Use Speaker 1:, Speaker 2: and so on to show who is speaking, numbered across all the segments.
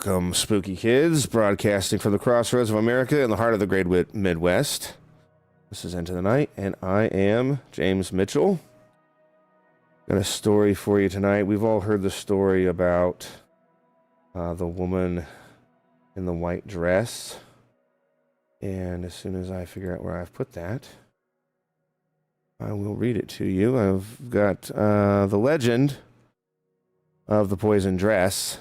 Speaker 1: Welcome, spooky kids, broadcasting from the crossroads of America in the heart of the great Midwest. This is Into the Night, and I am James Mitchell. Got a story for you tonight. We've all heard the story about the woman in the white dress, and as soon as I figure out where I've put that, I will read it to you. I've got the legend of the poison dress.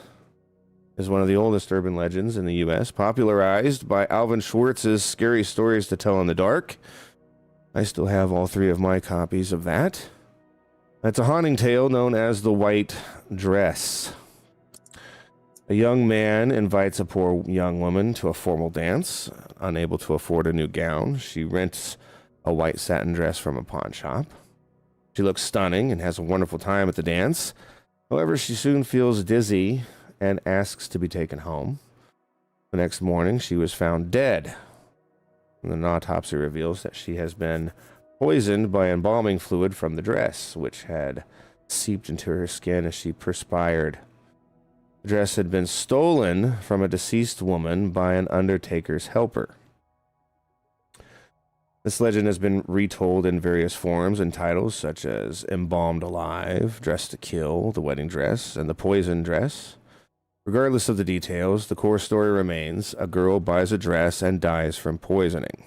Speaker 1: Is one of the oldest urban legends in the U.S., popularized by Alvin Schwartz's Scary Stories to Tell in the Dark. I still have all three of my copies of that. It's a haunting tale known as the White Dress. A young man invites a poor young woman to a formal dance. Unable to afford a new gown, she rents a white satin dress from a pawn shop. She looks stunning and has a wonderful time at the dance. However, she soon feels dizzy and asks to be taken home. The next morning, she was found dead. And an autopsy reveals that she has been poisoned by embalming fluid from the dress, which had seeped into her skin as she perspired. The dress had been stolen from a deceased woman by an undertaker's helper. This legend has been retold in various forms and titles such as Embalmed Alive, Dressed to Kill, The Wedding Dress, and The Poison Dress. Regardless of the details, the core story remains: a girl buys a dress and dies from poisoning.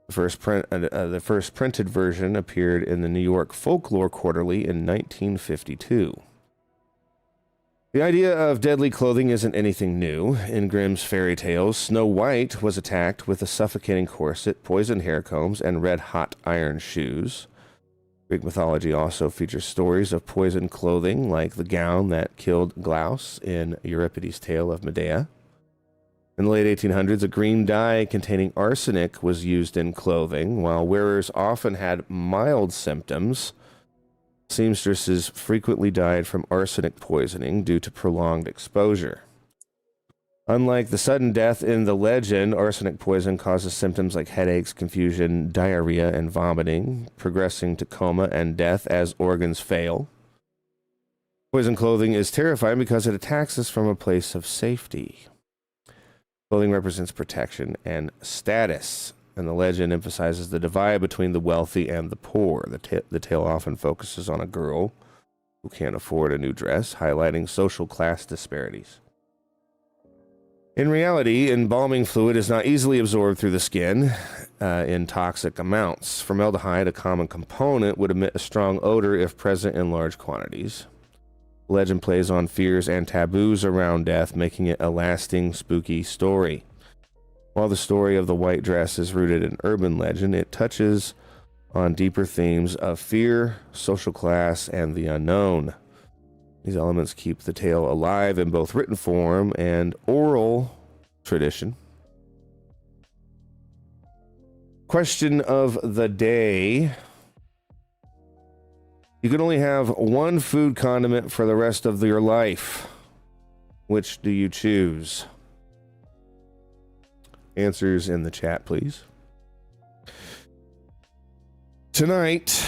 Speaker 1: The first printed version appeared in the New York Folklore Quarterly in 1952. The idea of deadly clothing isn't anything new. In Grimm's fairy tales, Snow White was attacked with a suffocating corset, poisoned hair combs, and red-hot iron shoes. Greek mythology also features stories of poisoned clothing, like the gown that killed Glaus in Euripides' Tale of Medea. In the late 1800s, a green dye containing arsenic was used in clothing. While wearers often had mild symptoms, seamstresses frequently died from arsenic poisoning due to prolonged exposure. Unlike the sudden death in the legend, arsenic poison causes symptoms like headaches, confusion, diarrhea, and vomiting, progressing to coma and death as organs fail. Poison clothing is terrifying because it attacks us from a place of safety. Clothing represents protection and status, and the legend emphasizes the divide between the wealthy and the poor. The tale often focuses on a girl who can't afford a new dress, highlighting social class disparities. In reality, embalming fluid is not easily absorbed through the skin in toxic amounts. Formaldehyde, a common component, would emit a strong odor if present in large quantities. The legend plays on fears and taboos around death, making it a lasting, spooky story. While the story of the white dress is rooted in urban legend, it touches on deeper themes of fear, social class, and the unknown. These elements keep the tale alive in both written form and oral tradition. Question of the day. You can only have one food condiment for the rest of your life. Which do you choose? Answers in the chat, please. Tonight,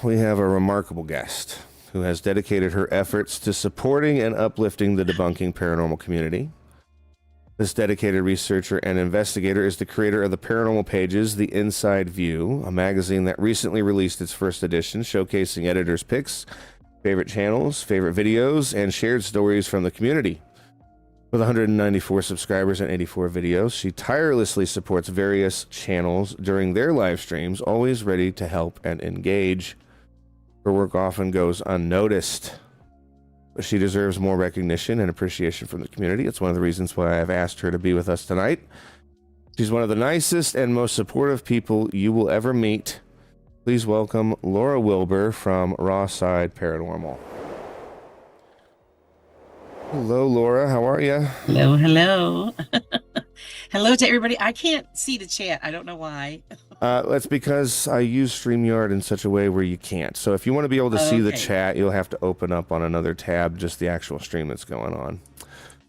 Speaker 1: we have a remarkable guest who has dedicated her efforts to supporting and uplifting the debunking paranormal community. This dedicated researcher and investigator is the creator of the Paranormal Pages, The Inside View, a magazine that recently released its first edition, showcasing editors' picks, favorite channels, favorite videos, and shared stories from the community. With 194 subscribers and 84 videos, she tirelessly supports various channels during their live streams, always ready to help and engage. Her work often goes unnoticed, but she deserves more recognition and appreciation from the community. It's one of the reasons why I've asked her to be with us tonight. She's one of the nicest and most supportive people you will ever meet. Please welcome Laura Wilbur from Raw Side Paranormal. Hello, Laura. How are you?
Speaker 2: Hello, hello. Hello to everybody. I can't see the chat. I don't know why.
Speaker 1: That's because I use StreamYard in such a way where you can't. So if you want to be able to see the chat, you'll have to open up on another tab, just the actual stream that's going on.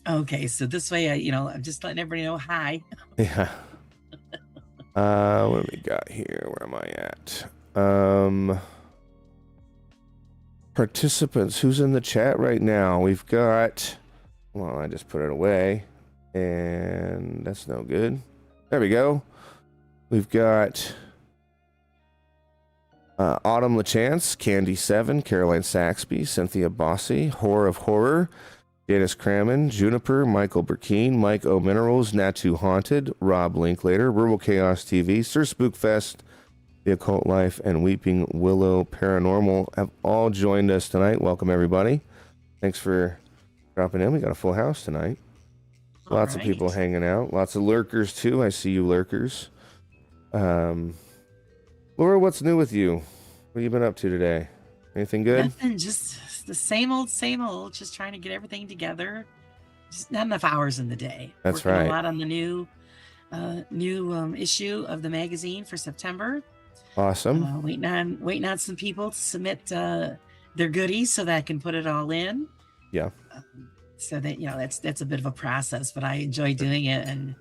Speaker 2: Okay, so this way, I'm just letting everybody know hi.
Speaker 1: Yeah. What do we got here? Where am I at? Participants. Who's in the chat right now? We've got Well, I just put it away, and that's no good. There we go. We've got Autumn LaChance, Candy 7, Caroline Saxby, Cynthia Bossy, Horror of Horror, Janice Crammon, Juniper, Michael Burkeen, Mike O. Minerals, Natu Haunted, Rob Linklater, Rural Chaos TV, Sir Spookfest, The Occult Life, and Weeping Willow Paranormal have all joined us tonight. Welcome, everybody. Thanks for dropping in. We got a full house tonight. Lots of people hanging out. Lots of lurkers, too. I see you lurkers. Laura, what's new with you? What have you been up to today? Anything good?
Speaker 2: Nothing, just the same old, just trying to get everything together. Just not enough hours in the day.
Speaker 1: That's
Speaker 2: Working
Speaker 1: right.
Speaker 2: a lot on the new issue of the magazine for September.
Speaker 1: Awesome.
Speaker 2: Waiting on some people to submit their goodies so that I can put it all in.
Speaker 1: Yeah.
Speaker 2: So that, that's a bit of a process, but I enjoy doing it. And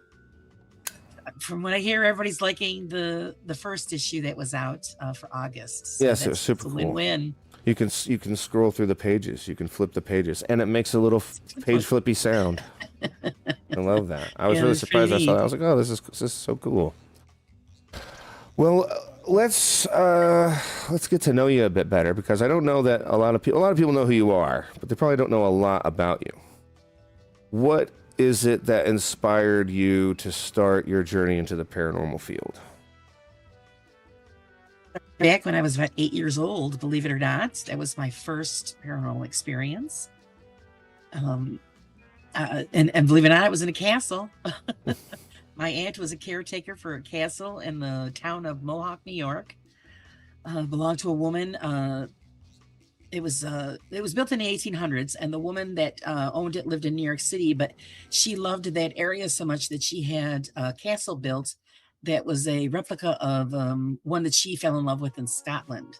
Speaker 2: from what I hear, everybody's liking the first issue that was out for August. So
Speaker 1: yes, it was super cool.
Speaker 2: Win-win.
Speaker 1: You can scroll through the pages. You can flip the pages, and it makes a little page flippy sound. I love that. I was really surprised. I saw that. I was like, "Oh, this is so cool." Well, let's get to know you a bit better, because I don't know that a lot of people know who you are, but they probably don't know a lot about you. What is it that inspired you to start your journey into the paranormal field?
Speaker 2: Back when I was about 8 years old, believe it or not, that was my first paranormal experience. And believe it or not, it was in a castle. My aunt was a caretaker for a castle in the town of Mohawk, New York. Belonged to a woman. It was built in the 1800s, and the woman that owned it lived in New York City, but she loved that area so much that she had a castle built that was a replica of one that she fell in love with in Scotland.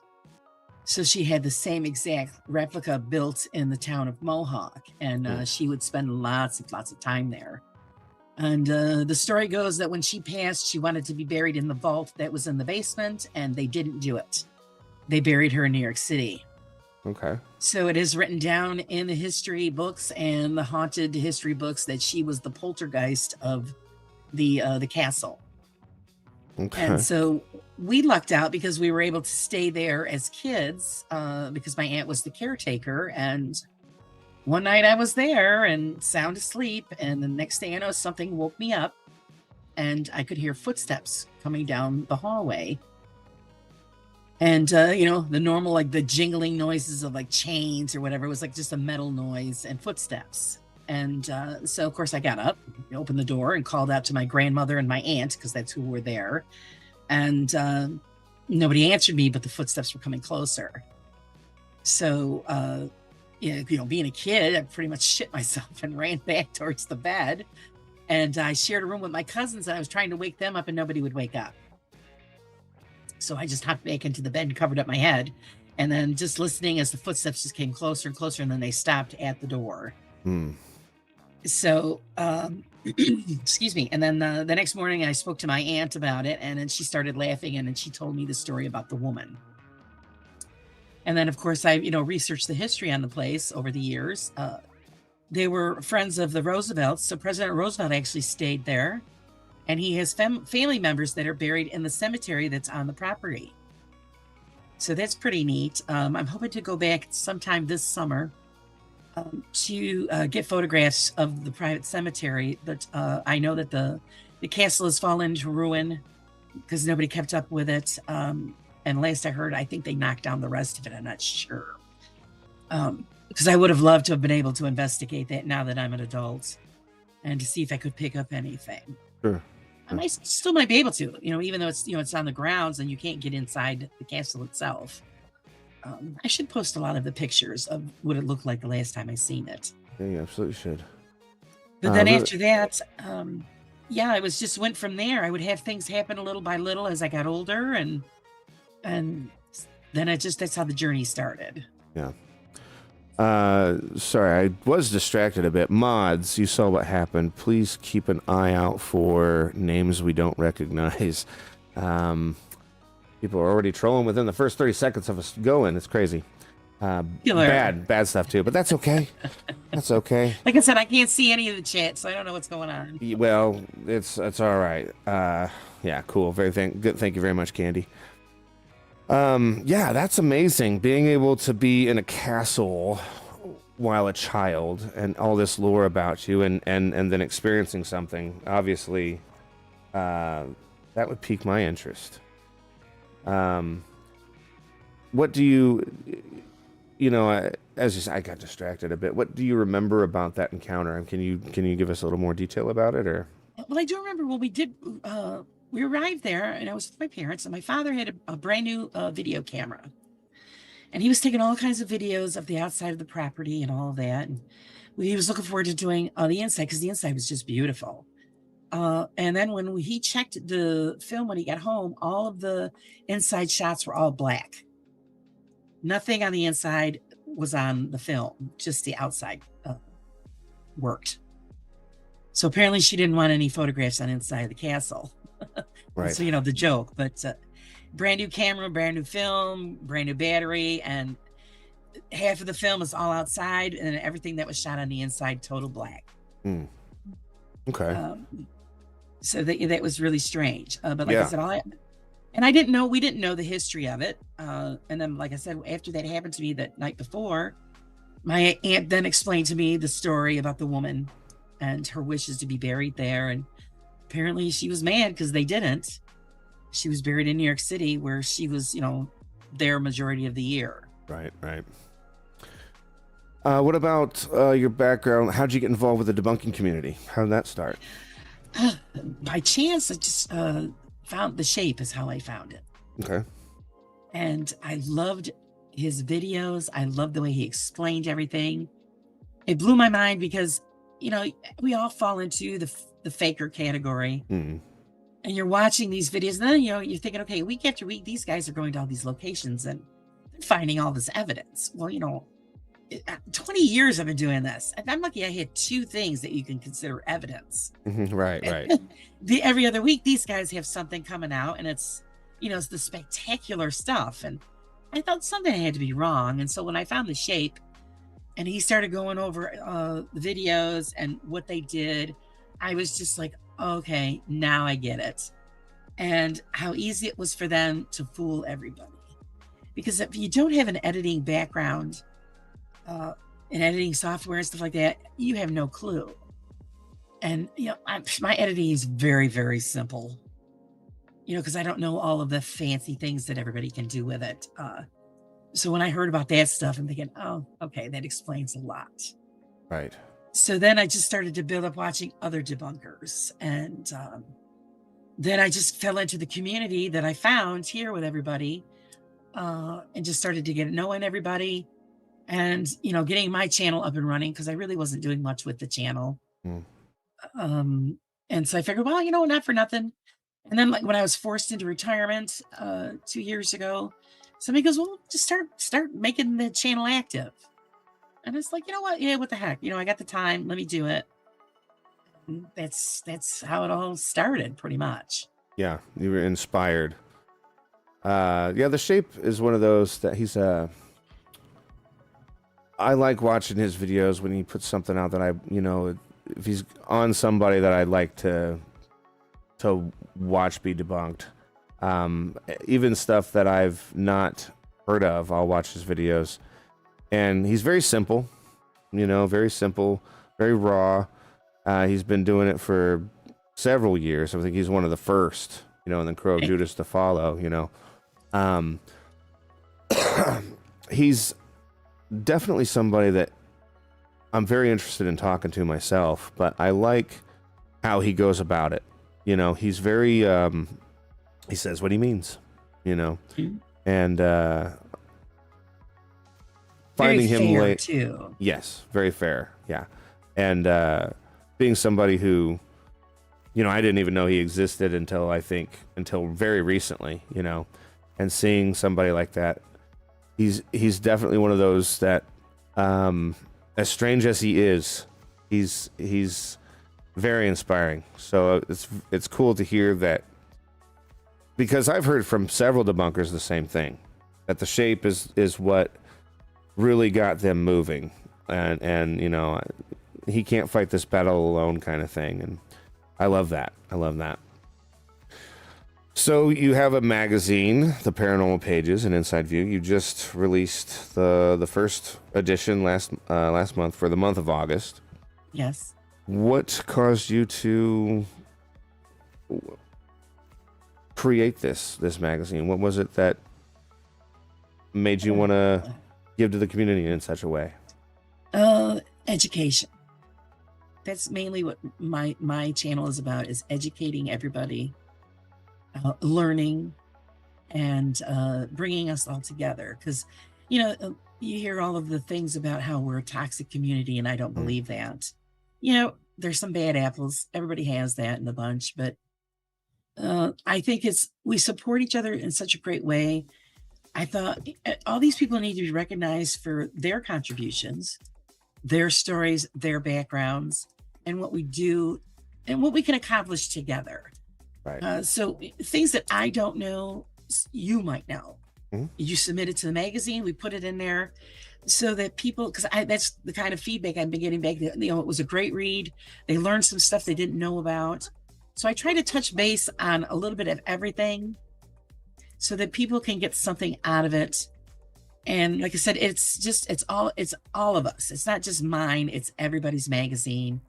Speaker 2: So she had the same exact replica built in the town of Mohawk, and she would spend lots of time there. And the story goes that when she passed, she wanted to be buried in the vault that was in the basement, and they didn't do it. They buried her in New York City.
Speaker 1: Okay.
Speaker 2: So it is written down in the history books and the haunted history books that she was the poltergeist of the castle.
Speaker 1: Okay.
Speaker 2: And so we lucked out because we were able to stay there as kids because my aunt was the caretaker. And one night I was there and sound asleep, and the next thing I know, something woke me up, and I could hear footsteps coming down the hallway. And, the normal, like the jingling noises of like chains or whatever, it was like just a metal noise and footsteps. And so, of course, I got up, opened the door, and called out to my grandmother and my aunt, because that's who were there. And nobody answered me, but the footsteps were coming closer. So, being a kid, I pretty much shit myself and ran back towards the bed. And I shared a room with my cousins, and I was trying to wake them up, and nobody would wake up. So I just hopped back into the bed and covered up my head, and then just listening as the footsteps just came closer and closer, and then they stopped at the door. So, excuse me. And then the next morning I spoke to my aunt about it, and then she started laughing, and then she told me the story about the woman. And then, of course, I, researched the history on the place over the years. They were friends of the Roosevelts. So President Roosevelt actually stayed there. And he has family members that are buried in the cemetery that's on the property. So that's pretty neat. I'm hoping to go back sometime this summer to get photographs of the private cemetery. But I know that the castle has fallen into ruin because nobody kept up with it. And last I heard, I think they knocked down the rest of it. I'm not sure. Because I would have loved to have been able to investigate that now that I'm an adult, and to see if I could pick up anything.
Speaker 1: Sure.
Speaker 2: I still might be able to, even though it's, it's on the grounds and you can't get inside the castle itself. I should post a lot of the pictures of what it looked like the last time I seen it.
Speaker 1: Yeah, you absolutely should.
Speaker 2: But then after that, it was just went from there. I would have things happen little by little as I got older, and then that's how the journey started.
Speaker 1: Yeah. Sorry, I was distracted a bit. Mods, you saw what happened. Please keep an eye out for names we don't recognize. People are already trolling within the first 30 seconds of us going. It's crazy.
Speaker 2: Killer.
Speaker 1: bad stuff too, but that's okay. That's okay.
Speaker 2: Like I said, I can't see any of the chat, so I don't know what's going on.
Speaker 1: Well, it's all right. Yeah, cool. Good. Thank you very much, Candy. Yeah, that's amazing. Being able to be in a castle while a child and all this lore about you and then experiencing something, obviously, that would pique my interest. What do you know, I got distracted a bit. What do you remember about that encounter? And can you give us a little more detail about it, or?
Speaker 2: Well, I do remember when we arrived there, and I was with my parents, and my father had a brand new video camera, and he was taking all kinds of videos of the outside of the property and all of that. And he was looking forward to doing the inside, because the inside was just beautiful. And then when he checked the film when he got home, all of the inside shots were all black. Nothing on the inside was on the film, just the outside worked. So apparently she didn't want any photographs on inside of the castle.
Speaker 1: Right.
Speaker 2: So, the joke, but brand new camera, brand new film, brand new battery, and half of the film is all outside, and everything that was shot on the inside, total black.
Speaker 1: Okay.
Speaker 2: So that was really strange. But like I said, we didn't know the history of it. And then, like I said, after that happened to me that night before, my aunt then explained to me the story about the woman and her wishes to be buried there. And apparently she was mad because they didn't. She was buried in New York City, where she was, there majority of the year.
Speaker 1: Right. What about your background? How'd you get involved with the debunking community? How did that start?
Speaker 2: By chance, I just found The Shape is how I found it.
Speaker 1: Okay.
Speaker 2: And I loved his videos. I loved the way he explained everything. It blew my mind because, we all fall into the faker category. And you're watching these videos, and then, you're thinking, okay, week after week, these guys are going to all these locations and finding all this evidence. Well, 20 years I've been doing this, and I'm lucky I had 2 things that you can consider evidence.
Speaker 1: Right.
Speaker 2: Every other week, these guys have something coming out, and it's, it's the spectacular stuff. And I thought something had to be wrong. And so when I found The Shape, and he started going over the videos and what they did, I was just like, okay, now I get it. And how easy it was for them to fool everybody. Because if you don't have an editing background, in editing software and stuff like that, you have no clue. And my editing is very, very simple, because I don't know all of the fancy things that everybody can do with it. So when I heard about that stuff, I'm thinking, oh, okay, that explains a lot.
Speaker 1: Right.
Speaker 2: So then I just started to build up watching other debunkers, and then I just fell into the community that I found here with everybody, and just started to get to know everybody. And, getting my channel up and running, because I really wasn't doing much with the channel. And so I figured, well, not for nothing. And then, like, when I was forced into retirement 2 years ago, somebody goes, well, just start making the channel active. And it's like, you know what? Yeah, what the heck? I got the time. Let me do it. And that's how it all started, pretty much.
Speaker 1: Yeah, you were inspired. The Shape is one of those that he's I like watching his videos when he puts something out that if he's on somebody that I'd like to watch be debunked. Even stuff that I've not heard of, I'll watch his videos. And he's very simple, very simple, very raw. He's been doing it for several years. I think he's one of the first, and then Crow of Judas to follow, He's definitely somebody that I'm very interested in talking to myself, but I like how he goes about it. He's very, he says what he means, and finding him late
Speaker 2: too.
Speaker 1: Yes, very fair. Yeah. And being somebody who, I didn't even know he existed until very recently, and seeing somebody like that, he's definitely one of those that, as strange as he is, he's very inspiring. So it's cool to hear that, because I've heard from several debunkers the same thing, that The Shape is what really got them moving. And you know, he can't fight this battle alone kind of thing. And I love that. I love that. So you have a magazine, the Paranormal Pages, an Inside View. You just released the first edition last month for the month of August.
Speaker 2: Yes.
Speaker 1: What caused you to create this magazine? What was it that made you want to give to the community in such a way?
Speaker 2: Education. That's mainly what my channel is about, is educating everybody, learning, and bringing us all together. Because, you know, you hear all of the things about how we're a toxic community, and I don't believe that. You know, there's some bad apples. Everybody has that in the bunch, but I think we support each other in such a great way. I thought all these people need to be recognized for their contributions, their stories, their backgrounds, and what we do and what we can accomplish together.
Speaker 1: Right.
Speaker 2: So things that I don't know, you might know.
Speaker 1: Mhm.
Speaker 2: You submit it to the magazine, we put it in there so that people, because that's the kind of feedback I've been getting back. You know, it was a great read. They learned some stuff they didn't know about. So I try to touch base on a little bit of everything so that people can get something out of it. And like I said, it's all of us. It's not just mine, it's everybody's magazine.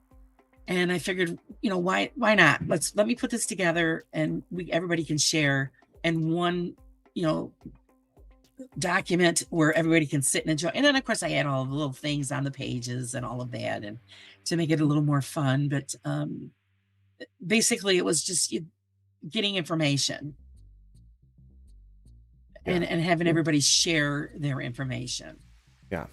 Speaker 2: And I figured, you know, why not? Let me put this together, and everybody can share in one, you know, document where everybody can sit and enjoy. And then of course I add all the little things on the pages and all of that, and to make it a little more fun. But basically it was just getting information and having everybody share their information.
Speaker 1: Yeah.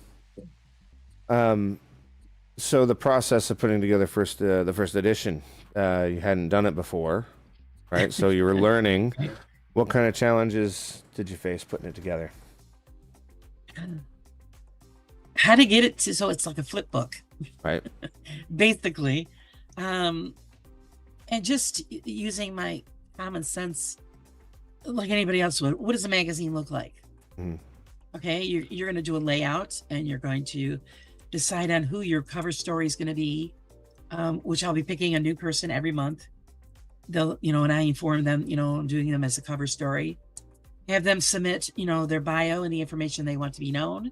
Speaker 1: So the process of putting together the first edition, you hadn't done it before, right? So you were learning.
Speaker 2: Right.
Speaker 1: What kind of challenges did you face putting it together?
Speaker 2: How to get it to so it's like a flip book,
Speaker 1: Right.
Speaker 2: basically, and just using my common sense like anybody else would. What does a magazine look like?
Speaker 1: Mhm.
Speaker 2: Okay, you're going to do a layout, and you're going to decide on who your cover story is going to be, which I'll be picking a new person every month. They'll, you know, and I inform them, you know, I'm doing them as a cover story. Have them submit, you know, their bio and the information they want to be known,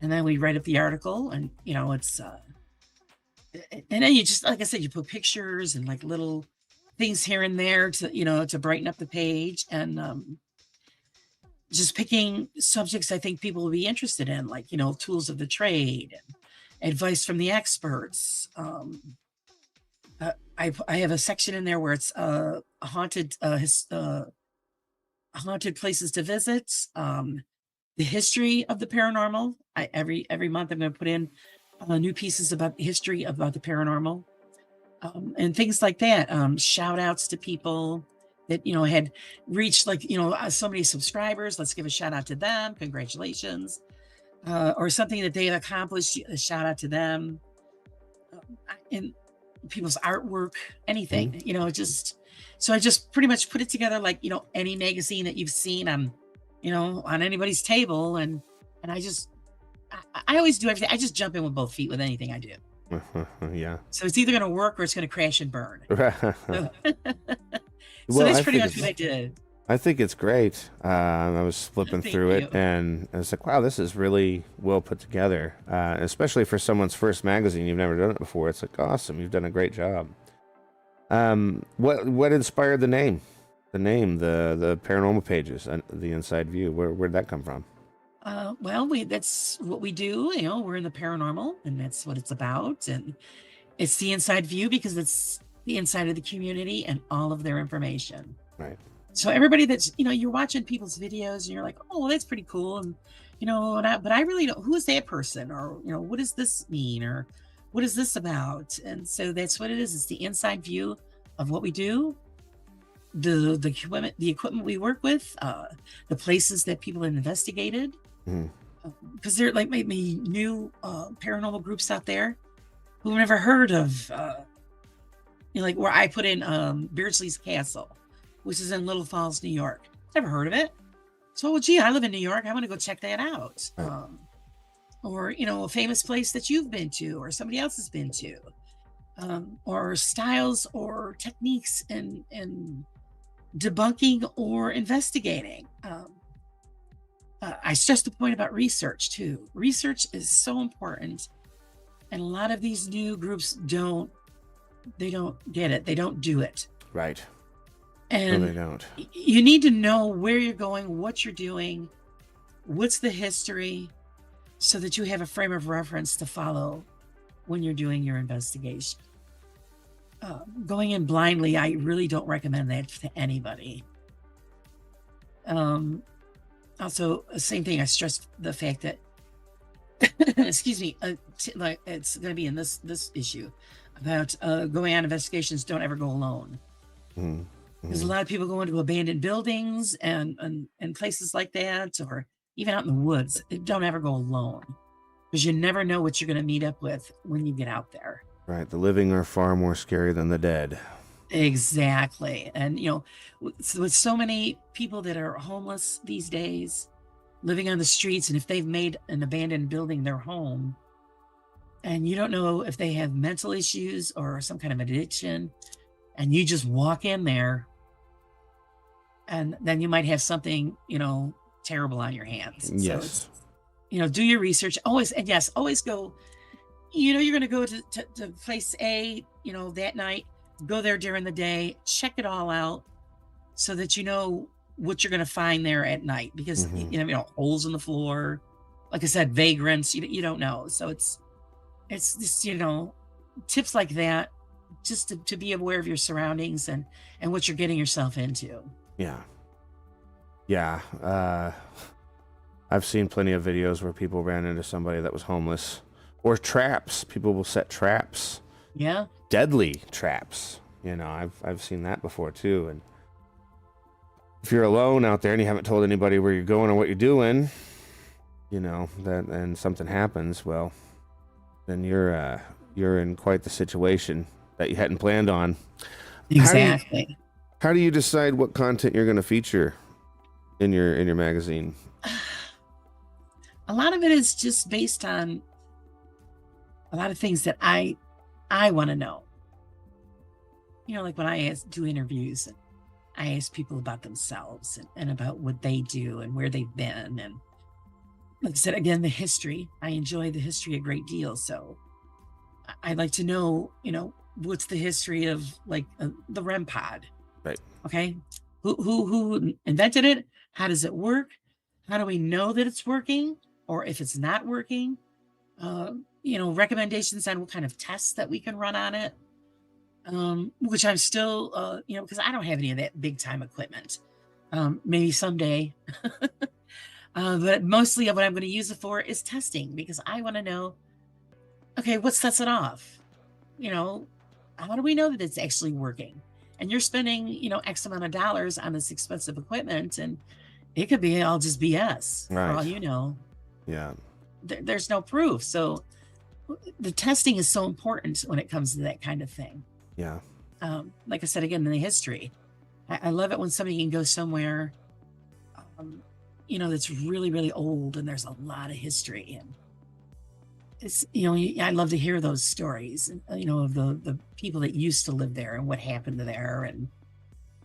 Speaker 2: and then we write up the article. And you know, it's and then you just, like I said, you put pictures and like little things here and there to, you know, to brighten up the page. And just picking subjects I think people will be interested in, like, you know, tools of the trade, advice from the experts. I have a section in there where it's haunted places to visit, the history of the paranormal. Every month I'm going to put in new pieces about the history about the paranormal, and things like that. Shout outs to people that, you know, had reached, like, you know, so many subscribers. Let's give a shout out to them. Congratulations. Or something that they've accomplished. A shout out to them. And people's artwork, anything, you know, so I just pretty much put it together like, you know, any magazine that you've seen on, you know, on anybody's table. And I always do everything. I just jump in with both feet with anything I do.
Speaker 1: Yeah.
Speaker 2: So it's either going to work or it's going to crash and burn. So,
Speaker 1: Well,
Speaker 2: that's pretty much what I did.
Speaker 1: I think it's great. I was flipping
Speaker 2: Thank
Speaker 1: through
Speaker 2: you.
Speaker 1: it, and I was like, wow, this is really well put together. Especially for someone's first magazine. You've never done it before. It's like, awesome. You've done a great job. What inspired the name? The Paranormal Pages, and the Inside View. Where'd that come from?
Speaker 2: Well, that's what we do. You know, we're in the paranormal, and that's what it's about. And it's the inside view because it's the inside of the community and all of their information.
Speaker 1: Right.
Speaker 2: So everybody that's, you know, you're watching people's videos and you're like, oh, well, that's pretty cool. And, you know, but I really don't, who is that person? Or, you know, what does this mean? Or what is this about? And so that's what it is. It's the inside view of what we do, the equipment we work with, the places that people have investigated. Because there like maybe new paranormal groups out there who've never heard of, you know, like where I put in Beardsley's Castle, which is in Little Falls, New York. Never heard of it. So, well, gee, I live in New York. I want to go check that out.
Speaker 1: Right.
Speaker 2: or a famous place that you've been to or somebody else has been to, or styles or techniques in debunking or investigating. I stress the point about research too. Research is so important, and a lot of these new groups don't get it. They don't do it.
Speaker 1: Right.
Speaker 2: And
Speaker 1: no, they don't.
Speaker 2: You need to know where you're going, what you're doing, what's the history, so that you have a frame of reference to follow when you're doing your investigation. Going in blindly, I really don't recommend that to anybody. Also, same thing, I stress the fact that, excuse me, like it's going to be in this issue about going on investigations. Don't ever go alone.
Speaker 1: Mm-hmm.
Speaker 2: There's a lot of people go into abandoned buildings and places like that, or even out in the woods. Don't ever go alone, because you never know what you're going to meet up with when you get out there.
Speaker 1: Right. The living are far more scary than the dead.
Speaker 2: Exactly. And, with so many people that are homeless these days, living on the streets, and if they've made an abandoned building their home, and you don't know if they have mental issues or some kind of addiction, and you just walk in there, and then you might have something, terrible on your hands.
Speaker 1: Yes.
Speaker 2: So do your research always. And yes, always go, you're going to go to place A, that night, go there during the day, check it all out so that you know what you're going to find there at night, because, holes in the floor, like I said, vagrants, you don't know. So it's just, tips like that, just to be aware of your surroundings and what you're getting yourself into.
Speaker 1: Yeah. Yeah. I've seen plenty of videos where people ran into somebody that was homeless, or traps. People will set traps.
Speaker 2: Yeah.
Speaker 1: Deadly traps. I've seen that before too. And if you're alone out there and you haven't told anybody where you're going or what you're doing, and something happens, well, then you're in quite the situation that you hadn't planned on.
Speaker 2: Exactly.
Speaker 1: How do you decide what content you're going to feature in your magazine?
Speaker 2: A lot of it is just based on a lot of things that I want to know. Like when I do interviews, and I ask people about themselves and about what they do and where they've been. And like I said, again, the history. I enjoy the history a great deal. So I'd like to know, what's the history of like the REM pod?
Speaker 1: Right.
Speaker 2: Okay. Who invented it? How does it work? How do we know that it's working, or if it's not working? Recommendations on what kind of tests that we can run on it. Which I'm still, because I don't have any of that big time equipment. Maybe someday. But mostly what I'm going to use it for is testing, because I want to know, okay, what sets it off? How do we know that it's actually working? And you're spending, X amount of dollars on this expensive equipment, and it could be all just BS,
Speaker 1: right,
Speaker 2: for all you know.
Speaker 1: Yeah.
Speaker 2: There's no proof. So the testing is so important when it comes to that kind of thing.
Speaker 1: Yeah.
Speaker 2: Like I said, again, in the history, I love it when somebody can go somewhere, that's really, really old, and there's a lot of history. And it's, I love to hear those stories, of the people that used to live there and what happened there. And,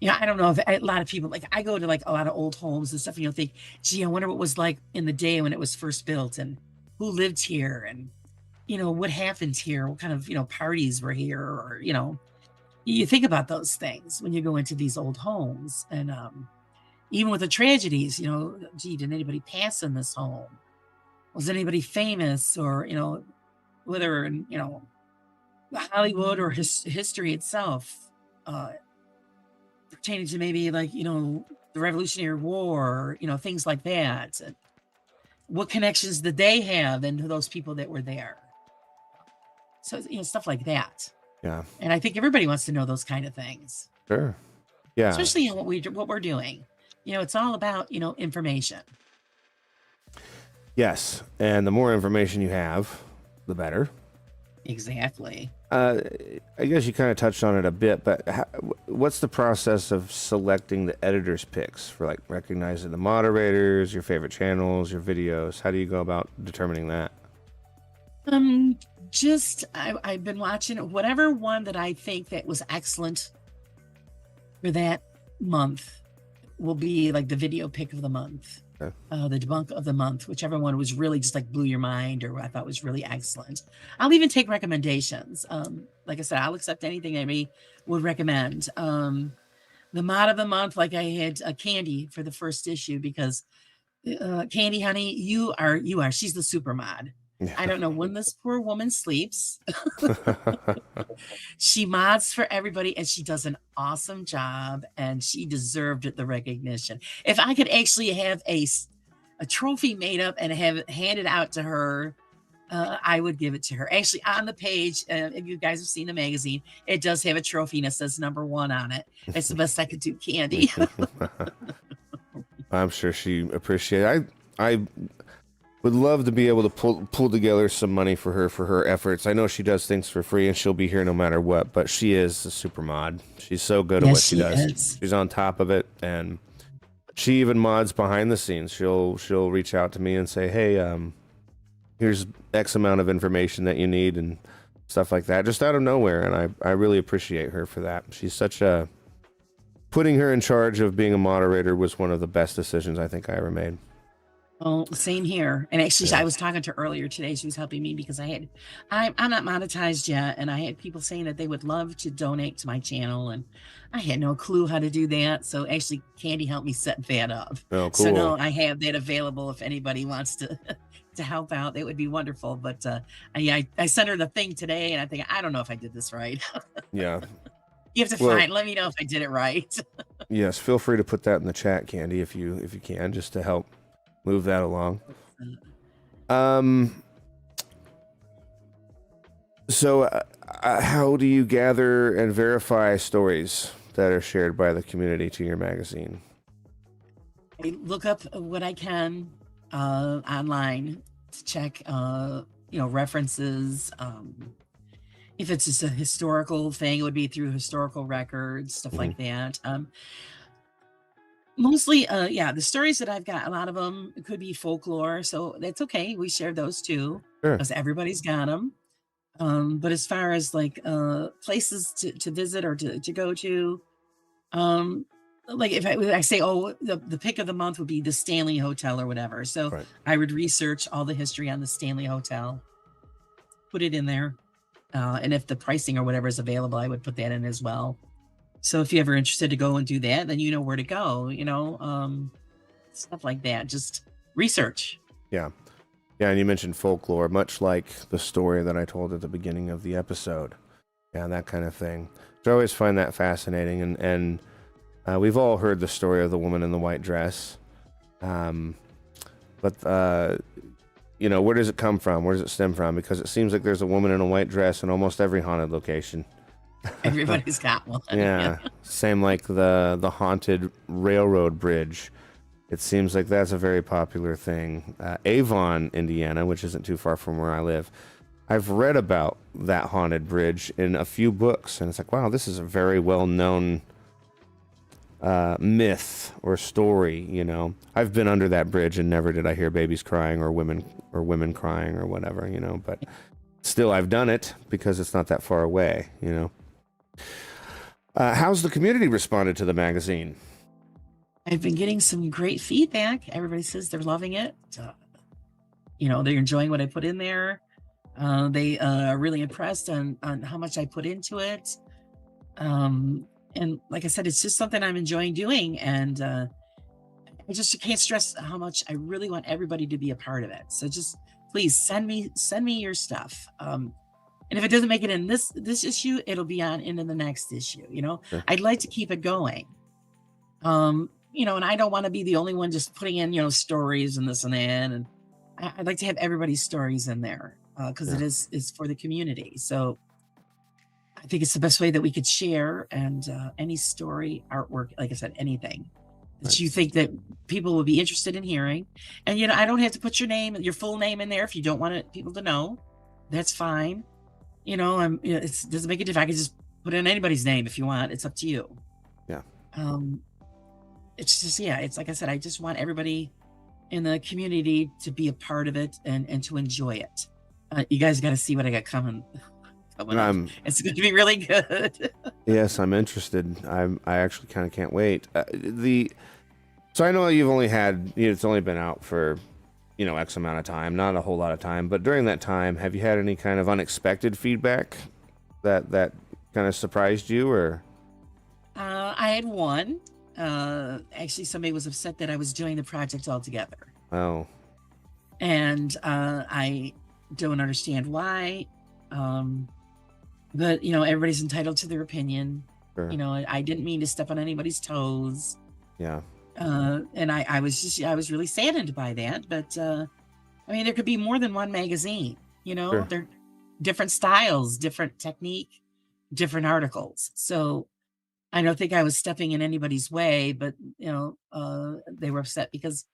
Speaker 2: I don't know if a lot of people, like I go to like a lot of old homes and stuff, and think, gee, I wonder what it was like in the day when it was first built, and who lived here, and, what happened here, what kind of, parties were here, or, you think about those things when you go into these old homes. And even with the tragedies, gee, did anybody pass in this home? Was anybody famous, or, whether in, Hollywood or history itself, pertaining to maybe like, the Revolutionary War, things like that. And what connections did they have into those people that were there? So, stuff like that.
Speaker 1: Yeah.
Speaker 2: And I think everybody wants to know those kind of things.
Speaker 1: Sure. Yeah.
Speaker 2: Especially what we're doing. It's all about, information.
Speaker 1: Yes. And the more information you have, the better.
Speaker 2: Exactly.
Speaker 1: I guess you kind of touched on it a bit, but what's the process of selecting the editor's picks for like recognizing the moderators, your favorite channels, your videos? How do you go about determining that?
Speaker 2: Um, just I've been watching whatever one that I think that was excellent for that month will be like the video pick of the month,
Speaker 1: Okay.
Speaker 2: the debunk of the month, whichever one was really just like blew your mind or I thought was really excellent. I'll even take recommendations. Like I said, I'll accept anything anybody would recommend. The mod of the month, like I had Candy for the first issue because Candy, honey, she's the super mod. I
Speaker 1: Yeah.
Speaker 2: don't know when this poor woman sleeps. She mods for everybody and she does an awesome job and she deserved the recognition. If I could actually have a trophy made up and have it handed out to her, I would give it to her. Actually, on the page, if you guys have seen the magazine, it does have a trophy and it says #1 on it. It's the best I could do, Candy.
Speaker 1: I'm sure she appreciates. I would love to be able to pull together some money for her efforts. I know she does things for free and she'll be here no matter what, but she is a super mod. She's so good at
Speaker 2: Yes,
Speaker 1: what she
Speaker 2: she
Speaker 1: does.
Speaker 2: is.
Speaker 1: She's on top of it, and she even mods behind the scenes. She'll reach out to me and say, "Hey, here's X amount of information that you need," and stuff like that, just out of nowhere. And I really appreciate her for that. She's such a putting her in charge of being a moderator was one of the best decisions I think I ever made.
Speaker 2: Oh, same here. And actually,
Speaker 1: Yeah.
Speaker 2: I was talking to her earlier today. She was helping me because I'm not monetized yet, and I had people saying that they would love to donate to my channel, and I had no clue how to do that. So actually, Candy helped me set that up.
Speaker 1: Oh,
Speaker 2: So now
Speaker 1: cool.
Speaker 2: I have that available if anybody wants to to help out. That would be wonderful. But I sent her the thing today, and I think I don't know if I did this right.
Speaker 1: Yeah.
Speaker 2: You have to
Speaker 1: Well,
Speaker 2: let me know if I did it right.
Speaker 1: yes, feel free to put that in the chat, Candy, if you can, just to help move that along. So how do you gather and verify stories that are shared by the community to your magazine?
Speaker 2: I look up what I can online to check, references. If it's just a historical thing, it would be through historical records, stuff like that. Mostly, the stories that I've got, a lot of them could be folklore, so that's okay. We share those too,
Speaker 1: Sure.
Speaker 2: because everybody's got them. But as far as like places to visit or to go to, um, like if I say, oh, the pick of the month would be the Stanley Hotel or whatever. So
Speaker 1: Right.
Speaker 2: I would research all the history on the Stanley Hotel, put it in there. And if the pricing or whatever is available, I would put that in as well. So if you're ever interested to go and do that, then you know where to go, stuff like that. Just research.
Speaker 1: Yeah. Yeah, and you mentioned folklore, much like the story that I told at the beginning of the episode. Yeah, that kind of thing. So I always find that fascinating, and we've all heard the story of the woman in the white dress. But where does it come from? Where does it stem from? Because it seems like there's a woman in a white dress in almost every haunted location.
Speaker 2: Everybody's got one.
Speaker 1: Yeah. Same like the haunted railroad bridge. It seems like that's a very popular thing. Avon, Indiana, which isn't too far from where I live, I've read about that haunted bridge in a few books, and it's like, wow, this is a very well-known myth or story. I've been under that bridge and never did I hear babies crying or women crying or whatever. But still, I've done it because it's not that far away. How's the community responded to the magazine?
Speaker 2: I've been getting some great feedback. Everybody says they're loving it. They're enjoying what I put in there. They are really impressed on how much I put into it. And like I said, it's just something I'm enjoying doing. And I just can't stress how much I really want everybody to be a part of it. So just please send me your stuff. And if it doesn't make it in this issue, it'll be into the next issue.
Speaker 1: Sure.
Speaker 2: I'd like to keep it going. And I don't want to be the only one just putting in, stories and this and that. And I'd like to have everybody's stories in there because it's for the community. So I think it's the best way that we could share and any story, artwork, like I said, anything that you think that people will be interested in hearing. And, I don't have to put your full name in there if you don't want people to know. That's fine. It doesn't make a difference. I can just put in anybody's name if you want. It's up to you.
Speaker 1: Yeah.
Speaker 2: It's just, it's like I said, I just want everybody in the community to be a part of it and to enjoy it. You guys got to see what I got coming up.
Speaker 1: I'm
Speaker 2: It's going to be really good.
Speaker 1: Yes, I'm interested. I actually kind of can't wait. So I know you've only had, it's only been out for, X amount of time, not a whole lot of time, but during that time, have you had any kind of unexpected feedback that kind of surprised you, or?
Speaker 2: I had one. Actually, somebody was upset that I was doing the project altogether.
Speaker 1: Oh,
Speaker 2: And I don't understand why. But, everybody's entitled to their opinion.
Speaker 1: sure.
Speaker 2: I didn't mean to step on anybody's toes.
Speaker 1: Yeah.
Speaker 2: And I was really saddened by that. But, I mean, there could be more than one magazine,
Speaker 1: Sure.
Speaker 2: they're different styles, different technique, different articles. So I don't think I was stepping in anybody's way, but, they were upset because,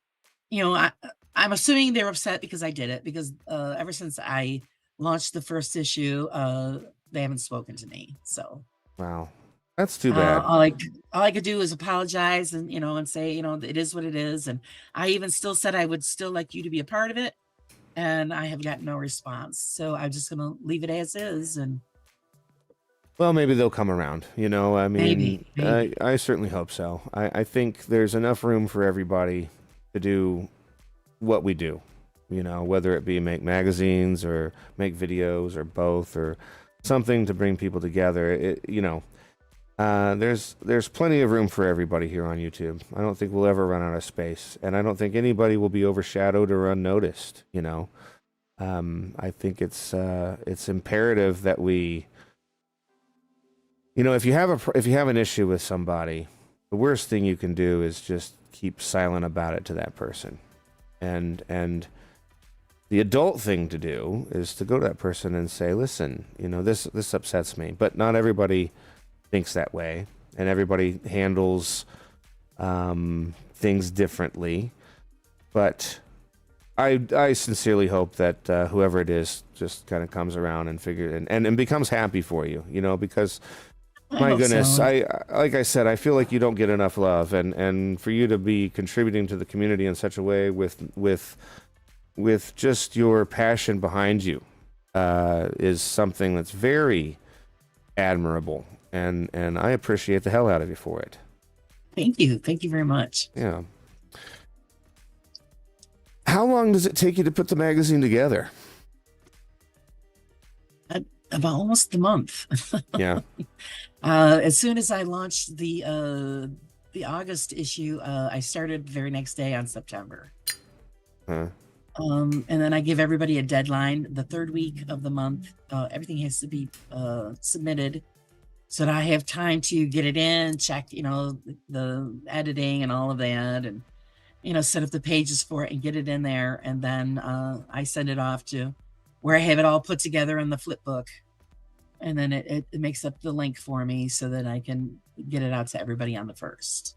Speaker 2: I'm assuming they were upset because I did it, because ever since I launched the first issue, they haven't spoken to me. So
Speaker 1: Wow. That's too bad.
Speaker 2: all I could do is apologize and, and say, it is what it is. And I even still said I would still like you to be a part of it. And I have got no response. So I'm just going to leave it as is. And
Speaker 1: Well, maybe they'll come around, I mean,
Speaker 2: maybe.
Speaker 1: I certainly hope so. I think there's enough room for everybody to do what we do, whether it be make magazines or make videos or both or something to bring people together. There's plenty of room for everybody here on YouTube. I don't think we'll ever run out of space, and I don't think anybody will be overshadowed or unnoticed. I think it's imperative that we, if you have an issue with somebody, the worst thing you can do is just keep silent about it to that person, and the adult thing to do is to go to that person and say, listen, this upsets me, but not everybody thinks that way, and everybody handles things differently. But I sincerely hope that whoever it is just kind of comes around and and becomes happy for you, because
Speaker 2: I
Speaker 1: my
Speaker 2: hope
Speaker 1: goodness,
Speaker 2: so.
Speaker 1: like I said, I feel like you don't get enough love, and for you to be contributing to the community in such a way with just your passion behind you is something that's very admirable, and I appreciate the hell out of you for it.
Speaker 2: Thank you. Thank you very much.
Speaker 1: Yeah. How long does it take you to put the magazine together?
Speaker 2: About almost a month.
Speaker 1: Yeah.
Speaker 2: As soon as I launched the August issue, I started the very next day on September.
Speaker 1: Huh.
Speaker 2: And then I give everybody a deadline. The third week of the month, everything has to be submitted so that I have time to get it in, check, the editing and all of that, and, set up the pages for it and get it in there. And then I send it off to where I have it all put together in the flip book. And then it makes up the link for me so that I can get it out to everybody on the first.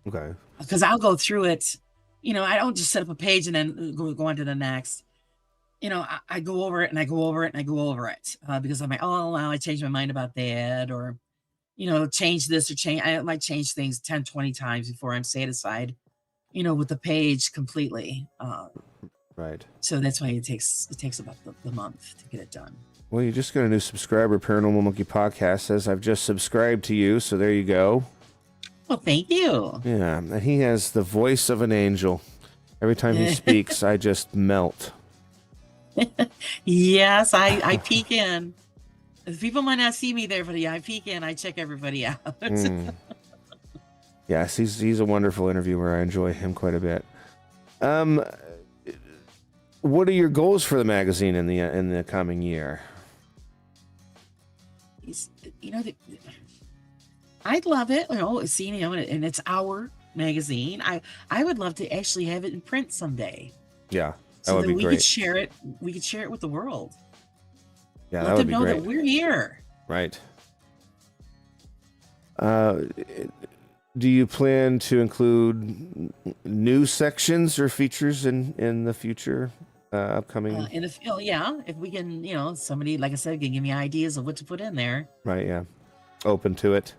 Speaker 1: Okay.
Speaker 2: Because I'll go through it. I don't just set up a page and then go on to the next. I go over it and I go over it and I go over it because I'm like, oh, well, I changed my mind about that, or, change this or change. I might change things 10, 20 times before I'm satisfied, with the page completely.
Speaker 1: Right.
Speaker 2: So that's why it takes about the month to get it done.
Speaker 1: Well, you just got a new subscriber. Paranormal Monkey Podcast says, I've just subscribed to you, so there you go.
Speaker 2: Well, thank you.
Speaker 1: Yeah, and he has the voice of an angel. Every time he speaks, I just melt.
Speaker 2: Yes, I peek in. People might not see me there, but I peek in. I check everybody out.
Speaker 1: Yes, he's a wonderful interviewer. I enjoy him quite a bit. What are your goals for the magazine in the coming year?
Speaker 2: I'd love it. Seeing, and it's our magazine. I would love to actually have it in print someday.
Speaker 1: Yeah, that
Speaker 2: so
Speaker 1: would
Speaker 2: that
Speaker 1: be
Speaker 2: we
Speaker 1: great.
Speaker 2: could share it. We could share it with the world.
Speaker 1: Yeah,
Speaker 2: Let
Speaker 1: that would
Speaker 2: them
Speaker 1: be
Speaker 2: know
Speaker 1: great.
Speaker 2: that we're here.
Speaker 1: Right. Do you plan to include new sections or features in the future upcoming?
Speaker 2: Yeah, if we can, somebody, like I said, can give me ideas of what to put in there.
Speaker 1: Right. Yeah. Open to it.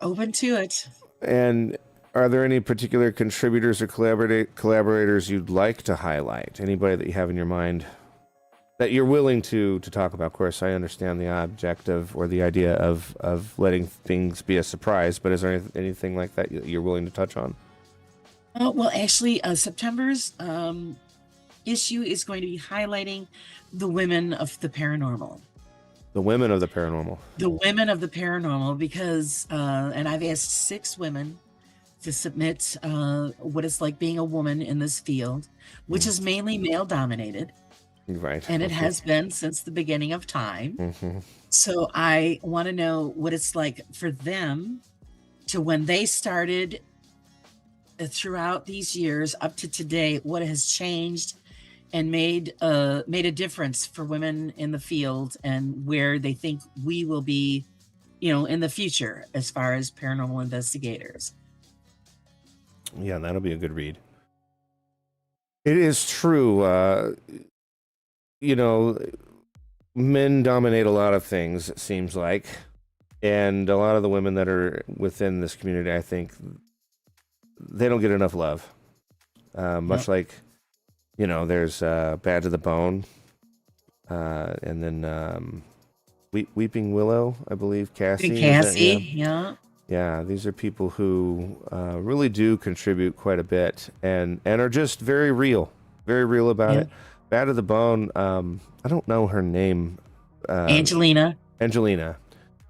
Speaker 2: Open to it.
Speaker 1: And are there any particular contributors or collaborators you'd like to highlight? Anybody that you have in your mind that you're willing to talk about. Of course, I understand the objective or the idea of letting things be a surprise, but is there anything like that you're willing to touch on?
Speaker 2: Oh, well, actually, September's issue is going to be highlighting the women of the paranormal.
Speaker 1: The women of the paranormal.
Speaker 2: The women of the paranormal, because, and I've asked 6 women to submit what it's like being a woman in this field, which is mainly male dominated.
Speaker 1: Right.
Speaker 2: And it has been since the beginning of time.
Speaker 1: Mm-hmm.
Speaker 2: So I want to know what it's like for them to when they started throughout these years up to today, what has changed and made a difference for women in the field and where they think we will be, in the future as far as paranormal investigators.
Speaker 1: Yeah, that'll be a good read. It is true. Men dominate a lot of things, it seems like. And a lot of the women that are within this community, I think, they don't get enough love. Much like, there's Bad to the Bone. And then Weeping Willow, I believe, Cassie.
Speaker 2: Cassie, yeah.
Speaker 1: Yeah, these are people who really do contribute quite a bit and are just very real about it. Bad to the Bone, I don't know her name.
Speaker 2: Angelina.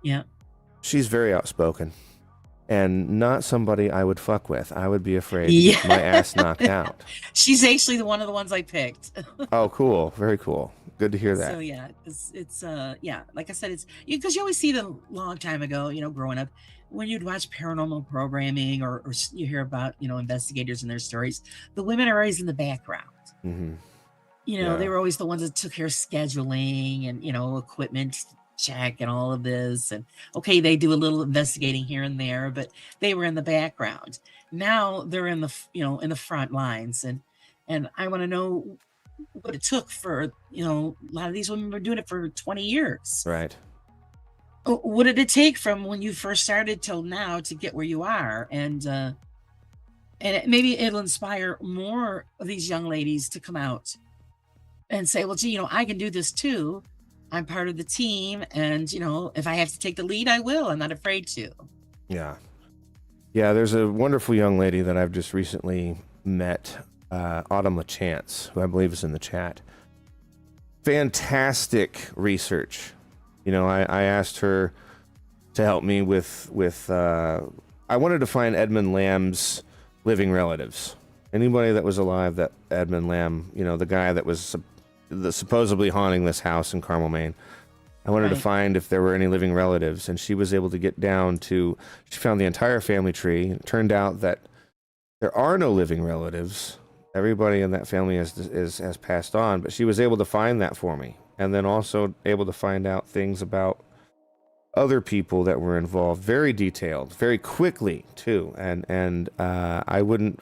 Speaker 1: Yeah. She's very outspoken and not somebody I would fuck with. I would be afraid to get my ass knocked out.
Speaker 2: She's actually one of the ones I picked.
Speaker 1: Oh, cool. Very cool. Good to hear that.
Speaker 2: So yeah, it's like I said, it's because you always see them a long time ago, growing up, when you'd watch paranormal programming or you hear about, investigators and their stories, the women are always in the background.
Speaker 1: Mm-hmm.
Speaker 2: They were always the ones that took care of scheduling and, equipment check and all of this. And okay, they do a little investigating here and there, but they were in the background. Now they're in the, in the front lines. And I want to know what it took for, a lot of these women were doing it for 20 years.
Speaker 1: Right.
Speaker 2: What did it take from when you first started till now to get where you are? And maybe it'll inspire more of these young ladies to come out and say, well, gee, I can do this too. I'm part of the team. And, if I have to take the lead, I will. I'm not afraid to.
Speaker 1: Yeah. Yeah, there's a wonderful young lady that I've just recently met, LaChance, who I believe is in the chat. Fantastic research. I asked her to help me with I wanted to find Edmund Lamb's living relatives. Anybody that was alive that Edmund Lamb, the guy that was supposedly haunting this house in Carmel, Maine. I wanted to find if there were any living relatives, and she was able to get down to, she found the entire family tree. It turned out that there are no living relatives. Everybody in that family has passed on, but she was able to find that for me. And then also able to find out things about other people that were involved, very detailed, very quickly too. And I wouldn't.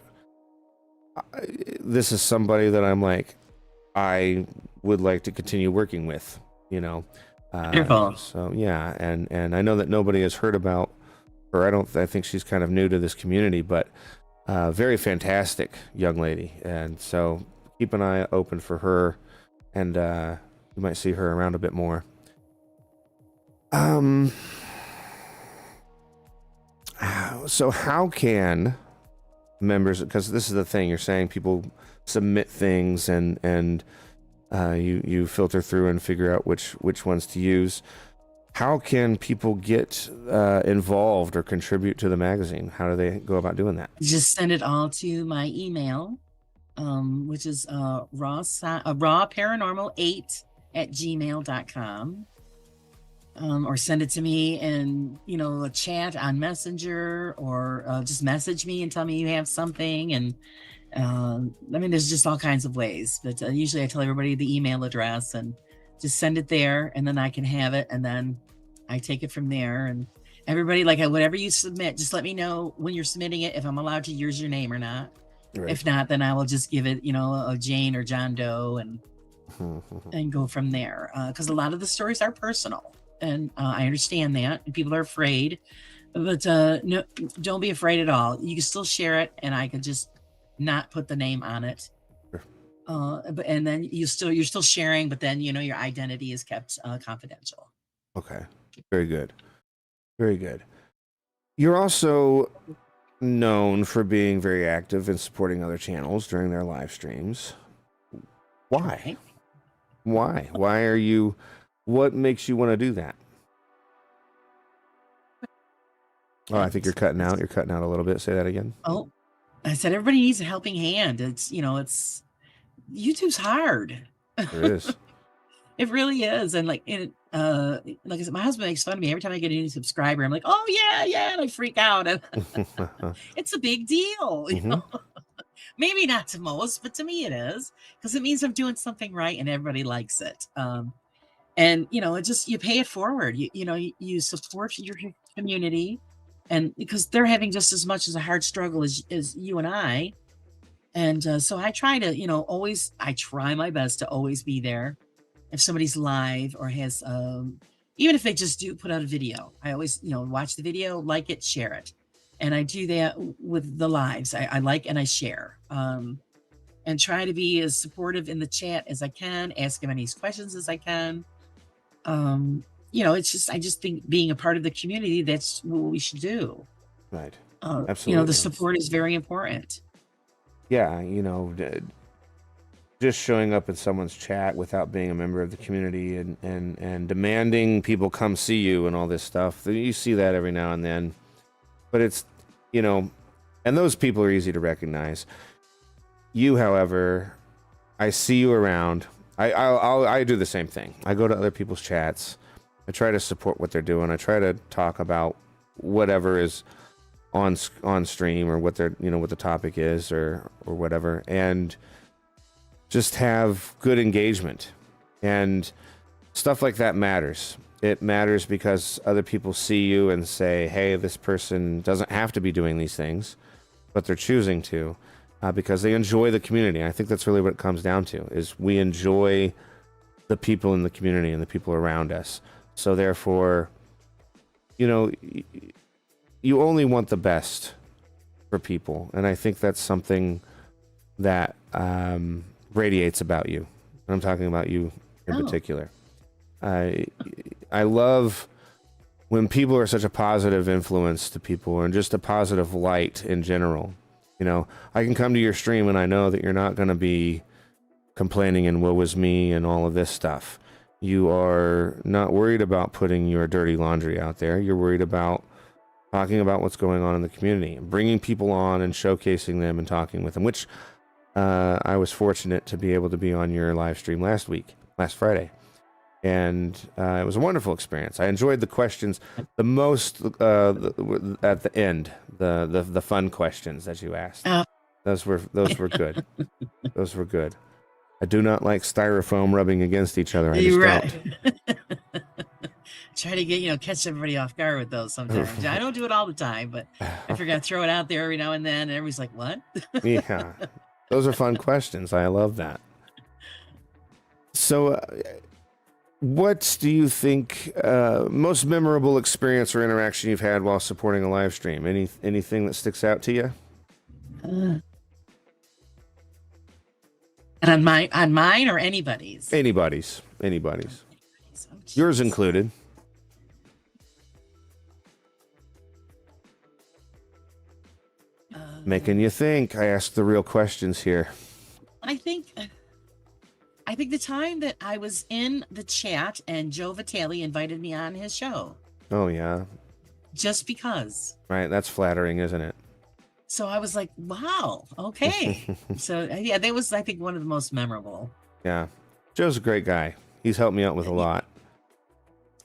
Speaker 1: This is somebody that I'm like, I would like to continue working with. So yeah, and I know that nobody has heard about her. I think she's kind of new to this community, but very fantastic young lady. And so keep an eye open for her, and you might see her around a bit more. So how can members, because this is the thing, you're saying people submit things and you filter through and figure out which ones to use. How can people get involved or contribute to the magazine? How do they go about doing that?
Speaker 2: Just send it all to my email, which is rawparanormal8@gmail.com. Or send it to me in, a chat on Messenger, or just message me and tell me you have something. And there's just all kinds of ways. But usually I tell everybody the email address and just send it there, and then I can have it, and then I take it from there. And everybody, whatever you submit, just let me know when you're submitting it if I'm allowed to use your name or not. Right. If not, then I will just give it, a Jane or John Doe and go from there. Because a lot of the stories are personal. And I understand that, and people are afraid, but no, don't be afraid at all. You can still share it, and I could just not put the name on it.
Speaker 1: Sure.
Speaker 2: and then you're still sharing, but then your identity is kept confidential.
Speaker 1: Okay. Very good. Very good. You're also known for being very active in supporting other channels during their live streams. Why?
Speaker 2: Okay.
Speaker 1: Why? Why are you? What makes you want to do that? Oh, I think you're cutting out. You're cutting out a little bit. Say that again.
Speaker 2: Oh, I said everybody needs a helping hand. It's YouTube's hard.
Speaker 1: It is.
Speaker 2: It really is. And like I said, my husband makes fun of me every time I get a new subscriber. I'm like, oh yeah, and I freak out. And it's a big deal, Maybe not to most, but to me it is, because it means I'm doing something right and everybody likes it. And it just, you pay it forward. You support your community, and because they're having just as much as a hard struggle as you and I. And so I try to, I try my best to always be there. If somebody's live or has, even if they just do put out a video, I always, watch the video, like it, share it. And I do that with the lives. I like and I share, and try to be as supportive in the chat as I can, ask as many questions as I can. It's just, I just think being a part of the community, that's what we should do.
Speaker 1: Right. Absolutely.
Speaker 2: The support is very important.
Speaker 1: Yeah. Just showing up in someone's chat without being a member of the community and demanding people come see you and all this stuff. You see that every now and then, but it's, and those people are easy to recognize. You, however, I see you around. I do the same thing. I go to other people's chats. I try to support what they're doing. I try to talk about whatever is on stream, or what they're, what the topic is, or whatever, and just have good engagement. And stuff like that matters. It matters because other people see you and say, hey, this person doesn't have to be doing these things, but they're choosing to, because they enjoy the community. I think that's really what it comes down to, is we enjoy the people in the community and the people around us. So therefore, you only want the best for people. And I think that's something that radiates about you. I'm talking about you in particular. I love when people are such a positive influence to people, and just a positive light in general. I can come to your stream and I know that you're not going to be complaining and woe is me and all of this stuff. You are not worried about putting your dirty laundry out there. You're worried about talking about what's going on in the community, and bringing people on and showcasing them and talking with them, which I was fortunate to be able to be on your live stream last Friday. And it was a wonderful experience. I enjoyed the questions the most at the end, the fun questions that you asked. Those were good. Those were good. I do not like styrofoam rubbing against each other. I just don't.
Speaker 2: Try to get catch everybody off guard with those sometimes. I don't do it all the time, but I forgot to throw it out there every now and then, and everybody's like, what?
Speaker 1: Yeah, those are fun questions. I love that. So what do you think most memorable experience or interaction you've had while supporting a live stream? Anything that sticks out to you?
Speaker 2: And on mine or anybody's?
Speaker 1: Anybody's.
Speaker 2: Oh,
Speaker 1: yours included. Making you think. I ask the real questions here.
Speaker 2: I think the time that I was in the chat and Joe Vitale invited me on his show.
Speaker 1: Oh, yeah.
Speaker 2: Just because.
Speaker 1: Right. That's flattering, isn't it?
Speaker 2: So I was like, wow, okay. So yeah, that was, I think, one of the most memorable.
Speaker 1: Yeah. Joe's a great guy. He's helped me out with a lot.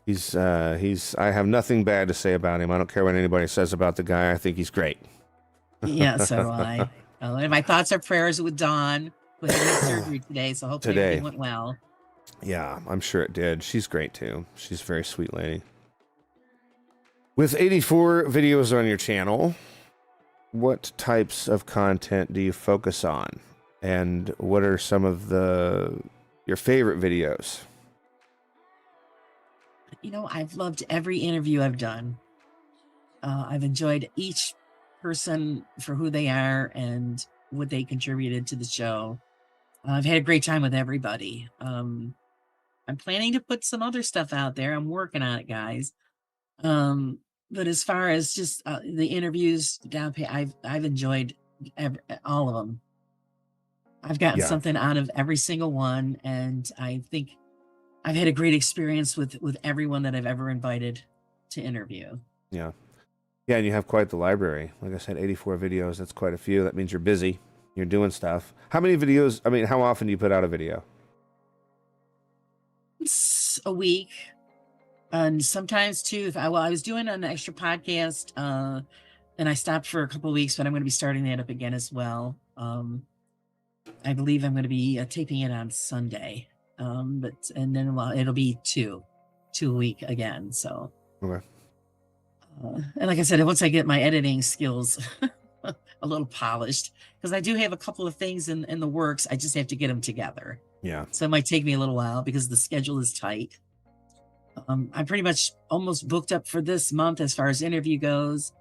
Speaker 1: I have nothing bad to say about him. I don't care what anybody says about the guy. I think he's great.
Speaker 2: Yeah, so do I. And my thoughts are prayers with Dawn, who had surgery today, so hopefully everything went well.
Speaker 1: Yeah, I'm sure it did. She's great too. She's a very sweet lady. With 84 videos on your channel, what types of content do you focus on? And what are some of your favorite videos?
Speaker 2: I've loved every interview I've done. I've enjoyed each person for who they are and what they contributed to the show. I've had a great time with everybody. I'm planning to put some other stuff out there. I'm working on it, guys. But as far as just the interviews down pay, I've enjoyed all of them. I've gotten
Speaker 1: Yeah.
Speaker 2: something out of every single one, and I think I've had a great experience with everyone that I've ever invited to interview.
Speaker 1: Yeah. Yeah, and you have quite the library. Like I said, 84 videos, that's quite a few. That means you're busy. You're doing stuff. How many videos, I mean, how often do you put out a video?
Speaker 2: It's a week. And sometimes too, I was doing an extra podcast, and I stopped for a couple of weeks, but I'm going to be starting that up again as well. I believe I'm going to be taping it on Sunday. And then it'll be two a week again. So,
Speaker 1: Okay.
Speaker 2: and like I said, once I get my editing skills a little polished, because I do have a couple of things in the works, I just have to get them together.
Speaker 1: Yeah.
Speaker 2: So it might take me a little while because the schedule is tight. I'm pretty much almost booked up for this month as far as interview goes.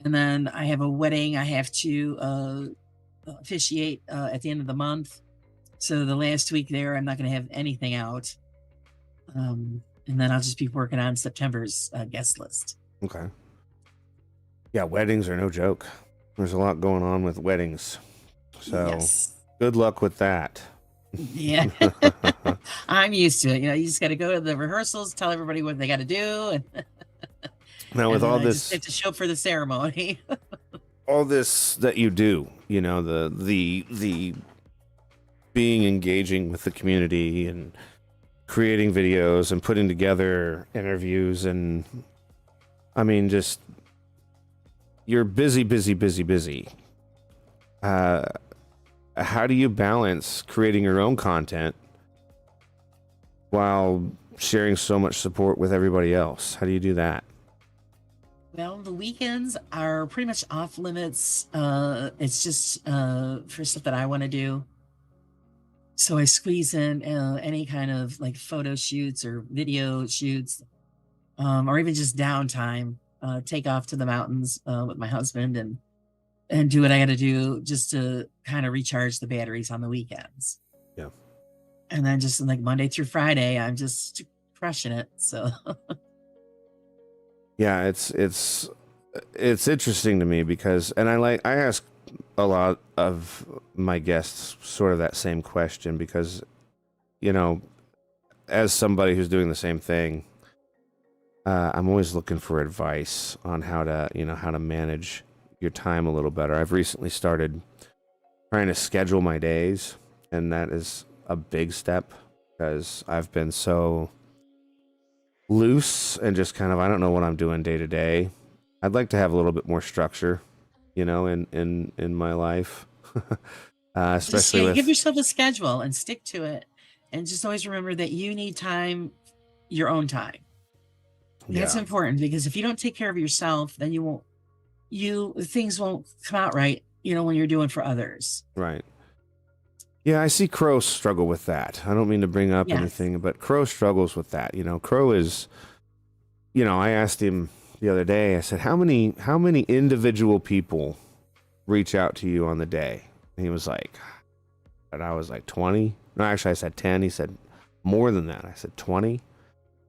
Speaker 2: And then I have a wedding I have to officiate at the end of the month. So the last week there, I'm not going to have anything out. And then I'll just be working on September's guest list.
Speaker 1: Okay. Yeah, weddings are no joke. There's a lot going on with weddings. So
Speaker 2: Yes.
Speaker 1: good luck with that.
Speaker 2: Yeah. I'm used to it. You just got to go to the rehearsals, tell everybody what they got to do. And
Speaker 1: Now with all
Speaker 2: I
Speaker 1: this,
Speaker 2: just have to show up for the ceremony.
Speaker 1: all this that you do, the being engaging with the community and creating videos and putting together interviews, and I mean, just you're busy. How do you balance creating your own content while sharing so much support with everybody else? How do you do that?
Speaker 2: Well, the weekends are pretty much off limits. It's just for stuff that I want to do. So I squeeze in any kind of like photo shoots or video shoots, or even just downtime. Take off to the mountains with my husband and do what I got to do just to kind of recharge the batteries on the weekends.
Speaker 1: Yeah.
Speaker 2: And then just like Monday through Friday, I'm just crushing it. So
Speaker 1: Yeah, it's interesting to me because, and I ask a lot of my guests sort of that same question because, as somebody who's doing the same thing, I'm always looking for advice on how to manage your time a little better. I've recently started trying to schedule my days, and that is a big step because I've been so loose and just kind of, I don't know what I'm doing day to day. I'd like to have a little bit more structure, in my life. Especially with,
Speaker 2: give yourself a schedule and stick to it. And just always remember that you need time, your own time. That's important because if you don't take care of yourself, then things won't come out right, when you're doing for others.
Speaker 1: Right. Yeah, I see Crow struggle with that. I don't mean to bring up anything, but Crow struggles with that. Crow is, I asked him the other day, I said, how many individual people reach out to you on the day? And he was like, and I was like 20. No, actually I said 10. He said more than that. I said 20. I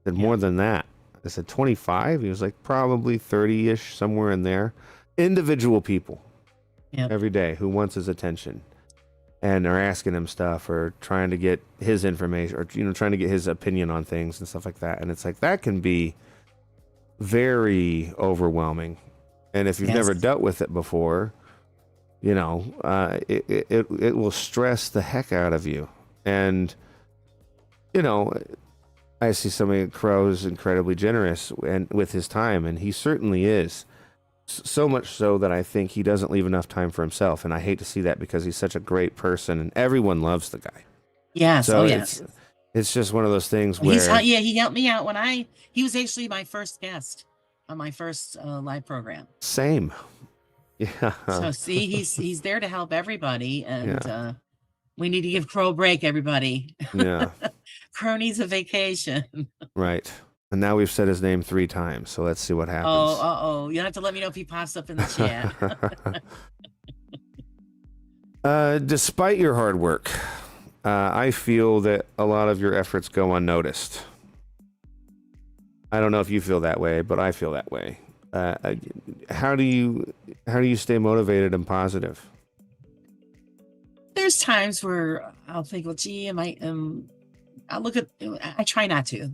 Speaker 1: said more than that. I said 25. He was like probably 30-ish, somewhere in there. Individual people every day who wants his attention and are asking him stuff or trying to get his information or, trying to get his opinion on things and stuff like that. And it's like, that can be very overwhelming. And if you've never dealt with it before, it will stress the heck out of you. And, I see somebody, Crow's incredibly generous and with his time, and he certainly is. So much so that I think he doesn't leave enough time for himself, and I hate to see that because he's such a great person, and everyone loves the guy.
Speaker 2: Yes,
Speaker 1: so
Speaker 2: yes.
Speaker 1: It's just one of those things where
Speaker 2: he helped me out he was actually my first guest on my first live program.
Speaker 1: Same. Yeah.
Speaker 2: So see, he's there to help everybody, and we need to give Crow a break, everybody.
Speaker 1: Yeah.
Speaker 2: Crow needs a vacation.
Speaker 1: Right. And now we've said his name 3 times, so let's see what happens.
Speaker 2: Oh, you'll have to let me know if he pops up in the chat.
Speaker 1: Despite your hard work, I feel that a lot of your efforts go unnoticed. I don't know if you feel that way, but I feel that way. How do you stay motivated and positive?
Speaker 2: There's times where I'll think, well, gee, I'll look at, I try not to,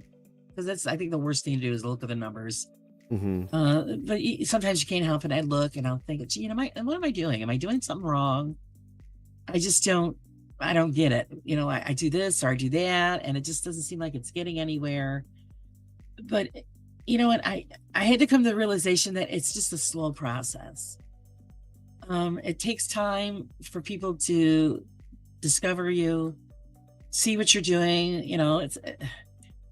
Speaker 2: because that's, I think the worst thing to do is look at the numbers.
Speaker 1: Mm-hmm.
Speaker 2: But sometimes you can't help it. I look and I'll think, gee, what am I doing? Am I doing something wrong? I don't get it. I do this or I do that, and it just doesn't seem like it's getting anywhere. But you know what? I had to come to the realization that it's just a slow process. It takes time for people to discover you, see what you're doing,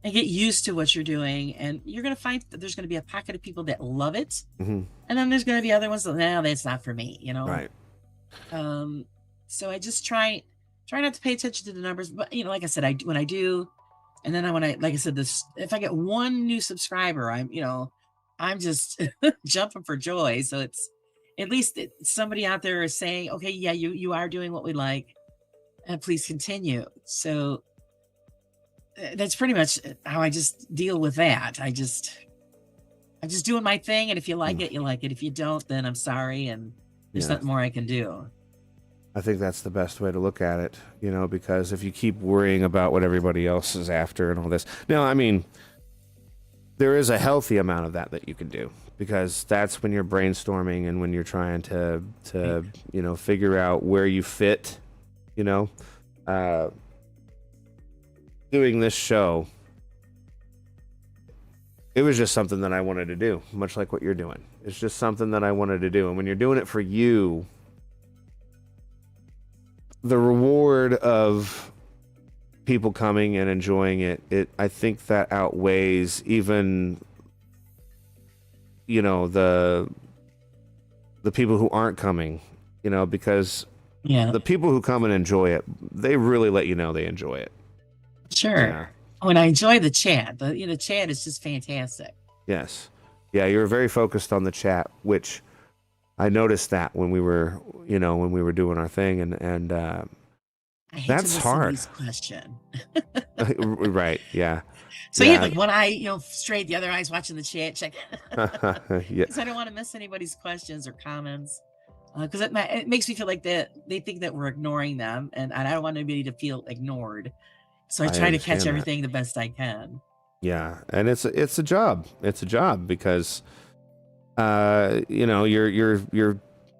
Speaker 2: and get used to what you're doing. And you're going to find that there's going to be a pocket of people that love it.
Speaker 1: Mm-hmm.
Speaker 2: And then there's going to be other ones that, no, that's not for me,
Speaker 1: Right.
Speaker 2: So I just try not to pay attention to the numbers, but like I said, when I do, and then like I said, if I get one new subscriber, I'm just jumping for joy. So it's at least somebody out there is saying, okay, yeah, you are doing what we like, and please continue. So that's pretty much how I just deal with that. I'm just doing my thing, and if you like it, you like it. If you don't, then I'm sorry, and there's nothing more I can do.
Speaker 1: I think that's the best way to look at it, because if you keep worrying about what everybody else is after and all this. Now, I mean, there is a healthy amount of that you can do, because that's when you're brainstorming and when you're trying to figure out where you fit, doing this show. It was just something that I wanted to do, much like what you're doing. It's just something that I wanted to do. And when you're doing it for you, the reward of people coming and enjoying it, I think that outweighs even, the people who aren't coming, because the people who come and enjoy it, they really let you know they enjoy it.
Speaker 2: Sure. Yeah. When I enjoy the chat, the chat is just fantastic.
Speaker 1: Yes. Yeah, you're very focused on the chat, which I noticed that when we were doing our thing, and
Speaker 2: I hate
Speaker 1: that's
Speaker 2: to
Speaker 1: hard.
Speaker 2: Question.
Speaker 1: Right. Yeah.
Speaker 2: So you have like one eye, straight, the other eye's watching the chat. Check.
Speaker 1: Yeah.
Speaker 2: Because I don't want to miss anybody's questions or comments. Because it makes me feel like that they think that we're ignoring them, and I don't want anybody to feel ignored. So I try to catch everything the best I can.
Speaker 1: Yeah, and it's a job. It's a job because you're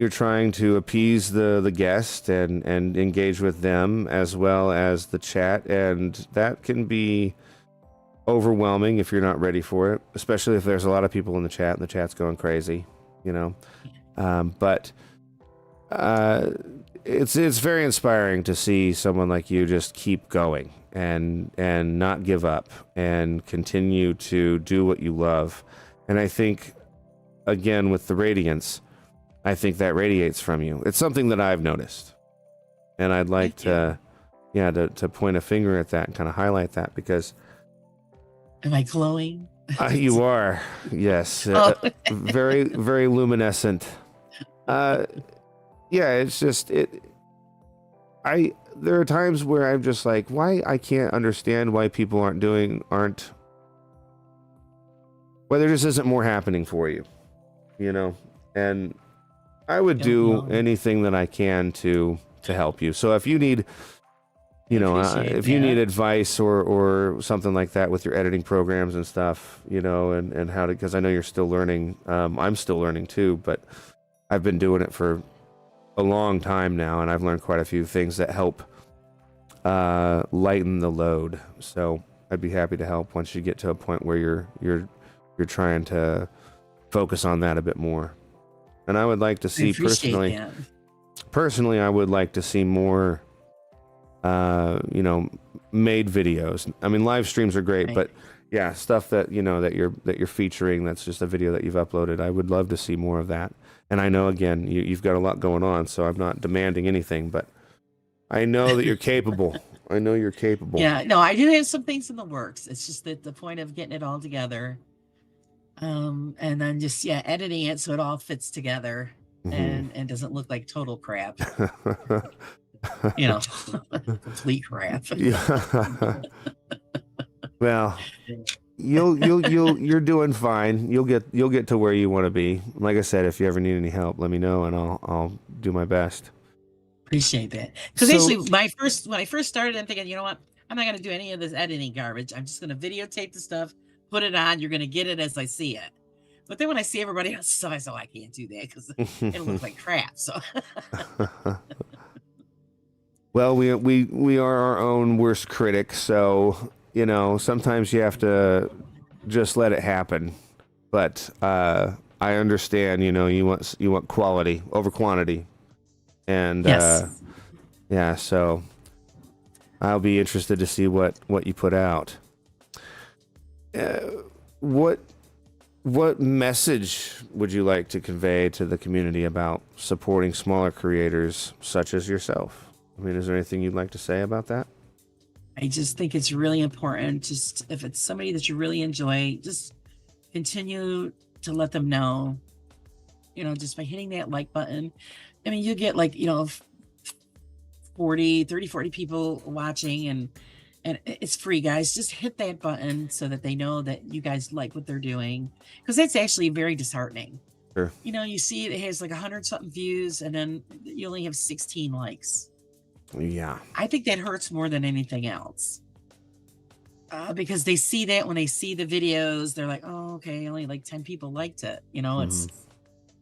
Speaker 1: trying to appease the guest and engage with them as well as the chat, and that can be overwhelming if you're not ready for it, especially if there's a lot of people in the chat and the chat's going crazy, but it's very inspiring to see someone like you just keep going and not give up and continue to do what you love. And I think, again, with the Radiance, I think that radiates from you. It's something that I've noticed, and I'd like to point a finger at that and kind of highlight that, because
Speaker 2: am I glowing?
Speaker 1: You are, yes. Very, very luminescent. It's just there are times where I'm just like, why I can't understand why people why there just isn't more happening for you, and I would do anything that I can to help you. So if you need, if you need advice or something like that with your editing programs and stuff, and how to, because I know you're still learning. I'm still learning too, but I've been doing it for a long time now, and I've learned quite a few things that help lighten the load. So I'd be happy to help once you get to a point where you're trying to focus on that a bit more. And I would like to see personally, I would like to see more made videos. I mean, live streams are great, but yeah, stuff that that you're featuring, that's just a video that you've uploaded. I would love to see more of that. And I know, again, you've got a lot going on, so I'm not demanding anything, but I know that you're capable. I know you're capable.
Speaker 2: Yeah, no, I do have some things in the works. It's just that the point of getting it all together, and then just editing it so it all fits together and doesn't look like total crap. You know, complete crap.
Speaker 1: Yeah. Well, you're doing fine. You'll get to where you want to be. Like I said, if you ever need any help, let me know and I'll do my best.
Speaker 2: Appreciate that. Because
Speaker 1: So,
Speaker 2: actually, when I first started, I'm thinking, you know what? I'm not going to do any of this editing garbage. I'm just going to videotape the stuff, put it on. You're going to get it as I see it. But then when I see everybody else's stuff, I say, oh, I can't do that because it'll look like crap. So,
Speaker 1: well, we are our own worst critic, so sometimes you have to just let it happen. But I understand, you want quality over quantity, and
Speaker 2: yes.
Speaker 1: yeah, so I'll be interested to see what you put out. What message would you like to convey to the community about supporting smaller creators such as yourself? I mean, is there anything you'd like to say about that?
Speaker 2: I just think it's really important. Just if it's somebody that you really enjoy, just continue to let them know, just by hitting that like button. I mean, you get 40 people watching, and it's free, guys. Just hit that button so that they know that you guys like what they're doing, because that's actually very disheartening.
Speaker 1: Sure.
Speaker 2: You see it has like 100 something views and then you only have 16 likes.
Speaker 1: Yeah.
Speaker 2: I think that hurts more than anything else. Because they see that when they see the videos, they're like, oh, okay, only like 10 people liked it. It's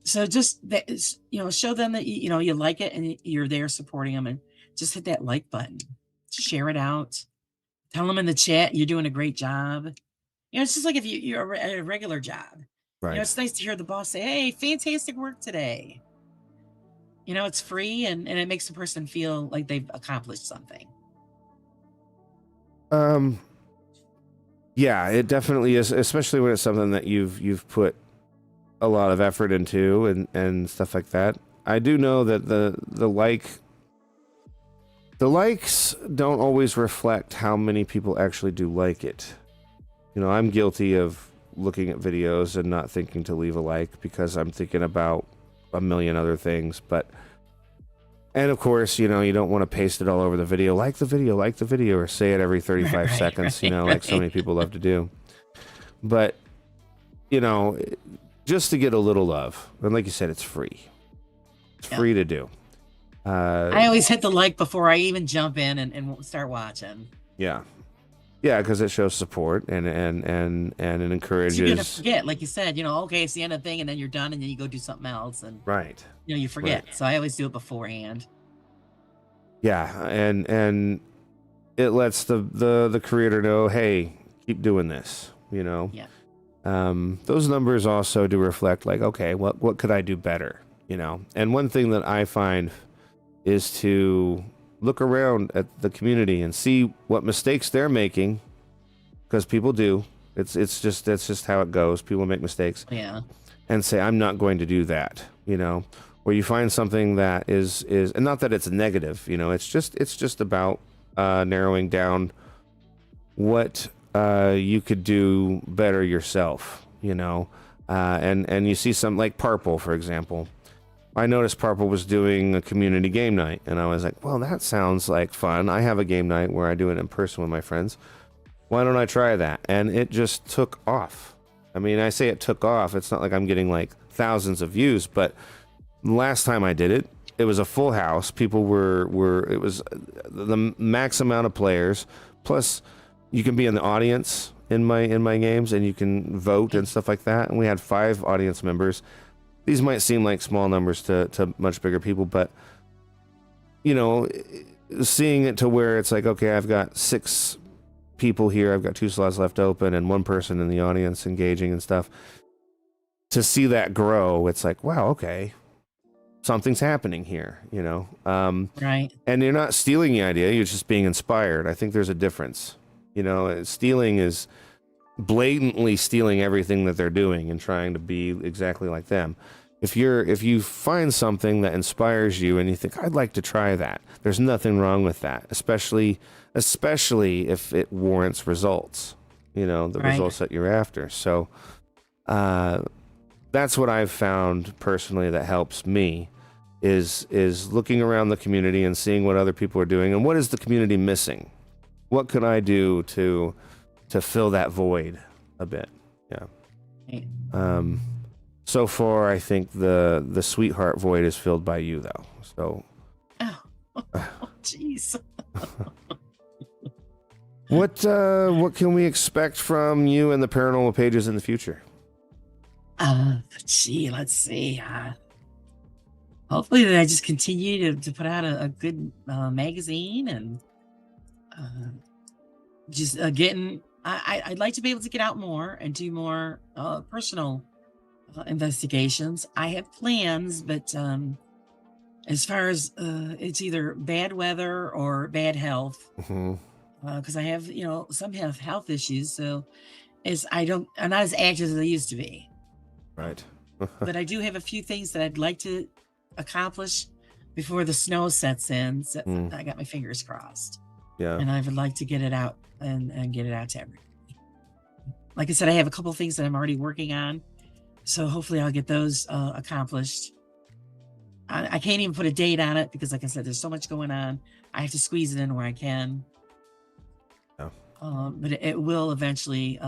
Speaker 2: so just that is, show them that you like it and you're there supporting them, and just hit that like button, share it out, tell them in the chat you're doing a great job. It's just like if you're at a regular job.
Speaker 1: Right.
Speaker 2: It's nice to hear the boss say, hey, fantastic work today. It's free, and it makes the person feel like they've accomplished something.
Speaker 1: Yeah, it definitely is, especially when it's something that you've put a lot of effort into and stuff like that. I do know that the likes don't always reflect how many people actually do like it. I'm guilty of looking at videos and not thinking to leave a like because I'm thinking about a million other things, and of course, you don't want to paste it all over the video, like the video, or say it every 35 seconds, like so many people love to do. But, just to get a little love. And like you said, it's free. It's free to do.
Speaker 2: I always hit the like before I even jump in and start watching.
Speaker 1: Yeah. Yeah, because it shows support and it encourages.
Speaker 2: You're gonna forget, like you said, okay, it's the end of the thing, and then you're done, and then you go do something else, and
Speaker 1: right.
Speaker 2: You forget.
Speaker 1: Right.
Speaker 2: So I always do it beforehand.
Speaker 1: Yeah, and it lets the creator know, hey, keep doing this.
Speaker 2: Yeah.
Speaker 1: Those numbers also do reflect, like, okay, what could I do better? And one thing that I find is to look around at the community and see what mistakes they're making, because people do. That's just how it goes. People make mistakes.
Speaker 2: Yeah.
Speaker 1: And say, I'm not going to do that. Where you find something that is, and not that it's negative. It's just about narrowing down what you could do better yourself. And you see some, like Purple, for example. I noticed Purple was doing a community game night, and I was like, well, that sounds like fun. I have a game night where I do it in person with my friends. Why don't I try that? And it just took off. I mean, I say it took off. It's not like I'm getting like thousands of views, but last time I did it, it was a full house. People it was the max amount of players. Plus, you can be in the audience in my games, and you can vote and stuff like that. And we had 5 audience members. These might seem like small numbers to much bigger people, but seeing it to where it's like, okay, I've got 6 people here, I've got 2 slots left open, and 1 person in the audience engaging and stuff. To see that grow, it's like, wow, okay, something's happening here,
Speaker 2: Right.
Speaker 1: And you're not stealing the idea, you're just being inspired. I think there's a difference. Stealing is blatantly stealing everything that they're doing and trying to be exactly like them. If you find something that inspires you and you think, I'd like to try that, there's nothing wrong with that, especially if it warrants results, the results that you're after. So that's what I've found personally that helps me. is looking around the community and seeing what other people are doing and what is the community missing. What can I do to fill that void a bit? Yeah. So far, I think the sweetheart void is filled by you, though. So.
Speaker 2: Oh, jeez.
Speaker 1: What can we expect from you and the Paranormal Pages in the future?
Speaker 2: Let's see. Hopefully that I just continue to put out a good magazine and just getting. I'd like to be able to get out more and do more personal investigations. I have plans, but as far as it's either bad weather or bad health, because I have some have health issues, so I'm not as active as I used to be.
Speaker 1: Right.
Speaker 2: But I do have a few things that I'd like to accomplish before the snow sets in. So I got my fingers crossed.
Speaker 1: Yeah.
Speaker 2: And I would like to get it out and get it out to everybody. Like I said, I have a couple of things that I'm already working on. So hopefully I'll get those accomplished. I can't even put a date on it because, like I said, there's so much going on. I have to squeeze it in where I can.
Speaker 1: Yeah.
Speaker 2: But it will eventually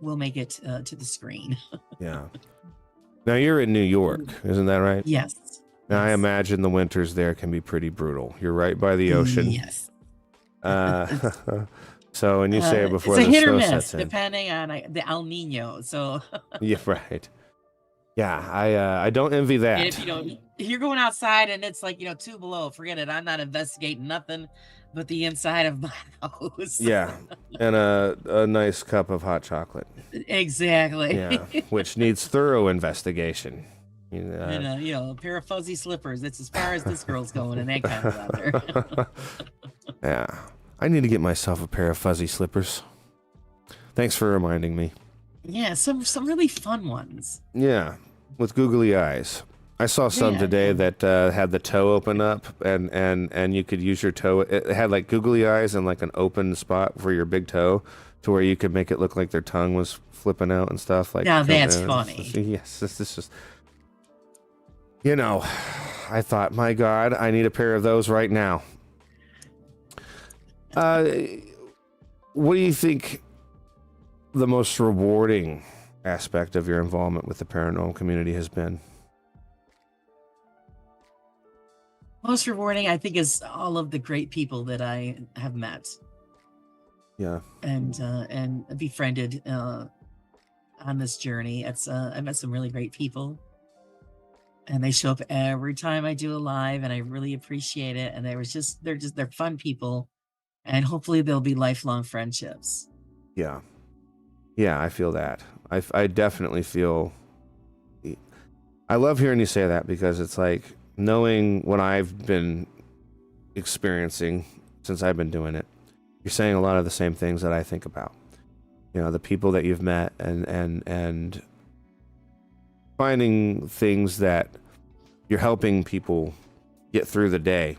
Speaker 2: will make it to the screen.
Speaker 1: Yeah. Now you're in New York, isn't that right?
Speaker 2: Yes.
Speaker 1: Now I imagine the winters there can be pretty brutal. You're right by the ocean.
Speaker 2: Yes.
Speaker 1: So, and you say before
Speaker 2: it's a
Speaker 1: the
Speaker 2: hit or
Speaker 1: snow
Speaker 2: miss
Speaker 1: sets in.
Speaker 2: depending on the El Nino. So
Speaker 1: Yeah, right. Yeah, I don't envy that.
Speaker 2: and if you're going outside and it's like 2 below, forget it. I'm not investigating nothing but the inside of my house.
Speaker 1: Yeah, and a nice cup of hot chocolate.
Speaker 2: Exactly.
Speaker 1: Yeah, which needs thorough investigation.
Speaker 2: And a pair of fuzzy slippers. That's as far as this girl's going in that kind of weather.
Speaker 1: Yeah, I need to get myself a pair of fuzzy slippers. Thanks for reminding me.
Speaker 2: Yeah, some really fun ones.
Speaker 1: Yeah, with googly eyes. I saw some today that had the toe open up, and you could use your toe. It had like googly eyes and like an open spot for your big toe, to where you could make it look like their tongue was flipping out and stuff. Like,
Speaker 2: now that's funny.
Speaker 1: Yes, this is just. I thought, my God, I need a pair of those right now. What do you think the most rewarding aspect of your involvement with the paranormal community has been?
Speaker 2: Most rewarding, I think, is all of the great people that I have met.
Speaker 1: Yeah.
Speaker 2: And befriended on this journey. I met some really great people. And they show up every time I do a live, and I really appreciate it. And they're fun people, and hopefully they'll be lifelong friendships.
Speaker 1: Yeah. Yeah, I feel that. I definitely feel. I love hearing you say that, because it's like knowing what I've been experiencing since I've been doing it. You're saying a lot of the same things that I think about. The people that you've met, and finding things that you're helping people get through the day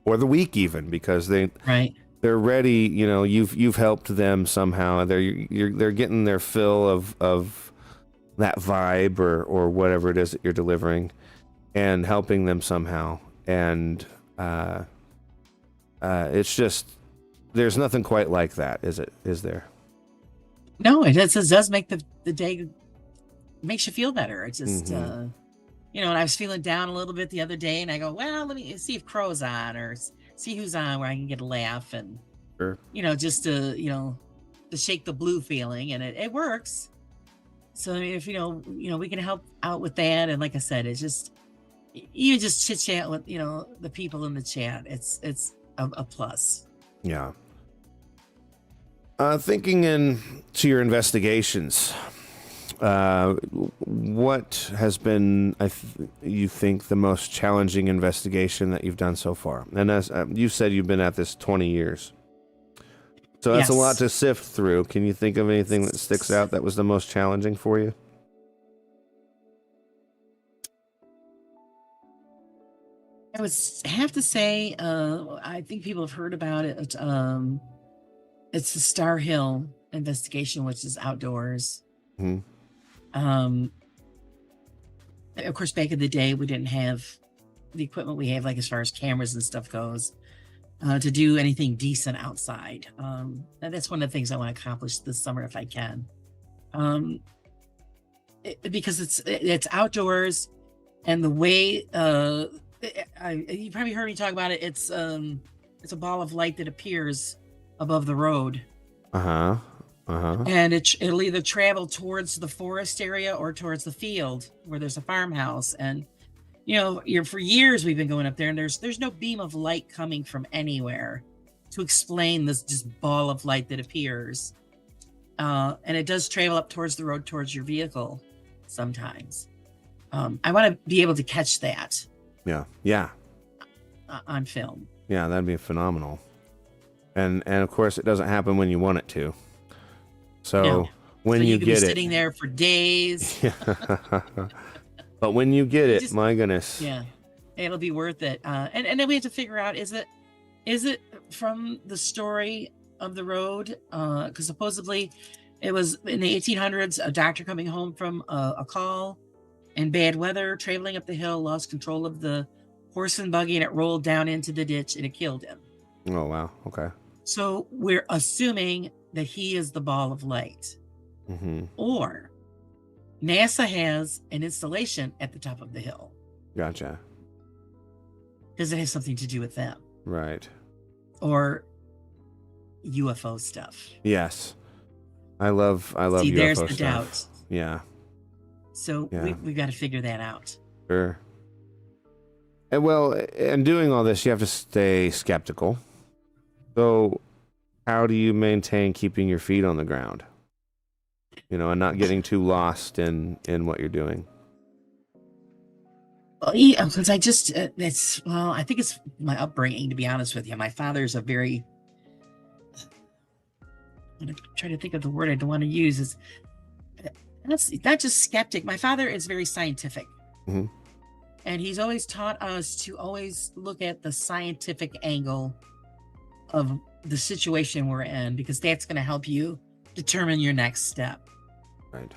Speaker 1: or the week, even, because they're ready. You've helped them somehow. They're getting their fill of that vibe or whatever it is that you're delivering, and helping them somehow. And it's just, there's nothing quite like that, is it? Is there?
Speaker 2: No, it does make the day, makes you feel better. It's just, and I was feeling down a little bit the other day, and I go, well, let me see if Crow's on, or see who's on, where I can get a laugh, and
Speaker 1: sure.
Speaker 2: Just to shake the blue feeling, and it works. So if we can help out with that, and like I said, it's just, you just chit chat with the people in the chat. It's a plus.
Speaker 1: Yeah. Thinking into your investigations, what has been, you think, the most challenging investigation that you've done so far? And as you said, you've been at this 20 years. So that's a lot to sift through. Can you think of anything that sticks out that was the most challenging for you?
Speaker 2: I would have to say, I think people have heard about it. It's the Star Hill investigation, which is outdoors.
Speaker 1: Mm-hmm.
Speaker 2: Of course, back in the day, we didn't have the equipment we have, like as far as cameras and stuff goes, to do anything decent outside. And that's one of the things I want to accomplish this summer if I can. Because it's outdoors, and the way you probably heard me talk about it. It's a ball of light that appears above the road. And it'll either travel towards the forest area or towards the field where there's a farmhouse. And for years we've been going up there, and there's no beam of light coming from anywhere to explain this just ball of light that appears. And it does travel up towards the road, towards your vehicle sometimes. I want to be able to catch that.
Speaker 1: Yeah.
Speaker 2: On film.
Speaker 1: Yeah, that'd be phenomenal. And of course, it doesn't happen when you want it to. So when you
Speaker 2: could
Speaker 1: get
Speaker 2: be sitting there for days.
Speaker 1: But when you get it, my goodness.
Speaker 2: Yeah, it'll be worth it. And then we have to figure out, is it from the story of the road? Because supposedly it was in the 1800s, a doctor coming home from a call in bad weather, traveling up the hill, lost control of the horse and buggy, and it rolled down into the ditch and it killed him.
Speaker 1: Oh, wow. Okay.
Speaker 2: So we're assuming that he is the ball of light. Or NASA has an installation at the top of the hill.
Speaker 1: Gotcha.
Speaker 2: Does it have something to do with them?
Speaker 1: Right.
Speaker 2: Or UFO stuff?
Speaker 1: Yes. I love
Speaker 2: See,
Speaker 1: UFO
Speaker 2: there's the
Speaker 1: stuff.
Speaker 2: doubt.
Speaker 1: Yeah.
Speaker 2: So we've got to figure that out.
Speaker 1: Sure. And doing all this, you have to stay skeptical. So how do you maintain keeping your feet on the ground? And not getting too lost in what you're doing?
Speaker 2: Well, yeah, because I think it's my upbringing, to be honest with you. My father's I'm going to try to think of the word I don't want to use. Is not just skeptic. My father is very scientific. And he's always taught us to always look at the scientific angle of the situation we're in, because that's going to help you determine your next step.
Speaker 1: Right.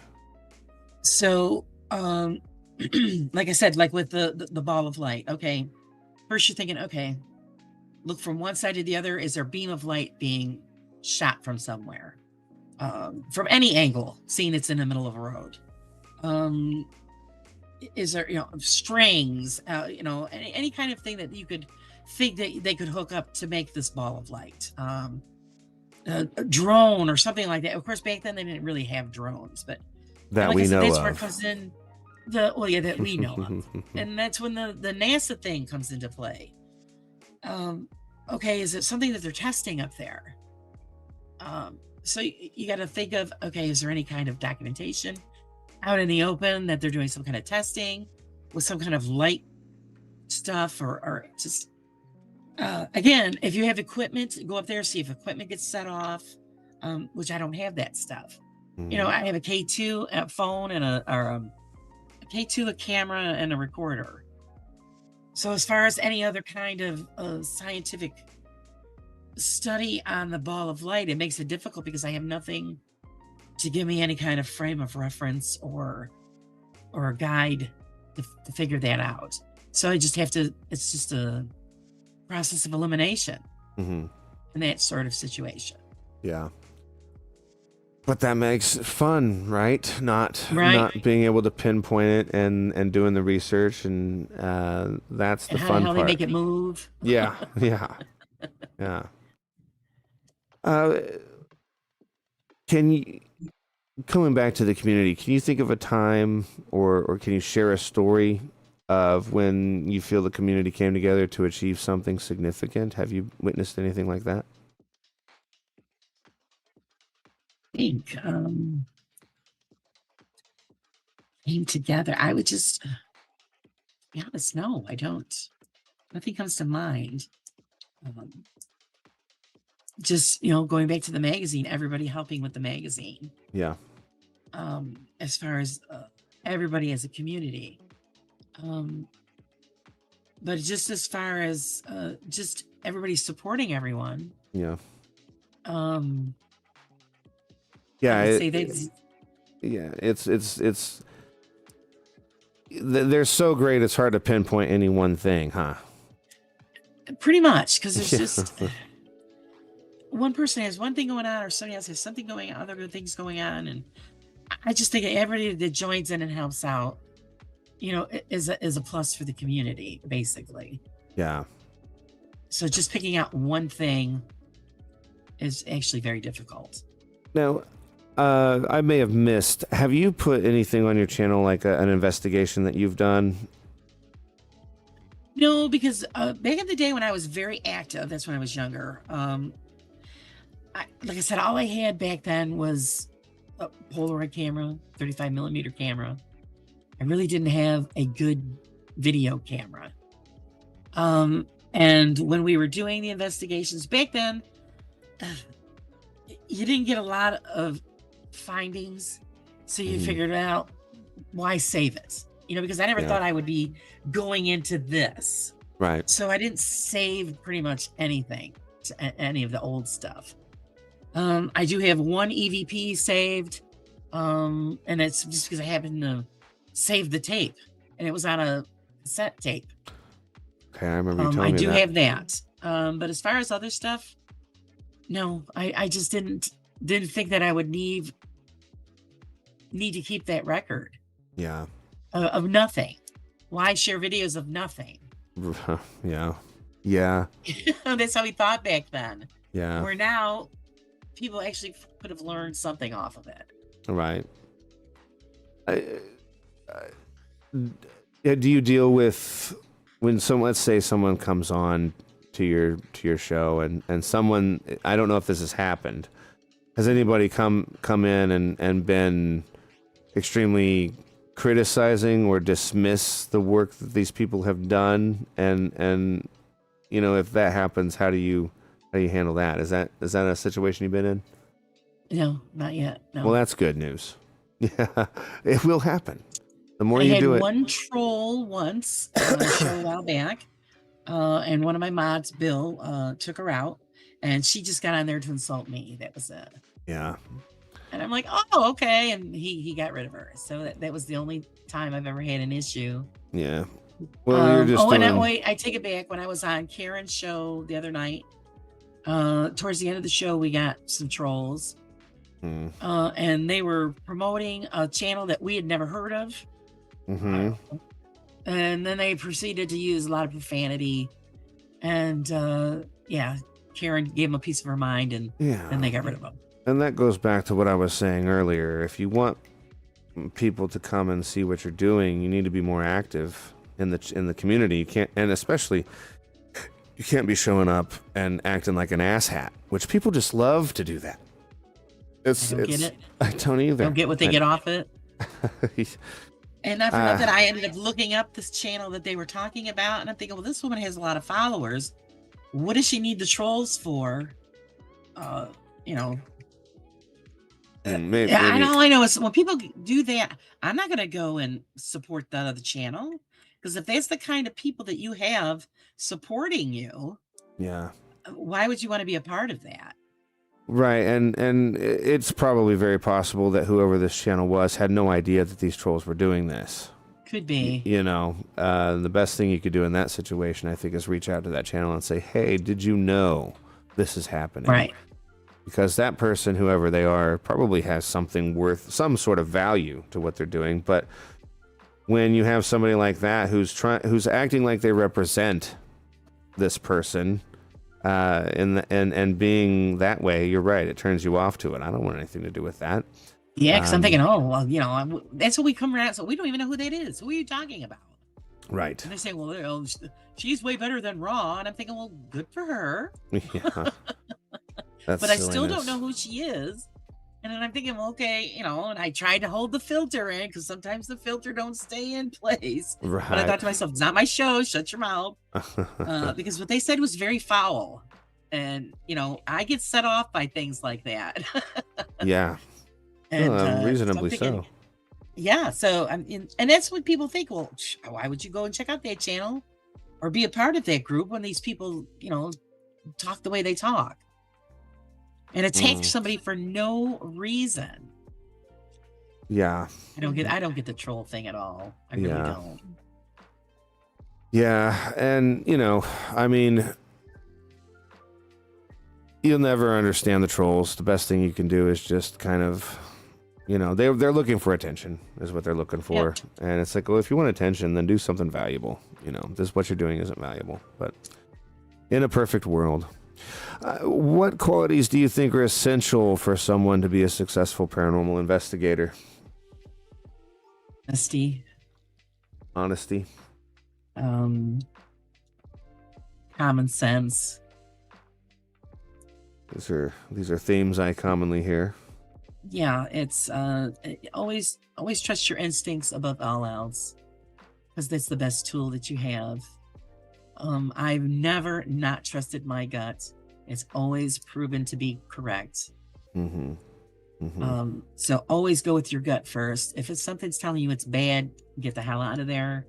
Speaker 2: So, like I said, like with the ball of light, okay, first you're thinking, okay, look from one side to the other. Is there a beam of light being shot from somewhere? From any angle, seeing it's in the middle of a road. Is there, strings, any kind of thing that you could think that they could hook up to make this ball of light? A drone or something like that. Of course, back then they didn't really have drones, but
Speaker 1: that we know
Speaker 2: that's
Speaker 1: of.
Speaker 2: where it comes in. That we know of, and that's when the NASA thing comes into play. Okay, is it something that they're testing up there? So you got to think of, okay, is there any kind of documentation out in the open that they're doing some kind of testing with some kind of light stuff, or just again, if you have equipment, go up there, see if equipment gets set off, which I don't have that stuff. I have a K2 phone and a K2, a camera, and a recorder. So as far as any other kind of scientific study on the ball of light, it makes it difficult because I have nothing to give me any kind of frame of reference or a guide to figure that out. So I just have to, it's just a process of elimination in that sort of situation.
Speaker 1: Yeah. But that makes it fun, right? Not being able to pinpoint it and doing the research, and that's the fun
Speaker 2: how
Speaker 1: part.
Speaker 2: They make it move.
Speaker 1: Yeah. Can you, coming back to the community, can you think of a time or can you share a story of when you feel the community came together to achieve something significant? Have you witnessed anything like that?
Speaker 2: I think came together. I would just be honest, no, I don't. Nothing comes to mind. Just going back to the magazine, everybody helping with the magazine.
Speaker 1: Yeah.
Speaker 2: As far as everybody as a community, but just as far as just everybody supporting everyone.
Speaker 1: Yeah.
Speaker 2: Yeah, I would say that's...
Speaker 1: yeah, it's they're so great it's hard to pinpoint any one thing, huh?
Speaker 2: Pretty much, because there's just one person has one thing going on, or somebody else has something going on, other things going on, and I just think everybody that joins in and helps out, is a plus for the community, basically.
Speaker 1: Yeah.
Speaker 2: So just picking out one thing is actually very difficult.
Speaker 1: Now, I may have missed. Have you put anything on your channel like an investigation that you've done?
Speaker 2: No, because back in the day when I was very active, that's when I was younger. Like I said, all I had back then was a Polaroid camera, 35 millimeter camera. I really didn't have a good video camera. And when we were doing the investigations back then, you didn't get a lot of findings. So you figured out, why save it? Because I never thought I would be going into this.
Speaker 1: Right.
Speaker 2: So I didn't save pretty much anything, any of the old stuff. I do have one EVP saved. And it's just because I happened to save the tape, and it was on a cassette tape.
Speaker 1: Okay, I remember you telling me
Speaker 2: that. I do have that. But as far as other stuff, no, I just didn't think that I would need to keep that record.
Speaker 1: Yeah.
Speaker 2: Of nothing. Why share videos of nothing?
Speaker 1: Yeah. Yeah.
Speaker 2: That's how we thought back then.
Speaker 1: Yeah.
Speaker 2: Where now, people actually could have learned something off of it.
Speaker 1: Right. Do you deal with when let's say someone comes on to your show and someone, I don't know if this has happened. Has anybody come in and been extremely criticizing or dismiss the work that these people have done? And if that happens, how do you handle that? Is that a situation you've been in? No,
Speaker 2: not yet. No.
Speaker 1: Well, that's good news. Yeah, it will happen. The more you do it.
Speaker 2: I had one troll once on a show a while back, and one of my mods, Bill, took her out, and she just got on there to insult me. That was it.
Speaker 1: Yeah.
Speaker 2: And I'm like, oh, okay. And he got rid of her. So that was the only time I've ever had an issue.
Speaker 1: Yeah. Well, you're just
Speaker 2: I take it back. When I was on Karen's show the other night, towards the end of the show, we got some trolls. And they were promoting a channel that we had never heard of. And then they proceeded to use a lot of profanity. And Karen gave them a piece of her mind, and then they got rid of them.
Speaker 1: And that goes back to what I was saying earlier. If you want people to come and see what you're doing, you need to be more active in the community. You can't, and especially, you can't be showing up and acting like an asshat, which people just love to do that.
Speaker 2: I don't get it.
Speaker 1: I don't either.
Speaker 2: Don't get what they get off it. And not for nothing, I ended up looking up this channel that they were talking about, and I'm thinking, well, this woman has a lot of followers. What does she need the trolls for?
Speaker 1: Maybe.
Speaker 2: And all I know is when people do that, I'm not going to go and support that other channel, because if that's the kind of people that you have supporting you, why would you want to be a part of that?
Speaker 1: Right, and it's probably very possible that whoever this channel was had no idea that these trolls were doing this.
Speaker 2: Could be.
Speaker 1: The best thing you could do in that situation, I think, is reach out to that channel and say, hey, did you know this is happening?
Speaker 2: Right.
Speaker 1: Because that person, whoever they are, probably has something worth some sort of value to what they're doing. But when you have somebody like that who's acting like they represent this person, and being that way, you're right, it turns you off to it. I don't want anything to do with that.
Speaker 2: Yeah, because I'm thinking, that's what we come around, so we don't even know who that is. Who are you talking about?
Speaker 1: Right.
Speaker 2: And they say, well, she's way better than Raw, and I'm thinking, well, good for her.
Speaker 1: Yeah.
Speaker 2: But I still don't know who she is. And then I'm thinking, well, okay, and I tried to hold the filter in, because sometimes the filter don't stay in place.
Speaker 1: Right.
Speaker 2: But I thought to myself, it's not my show, shut your mouth. Because what they said was very foul. And, I get set off by things like that.
Speaker 1: Yeah. And reasonably so.
Speaker 2: Yeah. So, and that's what people think. Well, why would you go and check out that channel or be a part of that group when these people, talk the way they talk and attack somebody for no reason?
Speaker 1: Yeah.
Speaker 2: I don't get the troll thing at all. I really
Speaker 1: Yeah.
Speaker 2: don't.
Speaker 1: Yeah. And, I mean, you'll never understand the trolls. The best thing you can do is just kind of, they're looking for attention is what they're looking for.
Speaker 2: Yep.
Speaker 1: And it's like, well, if you want attention, then do something valuable. This what you're doing isn't valuable. But in a perfect world, what qualities do you think are essential for someone to be a successful paranormal investigator? Honesty.
Speaker 2: Common sense.
Speaker 1: These are themes I commonly hear.
Speaker 2: Yeah, it's always trust your instincts above all else, because that's the best tool that you have. I've never not trusted my gut. It's always proven to be correct.
Speaker 1: Mm-hmm. Mm-hmm.
Speaker 2: So always go with your gut first. If it's something's telling you it's bad, get the hell out of there.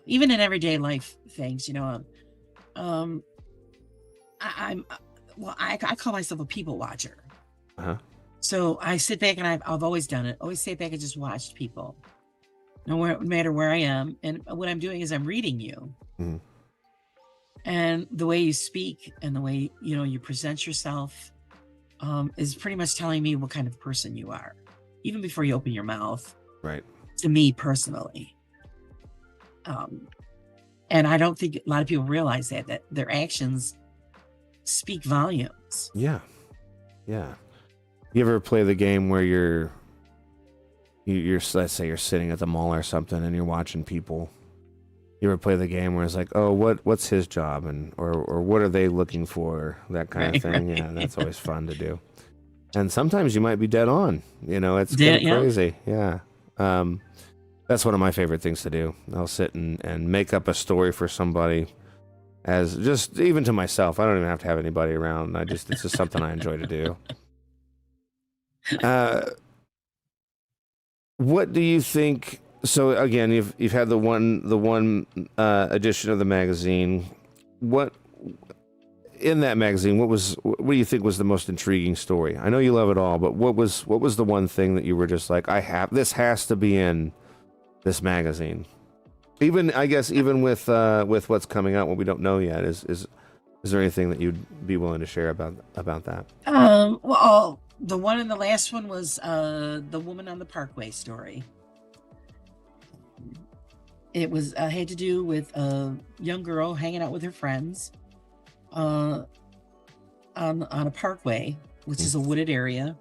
Speaker 2: Even in everyday life things, I call myself a people watcher.
Speaker 1: Uh-huh.
Speaker 2: So I sit back, and I've always done it. Always sit back and just watch people, no matter where I am. And what I'm doing is I'm reading you.
Speaker 1: Mm-hmm.
Speaker 2: And the way you speak and the way, you present yourself is pretty much telling me what kind of person you are, even before you open your mouth.
Speaker 1: Right.
Speaker 2: To me personally. And I don't think a lot of people realize that their actions speak volumes.
Speaker 1: Yeah. Yeah. You ever play the game where you're let's say you're sitting at the mall or something and you're watching people? You ever play the game where it's like, oh, what's his job, and or what are they looking for, that kind of thing?
Speaker 2: Right.
Speaker 1: Yeah, that's always fun to do. And sometimes you might be dead on. It's kind of crazy. Yeah. That's one of my favorite things to do. I'll sit and make up a story for somebody, as just even to myself. I don't even have to have anybody around. It's just something I enjoy to do. What do you think? So again, you've had the one edition of the magazine. What in that magazine? What do you think was the most intriguing story? I know you love it all, but what was the one thing that you were just like, this has to be in this magazine? Even with what's coming out, what we don't know yet, is there anything that you'd be willing to share about that?
Speaker 2: Well, the one in the last one was the woman on the Parkway story. It was had to do with a young girl hanging out with her friends on a parkway, which is a wooded area,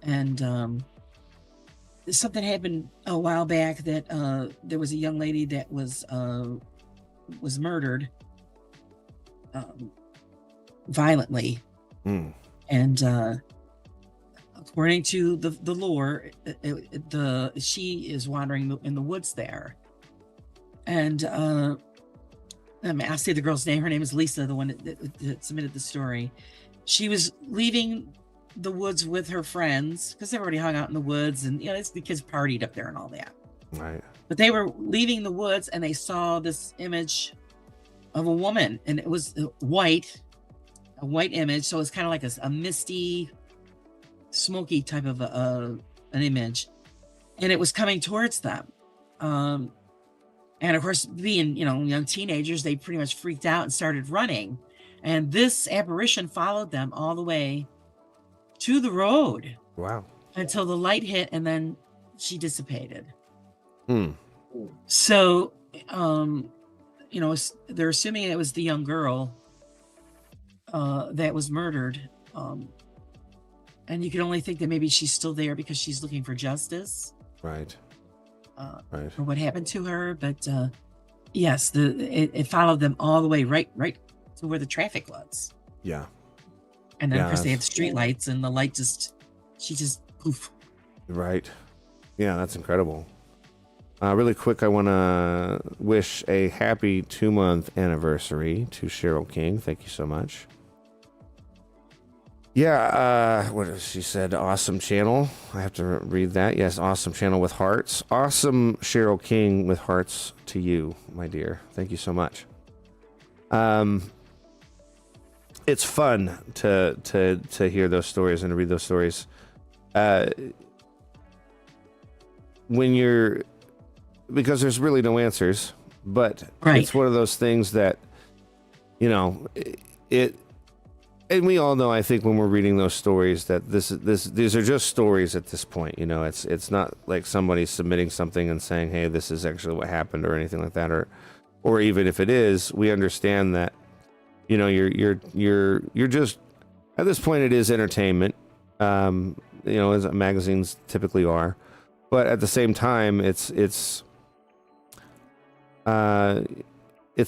Speaker 2: and something happened a while back that there was a young lady that was murdered violently, and according to the lore, she is wandering in the woods there. And I'll say the girl's name. Her name is Lisa, the one that submitted the story. She was leaving the woods with her friends because they already hung out in the woods, and the kids partied up there and all that.
Speaker 1: Right.
Speaker 2: But they were leaving the woods, and they saw this image of a woman, and it was a white image. So it's kind of like a misty, smoky type of an image, and it was coming towards them. And of course, being, young teenagers, they pretty much freaked out and started running. And this apparition followed them all the way to the road.
Speaker 1: Wow.
Speaker 2: Until the light hit, and then she dissipated.
Speaker 1: Hmm.
Speaker 2: So, they're assuming it was the young girl that was murdered. And you can only think that maybe she's still there because she's looking for justice.
Speaker 1: Right.
Speaker 2: For what happened to her, but yes, it followed them all the way right to where the traffic was.
Speaker 1: Yeah.
Speaker 2: And then of course they had street lights, and the light she just poof.
Speaker 1: Right. Yeah, that's incredible. Really quick, I want to wish a happy 2-month anniversary to Cheryl King. Thank you so much. Yeah, what she said? Awesome channel. I have to read that. Yes, awesome channel with hearts. Awesome Cheryl King with hearts to you, my dear. Thank you so much. It's fun to hear those stories and to read those stories. when you're, because there's really no answers, but
Speaker 2: Right.
Speaker 1: it's one of those things that, you know, it, and we all know, I think, when we're reading those stories that these are just stories at this point. You know, it's not like somebody submitting something and saying, hey, this is actually what happened or anything like that, or even if it is, we understand that, you know, you're just, at this point, it is entertainment, you know, as magazines typically are, but at the same time, it's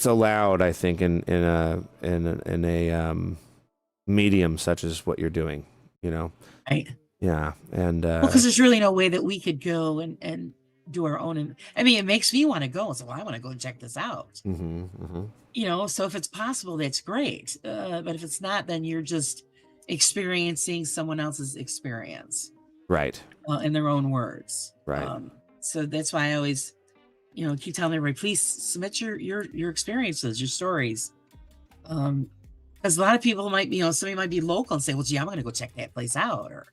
Speaker 1: allowed, I think, in a medium such as what you're doing, you know.
Speaker 2: Right.
Speaker 1: Yeah. And
Speaker 2: Well, because there's really no way that we could go and do our own. I mean, it makes me want to go and say, well, I want to go and check this out. You know, so if it's possible, that's great. But if it's not, then you're just experiencing someone else's experience,
Speaker 1: right,
Speaker 2: in their own words.
Speaker 1: right.
Speaker 2: So that's why I always, you know, keep telling everybody, please submit your experiences, your stories. Because a lot of people might, you know, somebody might be local and say, well, gee, I'm going to go check that place out, or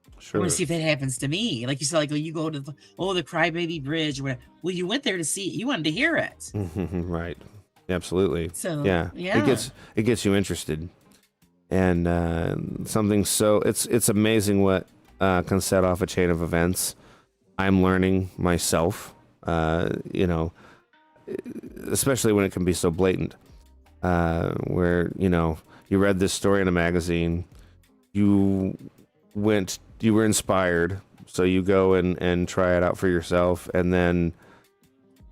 Speaker 2: I
Speaker 1: Sure.
Speaker 2: want to see if that happens to me. Like you said, like, oh, you go to the Crybaby Bridge or whatever. Well, you went there to see it. You wanted to hear it.
Speaker 1: Right. Absolutely.
Speaker 2: So
Speaker 1: yeah. It gets you interested, and something so it's amazing what can set off a chain of events. I'm learning myself, you know, especially when it can be so blatant, where, you know, you read this story in a magazine, you were inspired, so you go and try it out for yourself, and then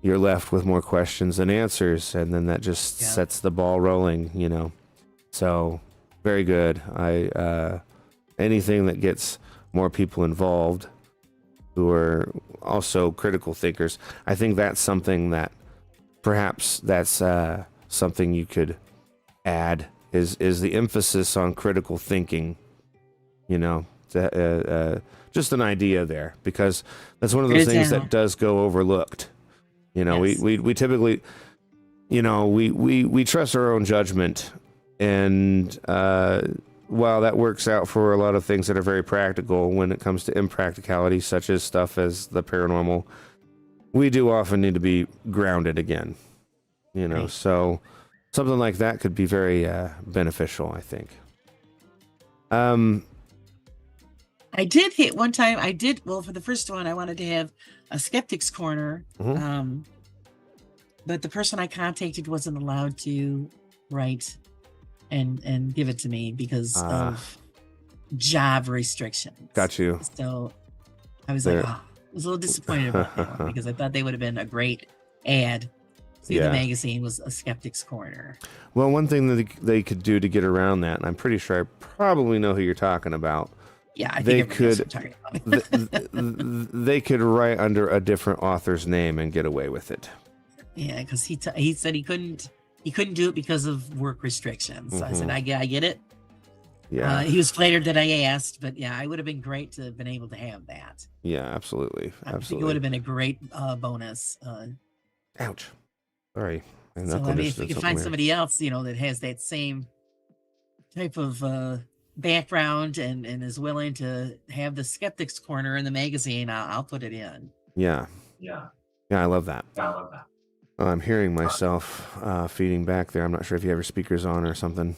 Speaker 1: you're left with more questions than answers, and then that just sets the ball rolling, you know. So very good. Anything that gets more people involved who are also critical thinkers, I think that's something that perhaps that's something you could add is the emphasis on critical thinking, you know. Just an idea there, because that's one of those things that does go overlooked. You know, yes. we typically, you know, we trust our own judgment, and while that works out for a lot of things that are very practical, when it comes to impracticality, such as stuff as the paranormal, we do often need to be grounded again. You know, right. So something like that could be very beneficial, I think.
Speaker 2: I did hit one time. Well, for the first one, I wanted to have a skeptic's corner. But the person I contacted wasn't allowed to write and give it to me because of job restrictions.
Speaker 1: Got you.
Speaker 2: So I was like, I was a little disappointed about that one, because I thought they would have been a great ad. The magazine was a skeptic's corner.
Speaker 1: Well, one thing that they could do to get around that, and I'm pretty sure I probably know who you're talking about.
Speaker 2: Yeah, I think
Speaker 1: they could write under a different author's name and get away with it.
Speaker 2: Yeah, because he said he couldn't do it because of work restrictions. So I said, I get it.
Speaker 1: Yeah,
Speaker 2: he was flattered that I asked, but yeah, it would have been great to have been able to have that.
Speaker 1: Yeah, absolutely.
Speaker 2: I think it would have been a great bonus.
Speaker 1: Ouch. Sorry.
Speaker 2: So I mean, if we could find somebody else, you know, that has that same type of background and is willing to have the skeptics corner in the magazine, I'll put it in.
Speaker 1: Yeah, I love that. I'm hearing myself feeding back there. I'm not sure if you have your speakers on or something.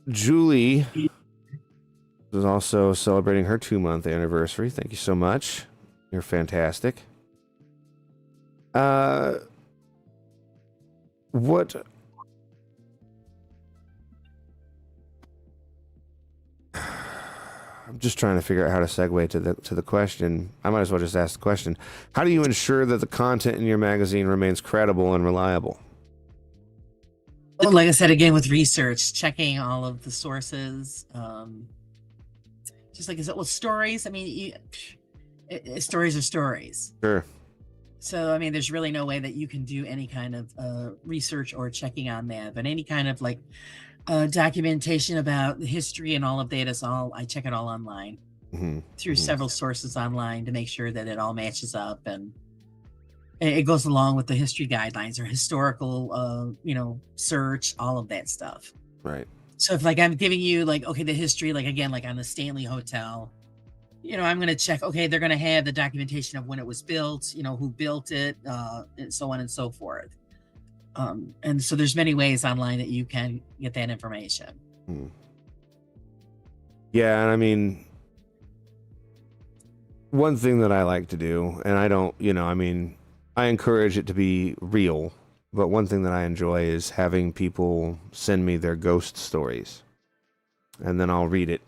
Speaker 1: Julie is also celebrating her 2-month anniversary. Thank you so much. You're fantastic. What? I'm just trying to figure out how to segue to the question. I might as well just ask the question. How do you ensure that the content in your magazine remains credible and reliable?
Speaker 2: Well, like I said, again, with research, checking all of the sources. Just like I said, with stories, I mean, stories are stories.
Speaker 1: Sure.
Speaker 2: So, I mean, there's really no way that you can do any kind of research or checking on that. But any kind of like documentation about the history and all of that is all, I check it all online through several sources online to make sure that it all matches up. And it goes along with the history guidelines or historical, you know, search, all of that stuff.
Speaker 1: Right.
Speaker 2: So if like I'm giving you like, okay, the history, like again, like on the Stanley Hotel, I'm going to check, okay, they're going to have the documentation of when it was built, who built it, and so on and so forth. And so there's many ways online that you can get that information.
Speaker 1: Yeah, and I mean, one thing that I like to do, and I don't, I encourage it to be real, but one thing that I enjoy is having people send me their ghost stories, and then I'll read it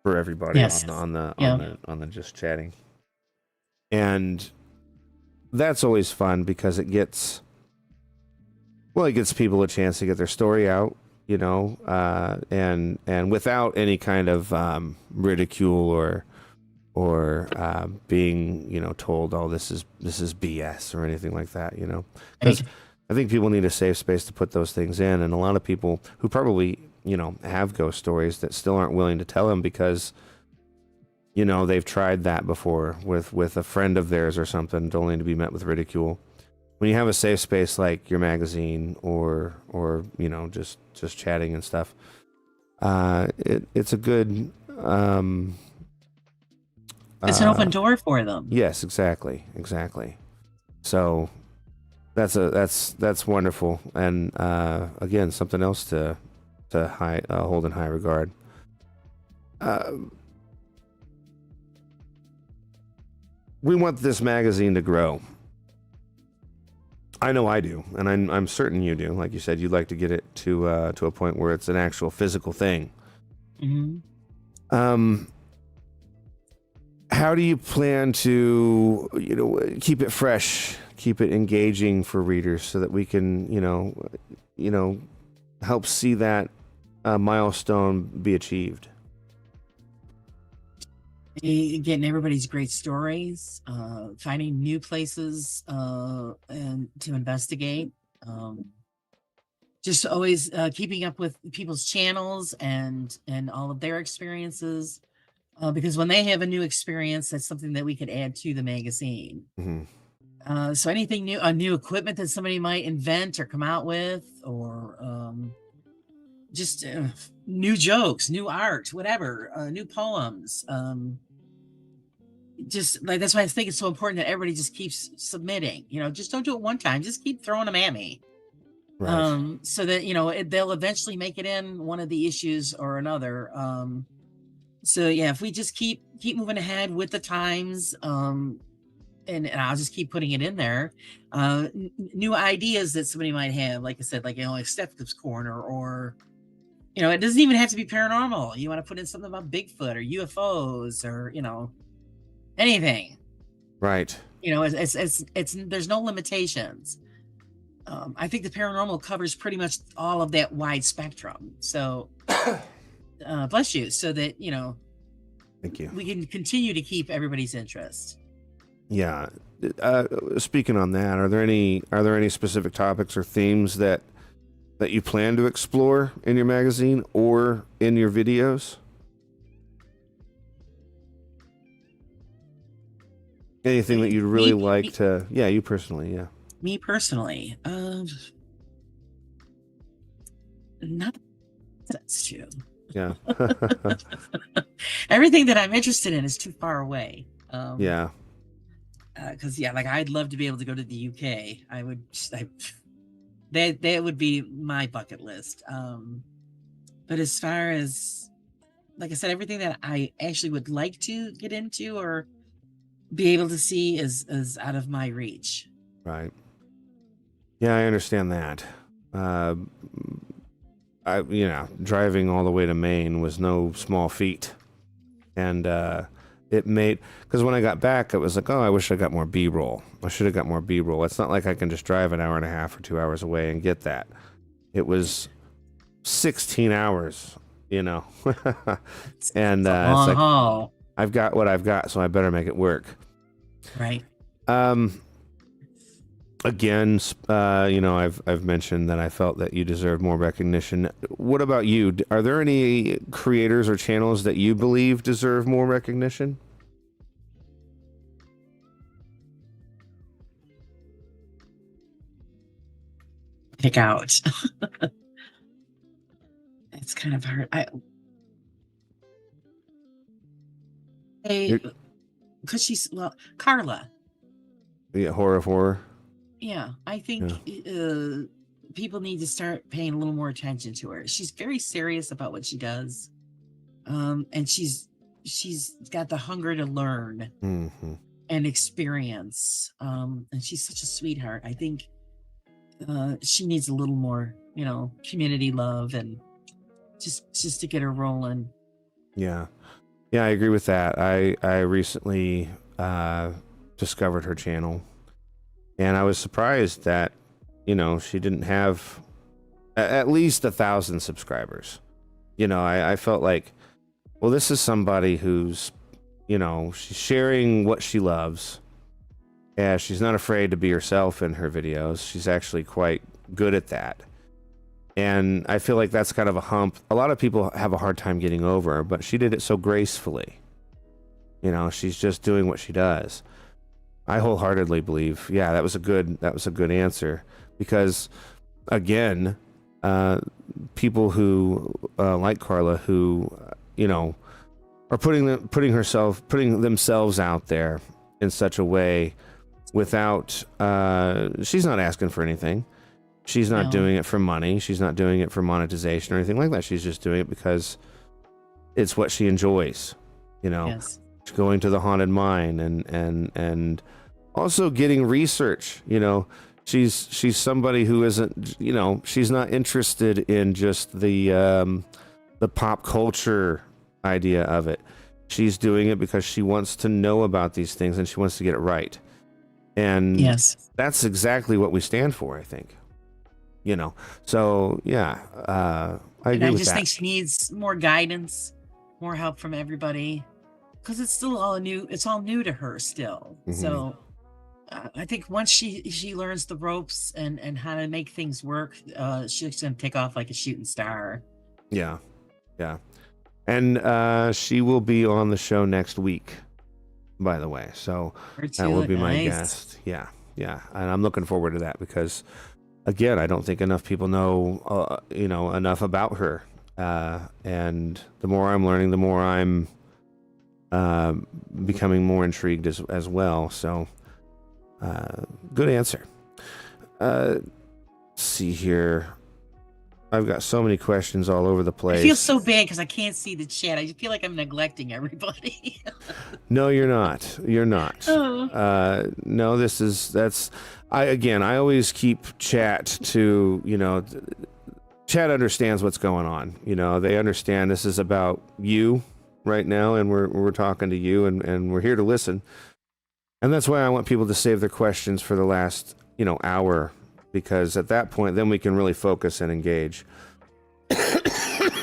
Speaker 1: for everybody
Speaker 2: Yes.
Speaker 1: on the
Speaker 2: Yeah.
Speaker 1: just chatting. And that's always fun because it gets people a chance to get their story out, and without any kind of ridicule or being told, oh, this is BS or anything like that, because
Speaker 2: Right.
Speaker 1: I think people need a safe space to put those things in, and a lot of people who probably have ghost stories that still aren't willing to tell them because they've tried that before with a friend of theirs or something, only to be met with ridicule. When you have a safe space like your magazine or just chatting and stuff, it's a good
Speaker 2: It's an open door for them.
Speaker 1: Yes, exactly. So that's wonderful, and again, something else to hold in high regard. We want this magazine to grow. I know I do, and I'm certain you do. Like you said, you'd like to get it to a point where it's an actual physical thing.
Speaker 2: Mm-hmm.
Speaker 1: How do you plan to keep it fresh, keep it engaging for readers, so that we can help see that milestone be achieved?
Speaker 2: Getting everybody's great stories, finding new places and to investigate, just always keeping up with people's channels and all of their experiences, because when they have a new experience, that's something that we could add to the magazine.
Speaker 1: Mm-hmm.
Speaker 2: So anything new, new equipment that somebody might invent or come out with, or just new jokes, new art, whatever, new poems. Just like, that's why I think it's so important that everybody just keeps submitting. Just don't do it one time. Just keep throwing them at me.
Speaker 1: Right.
Speaker 2: So that they'll eventually make it in one of the issues or another. So yeah, if we just keep moving ahead with the times, and I'll just keep putting it in there. New ideas that somebody might have, like I said, like like Stephen's Corner, or it doesn't even have to be paranormal. You want to put in something about Bigfoot or UFOs or anything.
Speaker 1: Right.
Speaker 2: It's there's no limitations. I think the paranormal covers pretty much all of that wide spectrum. So, bless you, so that
Speaker 1: Thank you.
Speaker 2: we can continue to keep everybody's interest.
Speaker 1: Yeah. Speaking on that, are there any specific topics or themes that you plan to explore in your magazine or in your videos? Anything that you'd really like to? Yeah, you personally. Yeah.
Speaker 2: Me personally, not that's true.
Speaker 1: Yeah.
Speaker 2: Everything that I'm interested in is too far away.
Speaker 1: Yeah.
Speaker 2: Because like I'd love to be able to go to the UK. That would be my bucket list. But as far as, like I said, everything that I actually would like to get into or be able to see is out of my reach.
Speaker 1: Right. Yeah, I understand that. Driving all the way to Maine was no small feat, and it made, because when I got back, it was like, oh, I wish I got more B-roll. I should have got more B-roll. It's not like I can just drive an hour and a half or 2 hours away and get that. It was 16 hours, and it's like, I've got what I've got, so I better make it work.
Speaker 2: Right.
Speaker 1: Again, I've mentioned that I felt that you deserve more recognition. What about you? Are there any creators or channels that you believe deserve more recognition?
Speaker 2: Pick out. It's kind of hard. Hey, because she's, well, Carla.
Speaker 1: Yeah, horror of horror.
Speaker 2: Yeah, I think
Speaker 1: Yeah.
Speaker 2: people need to start paying a little more attention to her. She's very serious about what she does, and she's got the hunger to learn
Speaker 1: Mm-hmm.
Speaker 2: and experience. And she's such a sweetheart. I think she needs a little more, community love and just to get her rolling.
Speaker 1: Yeah. Yeah, I agree with that. I recently discovered her channel, and I was surprised that, she didn't have at least 1,000 subscribers. I felt like, well, this is somebody who's, she's sharing what she loves. Yeah, she's not afraid to be herself in her videos. She's actually quite good at that. And I feel like that's kind of a hump a lot of people have a hard time getting over, but she did it so gracefully. She's just doing what she does. I wholeheartedly believe, yeah, that was a good answer, because again, people who like Carla, who are putting themselves out there in such a way without she's not asking for anything. She's not doing it for money. She's not doing it for monetization or anything like that. She's just doing it because it's what she enjoys.
Speaker 2: Yes.
Speaker 1: Going to the haunted mine and also getting research. She's somebody who isn't, she's not interested in just the pop culture idea of it. She's doing it because she wants to know about these things and she wants to get it right. And
Speaker 2: yes,
Speaker 1: that's exactly what we stand for, I think. So yeah, I agree with that.
Speaker 2: I just think she needs more guidance, more help from everybody, because it's still all new. It's all new to her still.
Speaker 1: Mhm.
Speaker 2: So I think once she learns the ropes and how to make things work, she's gonna take off like a shooting star.
Speaker 1: Yeah. And she will be on the show next week, by the way. So that will be my guest. Yeah. And I'm looking forward to that because, again, I don't think enough people know, enough about her. And the more I'm learning, the more I'm becoming more intrigued as well. So, good answer. Let's see here. I've got so many questions all over the place.
Speaker 2: I feel so bad because I can't see the chat. I just feel like I'm neglecting everybody.
Speaker 1: No, you're not. You're not.
Speaker 2: Oh.
Speaker 1: No, I always keep chat to, chat understands what's going on. They understand this is about you right now, and we're talking to you, and we're here to listen. And that's why I want people to save their questions for the last, hour, because at that point, then we can really focus and engage.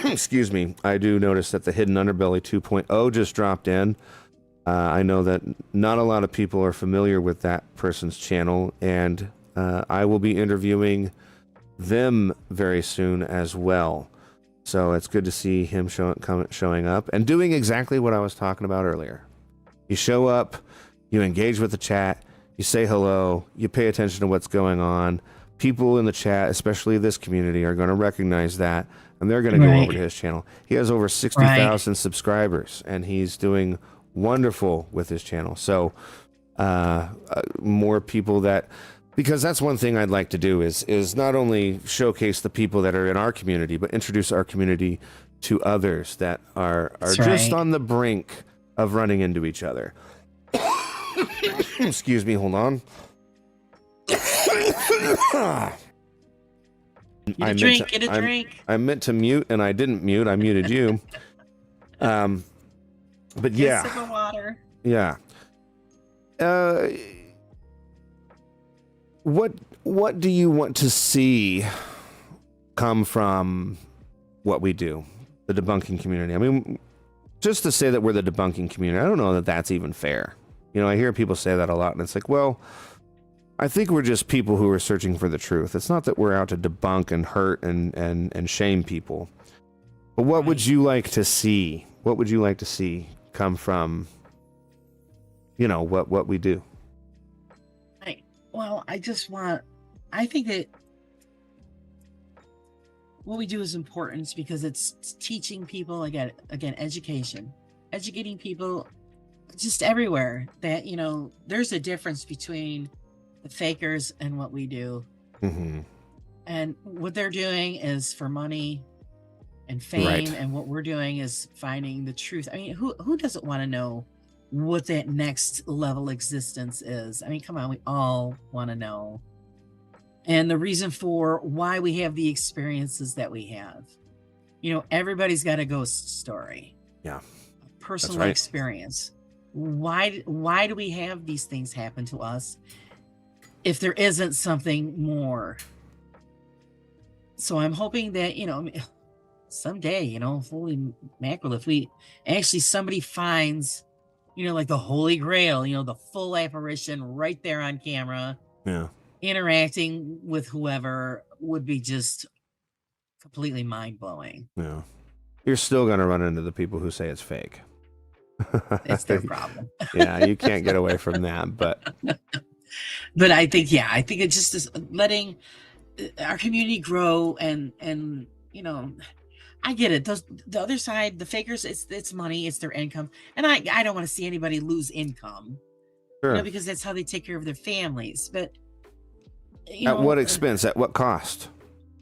Speaker 1: Excuse me. I do notice that the Hidden Underbelly 2.0 just dropped in. I know that not a lot of people are familiar with that person's channel, and I will be interviewing them very soon as well. So it's good to see him showing up and doing exactly what I was talking about earlier. You show up, you engage with the chat, you say hello, you pay attention to what's going on. People in the chat, especially this community, are going to recognize that, and they're going to go over to his channel. He has over 60,000 subscribers, and he's doing wonderful with his channel. So more people because that's one thing I'd like to do is not only showcase the people that are in our community, but introduce our community to others that are just on the brink of running into each other. Excuse me, hold on.
Speaker 2: Get a drink.
Speaker 1: I meant to mute and I didn't mute. I muted you. But yeah.
Speaker 2: Sip of water.
Speaker 1: Yeah. What do you want to see come from what we do, the debunking community? I mean, just to say that we're the debunking community, I don't know that that's even fair. I hear people say that a lot, and it's like, well, I think we're just people who are searching for the truth. It's not that we're out to debunk and hurt and shame people. But what would you like to see? What would you like to see come from, what we do?
Speaker 2: I think that what we do is important because it's teaching people, again, education, educating people just everywhere that, there's a difference between the fakers and what we do.
Speaker 1: Mm-hmm.
Speaker 2: And what they're doing is for money and fame,
Speaker 1: Right.
Speaker 2: and what we're doing is finding the truth. I mean, who doesn't want to know what that next level existence is? I mean, come on, we all want to know. And the reason for why we have the experiences that we have. Everybody's got a ghost story.
Speaker 1: Yeah.
Speaker 2: A personal
Speaker 1: right.
Speaker 2: experience. Why do we have these things happen to us if there isn't something more? So I'm hoping that, someday, holy mackerel, if we actually somebody finds, like the Holy Grail, the full apparition right there on camera,
Speaker 1: Yeah.
Speaker 2: interacting with whoever, would be just completely mind-blowing.
Speaker 1: Yeah. You're still going to run into the people who say it's fake.
Speaker 2: It's their problem.
Speaker 1: Yeah, you can't get away from that, but
Speaker 2: I think it just is letting our community grow, and I get it. The other side, the fakers, it's money, it's their income, and I don't want to see anybody lose income,
Speaker 1: sure.
Speaker 2: because that's how they take care of their families. But
Speaker 1: at what expense? At what cost?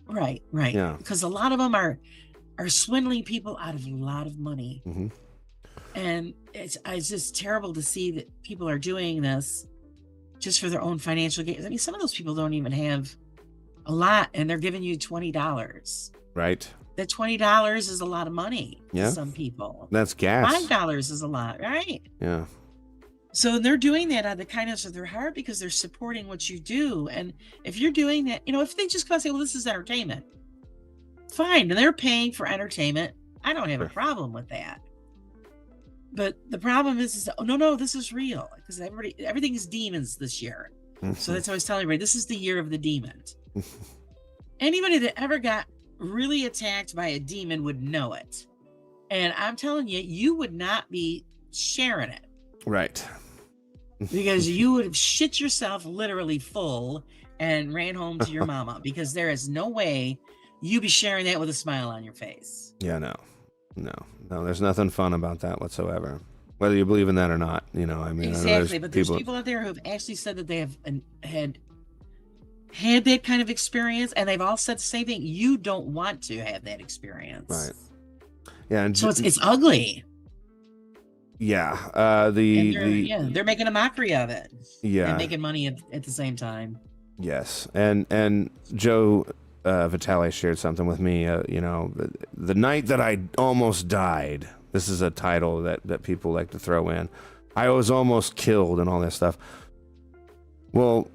Speaker 2: Right.
Speaker 1: Yeah.
Speaker 2: Because a lot of them are swindling people out of a lot of money,
Speaker 1: mm-hmm.
Speaker 2: and it's just terrible to see that people are doing this just for their own financial gain. I mean, some of those people don't even have a lot, and they're giving you $20.
Speaker 1: Right.
Speaker 2: That $20 is a lot of money
Speaker 1: to
Speaker 2: some people.
Speaker 1: That's gas.
Speaker 2: $5 is a lot, right?
Speaker 1: Yeah.
Speaker 2: So they're doing that out of the kindness of their heart, because they're supporting what you do. And if you're doing that, if they just come and say, well, this is entertainment, fine. And they're paying for entertainment. I don't have a problem with that. But the problem is no, this is real, because everything is demons this year. So that's what I was telling everybody. This is the year of the demon. Anybody that ever got really attacked by a demon would know it. And I'm telling you, you would not be sharing it.
Speaker 1: Right.
Speaker 2: Because you would have shit yourself literally full and ran home to your mama, because there is no way you be sharing that with a smile on your face.
Speaker 1: Yeah, no, there's nothing fun about that whatsoever, whether you believe in that or not. I mean,
Speaker 2: exactly. But there's people out there who have actually said that they have had that kind of experience, and they've all said the same thing. You don't want to have that experience.
Speaker 1: Right. Yeah. And
Speaker 2: so it's ugly.
Speaker 1: Yeah.
Speaker 2: They're making a mockery of it.
Speaker 1: Yeah.
Speaker 2: And making money at the same time.
Speaker 1: Yes. And Joe Vitale shared something with me, the night that I almost died. This is a title that people like to throw in. I was almost killed and all that stuff. Well,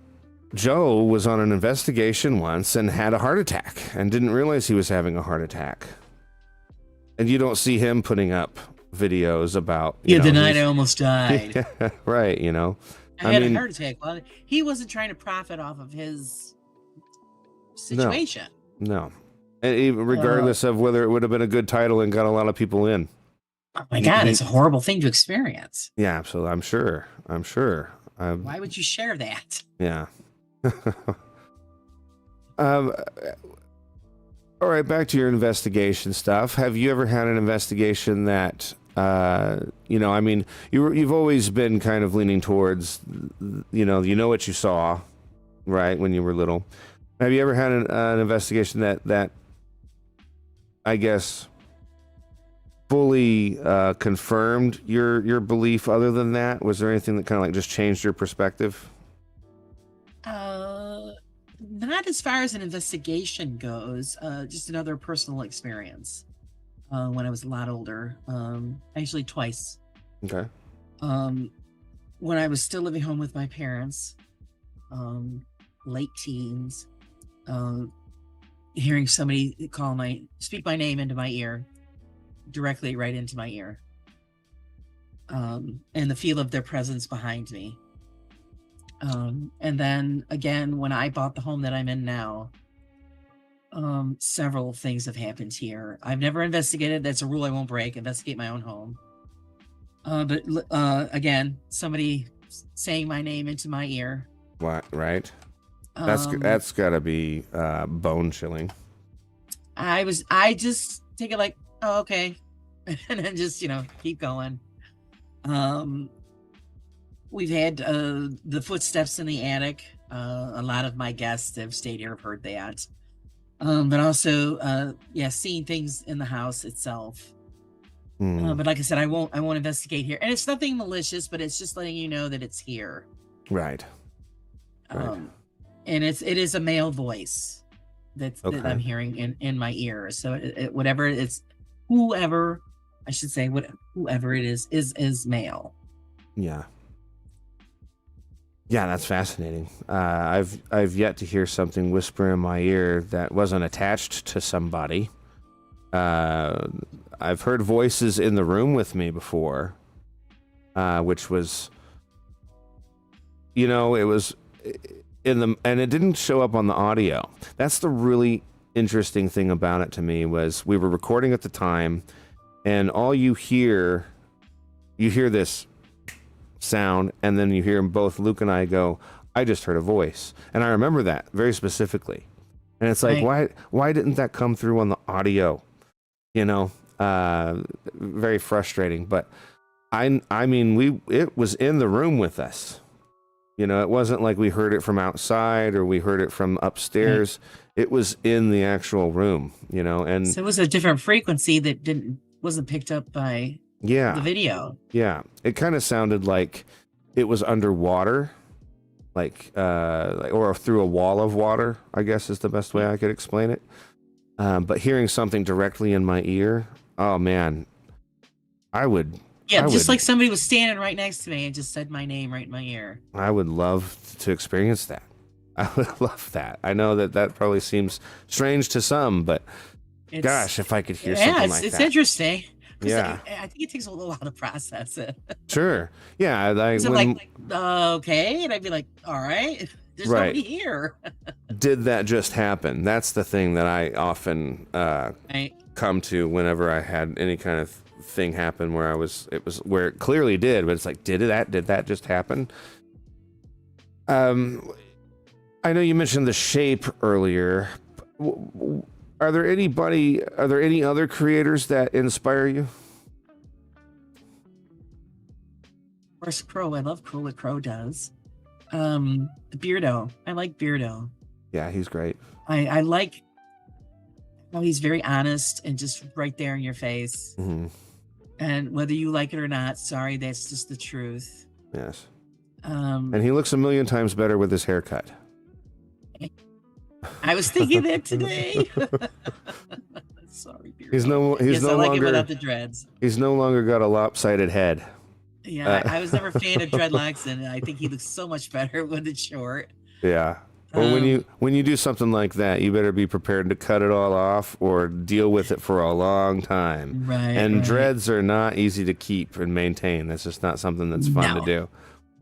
Speaker 1: Joe was on an investigation once and had a heart attack and didn't realize he was having a heart attack. And you don't see him putting up videos about
Speaker 2: the night I almost died.
Speaker 1: Right.
Speaker 2: I had a heart attack. Well, he wasn't trying to profit off of his situation.
Speaker 1: No. And even regardless of whether it would have been a good title and got a lot of people in.
Speaker 2: Oh my God, it's a horrible thing to experience.
Speaker 1: Yeah, absolutely. I'm sure.
Speaker 2: Why would you share that?
Speaker 1: Yeah. All right, back to your investigation stuff. Have you ever had an investigation that, I mean, you've always been kind of leaning towards, what you saw, right, when you were little. Have you ever had an investigation that I guess fully confirmed your belief? Other than that, was there anything that kind of like just changed your perspective?
Speaker 2: Not as far as an investigation goes. Just another personal experience. When I was a lot older, actually twice.
Speaker 1: Okay.
Speaker 2: When I was still living home with my parents, late teens, hearing somebody speak my name into my ear, directly right into my ear, and the feel of their presence behind me. And then again, when I bought the home that I'm in now, several things have happened here. I've never investigated. That's a rule I won't break. Investigate my own home. But again, somebody saying my name into my ear.
Speaker 1: What? Right. That's gotta be bone chilling.
Speaker 2: I just take it like, oh, okay, and then just keep going. we've had the footsteps in the attic. A lot of my guests have stayed here, have heard that. But also, yeah, seeing things in the house itself. But like I said, I won't investigate here, and it's nothing malicious, but it's just letting you know that it's here.
Speaker 1: Right.
Speaker 2: And it is a male voice that I'm hearing in my ear. So whatever it's, whoever I should say, whoever it is male.
Speaker 1: Yeah. Yeah, that's fascinating. I've yet to hear something whisper in my ear that wasn't attached to somebody. I've heard voices in the room with me before, which was, it was and it didn't show up on the audio. That's the really interesting thing about it to me, was we were recording at the time, and all you hear this sound, and then you hear both Luke and I go, I just heard a voice. And I remember that very specifically. And it's like, why didn't that come through on the audio? Very frustrating. But I mean, it was in the room with us. It wasn't like we heard it from outside or we heard it from upstairs. Right. It was in the actual room, and
Speaker 2: so it was a different frequency that wasn't picked up by the video.
Speaker 1: Yeah. It kind of sounded like it was underwater, or through a wall of water, I guess is the best way I could explain it. But hearing something directly in my ear, oh man, like somebody was standing right next to me and just said my name right in my ear. I would love to experience that. I would love that. I know that probably seems strange to some, but gosh, if I could hear something like that.
Speaker 2: It's interesting. Yeah. I think it takes a little while to process it.
Speaker 1: Sure. Yeah.
Speaker 2: Okay. And I'd be like, all right, there's nobody here.
Speaker 1: Did that just happen? That's the thing that I often come to whenever I had any kind of thing happen where where it clearly did, but it's like, did that just happen? I know you mentioned the shape earlier. Are there any other creators that inspire you?
Speaker 2: Of course, Crow. I love what Crow does. Beardo. I like Beardo.
Speaker 1: Yeah, he's great.
Speaker 2: I like how he's very honest and just right there in your face.
Speaker 1: Mm-hmm.
Speaker 2: And whether you like it or not, sorry, that's just the truth.
Speaker 1: Yes. And he looks a million times better with his haircut.
Speaker 2: I was thinking that today. Sorry, Beardo.
Speaker 1: He's no
Speaker 2: like
Speaker 1: longer
Speaker 2: him without the dreads.
Speaker 1: He's no longer got a lopsided head.
Speaker 2: Yeah, I was never a fan of dreadlocks, and I think he looks so much better with it short.
Speaker 1: Yeah. Well, when you do something like that, you better be prepared to cut it all off or deal with it for a long time.
Speaker 2: Right.
Speaker 1: And dreads are not easy to keep and maintain. That's just not something that's fun to do.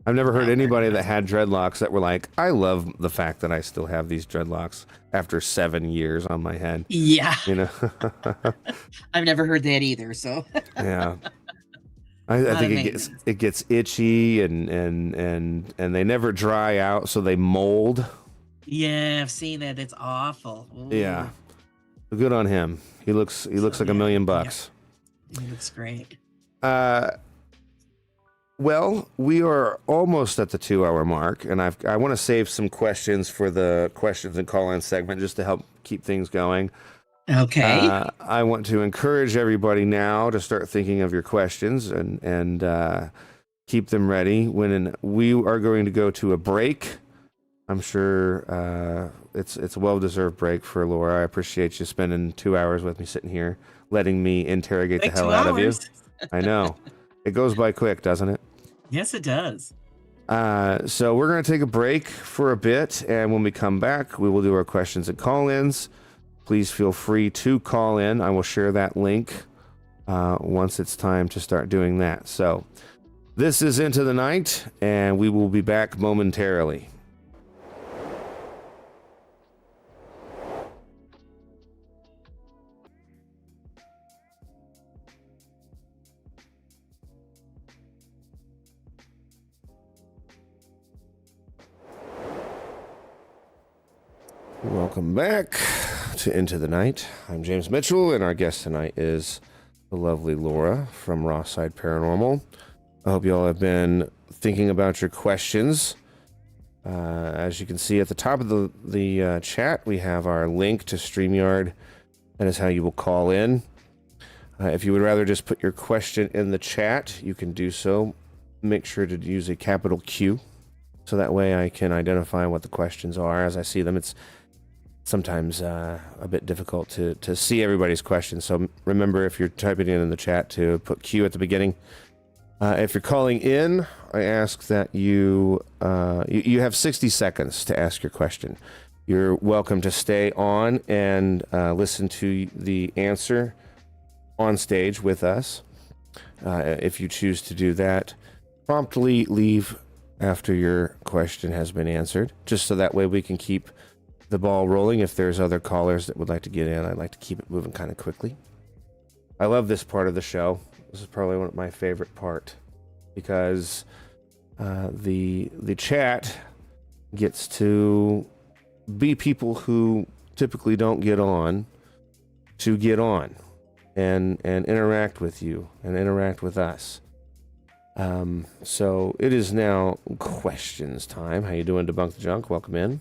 Speaker 1: I've never heard anybody that had dreadlocks that were like, I love the fact that I still have these dreadlocks after 7 years on my head.
Speaker 2: Yeah. I've never heard that either, so.
Speaker 1: Yeah. I think it gets itchy and they never dry out, so they mold.
Speaker 2: Yeah, I've seen that. It's awful. Ooh.
Speaker 1: Yeah. Good on him. He looks like $1 million. Yeah.
Speaker 2: He looks great.
Speaker 1: Well, we are almost at the 2-hour mark, and I want to save some questions for the questions and call-in segment just to help keep things going.
Speaker 2: Okay.
Speaker 1: I want to encourage everybody now to start thinking of your questions and keep them ready. We are going to go to a break. I'm sure it's a well-deserved break for Laura. I appreciate you spending 2 hours with me sitting here, letting me interrogate the hell out of you. I know. It goes by quick, doesn't it?
Speaker 2: Yes, it does.
Speaker 1: So we're going to take a break for a bit, and when we come back, we will do our questions and call-ins. Please feel free to call in. I will share that link once it's time to start doing that. So this is Into the Night, and we will be back momentarily. Welcome back to Into the Night. I'm James Mitchell, and our guest tonight is the lovely Laura from Rawside Paranormal. I hope you all have been thinking about your questions. As you can see at the top of the chat, we have our link to StreamYard. That is how you will call in. If you would rather just put your question in the chat, you can do so. Make sure to use a capital Q, so that way I can identify what the questions are as I see them. It's sometimes a bit difficult to see everybody's questions, so remember, if you're typing in the chat, to put Q at the beginning. If you're calling in, I ask that you have 60 seconds to ask your question. You're welcome to stay on and listen to the answer on stage with us. If you choose to do that, promptly leave after your question has been answered, just so that way we can keep the ball rolling. If there's other callers that would like to get in, I'd like to keep it moving kind of quickly. I love this part of the show. This is probably one of my favorite part, because the chat gets to be people who typically don't get on to get on and interact with you and interact with us. So it is now questions time. How you doing, Debunk the Junk? Welcome in.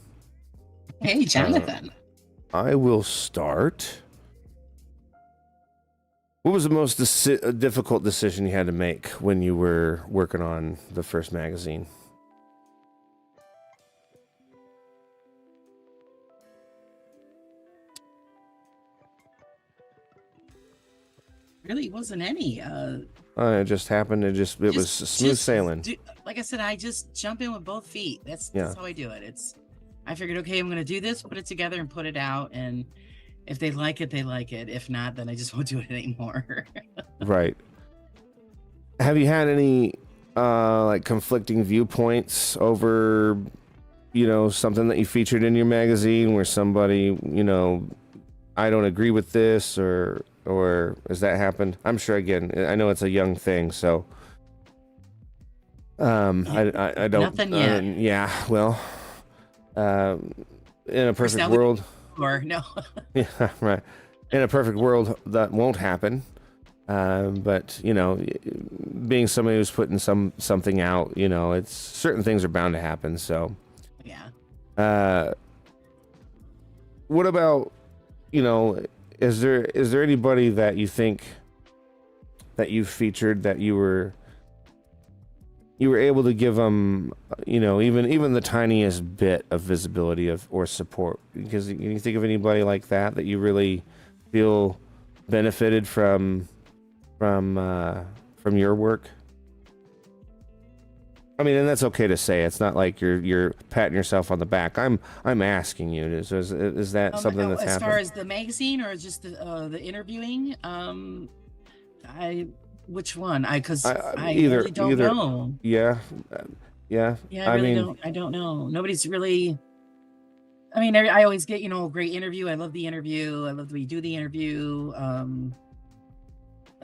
Speaker 2: Hey, Jonathan.
Speaker 1: I will start. What was the most difficult decision you had to make when you were working on the first magazine?
Speaker 2: Really wasn't any.
Speaker 1: It just happened. It was smooth sailing.
Speaker 2: Like I said, I just jump in with both feet. That's how I do it. I figured, okay, I'm going to do this, put it together and put it out. And if they like it, they like it. If not, then I just won't do it anymore.
Speaker 1: Right. Have you had any like conflicting viewpoints over, something that you featured in your magazine where somebody, I don't agree with this, or has that happened? I'm sure, again, I know it's a young thing, so I don't.
Speaker 2: Nothing yet.
Speaker 1: Yeah, well, in a perfect world.
Speaker 2: Or no.
Speaker 1: Yeah, right. In a perfect world, that won't happen. But being somebody who's putting something out, it's certain things are bound to happen. So
Speaker 2: yeah.
Speaker 1: What about, is there anybody that you think that you featured that you were able to give them, even the tiniest bit of visibility or support? Because you think of anybody like that you really feel benefited from your work? I mean, and that's okay to say. It's not like you're patting yourself on the back. I'm asking you. Is that something that's happened?
Speaker 2: As far as the magazine or just the interviewing? Which one? Because I really don't know.
Speaker 1: Yeah. Yeah.
Speaker 2: Yeah, I don't know. Nobody's really. I mean, I always get, a great interview. I love the interview. I love the way you do the interview.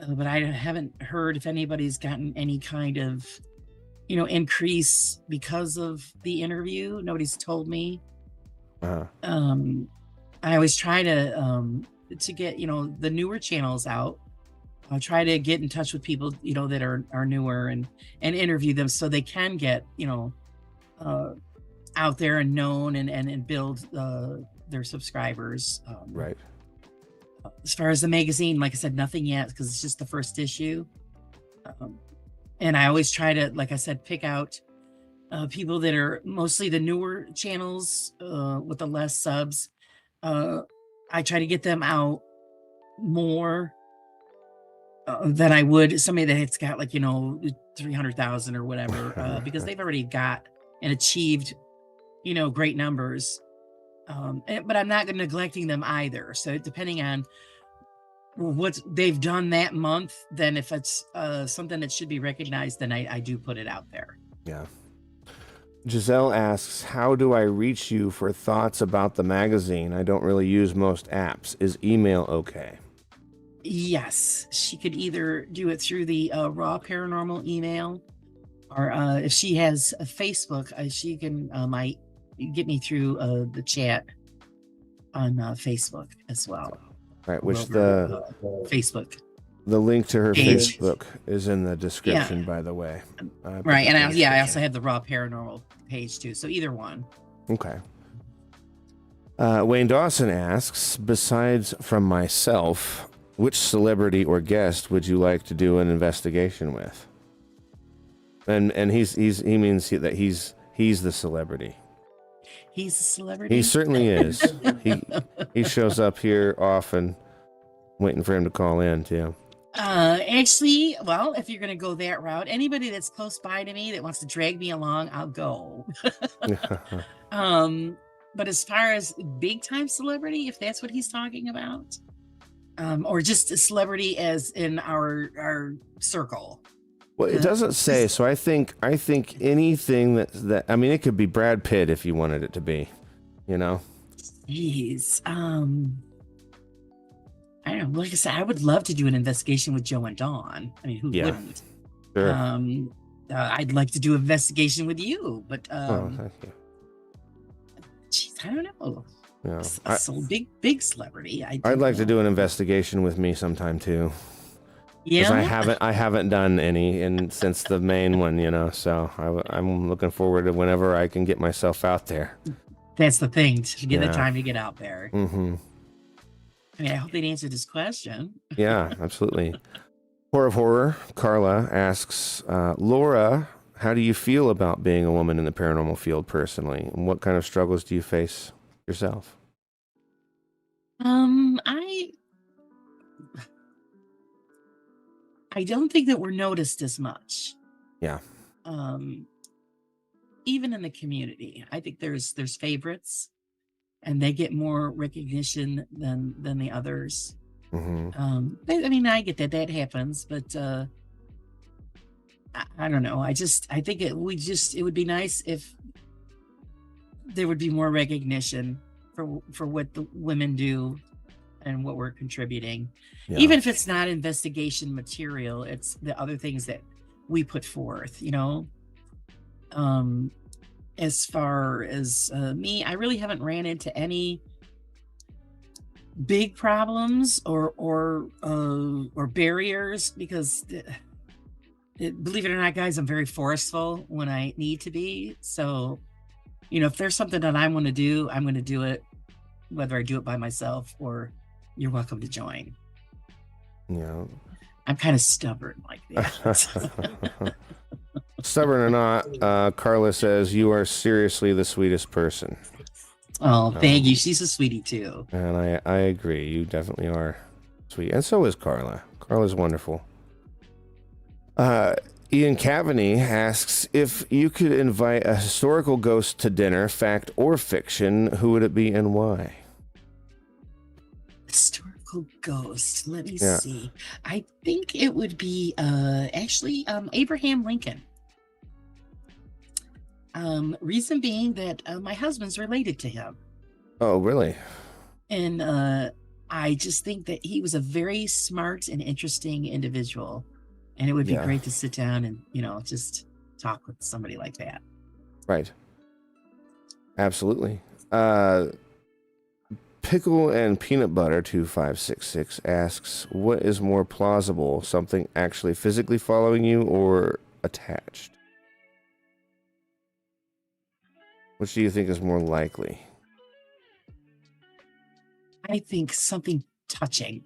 Speaker 2: But I haven't heard if anybody's gotten any kind of, increase because of the interview. Nobody's told me.
Speaker 1: Uh-huh.
Speaker 2: I always try to get, the newer channels out. I'll try to get in touch with people, that are newer and interview them so they can get, out there and known and build their subscribers.
Speaker 1: Right.
Speaker 2: As far as the magazine, like I said, nothing yet, because it's just the first issue. And I always try to, like I said, pick out people that are mostly the newer channels with the less subs. I try to get them out more than I would somebody that's got 300,000 or whatever, because they've already got and achieved, great numbers. But I'm not neglecting them either. So depending on what they've done that month, then if it's something that should be recognized, then I do put it out there.
Speaker 1: Yeah. Giselle asks, how do I reach you for thoughts about the magazine? I don't really use most apps. Is email okay?
Speaker 2: Yes, she could either do it through the raw paranormal email, or if she has a Facebook, she can might get me through the chat on Facebook as well.
Speaker 1: Right, which the
Speaker 2: Facebook.
Speaker 1: The link to her
Speaker 2: Page.
Speaker 1: Facebook is in the description,
Speaker 2: Yeah.
Speaker 1: by the way.
Speaker 2: Right. And I also have the raw paranormal page too. So either one.
Speaker 1: Okay. Wayne Dawson asks, besides from myself, which celebrity or guest would you like to do an investigation with? And he means that he's the celebrity.
Speaker 2: He's a celebrity.
Speaker 1: He certainly is. he shows up here often, waiting for him to call in too.
Speaker 2: Actually, well, if you're gonna go that route, anybody that's close by to me that wants to drag me along, I'll go. But as far as big time celebrity, if that's what he's talking about, or just a celebrity as in our circle.
Speaker 1: Well, it doesn't say, so I think anything that I mean, it could be Brad Pitt if you wanted it to be, you know.
Speaker 2: Jeez, I don't know. Like I said, I would love to do an investigation with Joe and Dawn. I mean, who wouldn't?
Speaker 1: Sure.
Speaker 2: I'd like to do an investigation with you, but
Speaker 1: Thank you.
Speaker 2: geez, I don't know.
Speaker 1: Yeah.
Speaker 2: So big celebrity.
Speaker 1: I'd like to do an investigation with me sometime too.
Speaker 2: Yeah,
Speaker 1: Because I haven't done any since the main one, you know. So I'm looking forward to whenever I can get myself out there.
Speaker 2: That's the thing, to get the time to get out there.
Speaker 1: Mm-hmm.
Speaker 2: I mean, I hope they'd answered this question.
Speaker 1: Yeah, absolutely. Horror of Horror, Carla asks, Laura, how do you feel about being a woman in the paranormal field personally? And what kind of struggles do you face yourself?
Speaker 2: I don't think that we're noticed as much.
Speaker 1: Yeah.
Speaker 2: Even in the community, I think there's favorites, and they get more recognition than the others.
Speaker 1: Mm-hmm.
Speaker 2: I mean, I get that happens, but I don't know. I think it would be nice if there would be more recognition for what the women do and what we're contributing.
Speaker 1: Yeah.
Speaker 2: Even if it's not investigation material, it's the other things that we put forth, you know. As far as me, I really haven't ran into any big problems or barriers, because believe it or not, guys, I'm very forceful when I need to be. So, you know, if there's something that I want to do, I'm going to do it, whether I do it by myself or you're welcome to join.
Speaker 1: Yeah.
Speaker 2: I'm kind of stubborn like that.
Speaker 1: Stubborn or not, Carla says, you are seriously the sweetest person.
Speaker 2: Oh, thank you. She's a sweetie too.
Speaker 1: And I agree. You definitely are sweet. And so is Carla. Carla's wonderful. Ian Cavaney asks, if you could invite a historical ghost to dinner, fact or fiction, who would it be and why?
Speaker 2: Historical ghost. Let me see. I think it would be actually Abraham Lincoln. Reason being that my husband's related to him.
Speaker 1: Oh, really?
Speaker 2: And I just think that he was a very smart and interesting individual. And it would be great to sit down and, you know, just talk with somebody like that.
Speaker 1: Right. Absolutely. Pickle and Peanut Butter 2566 asks, what is more plausible, something actually physically following you or attached? Which do you think is more likely?
Speaker 2: I think something touching.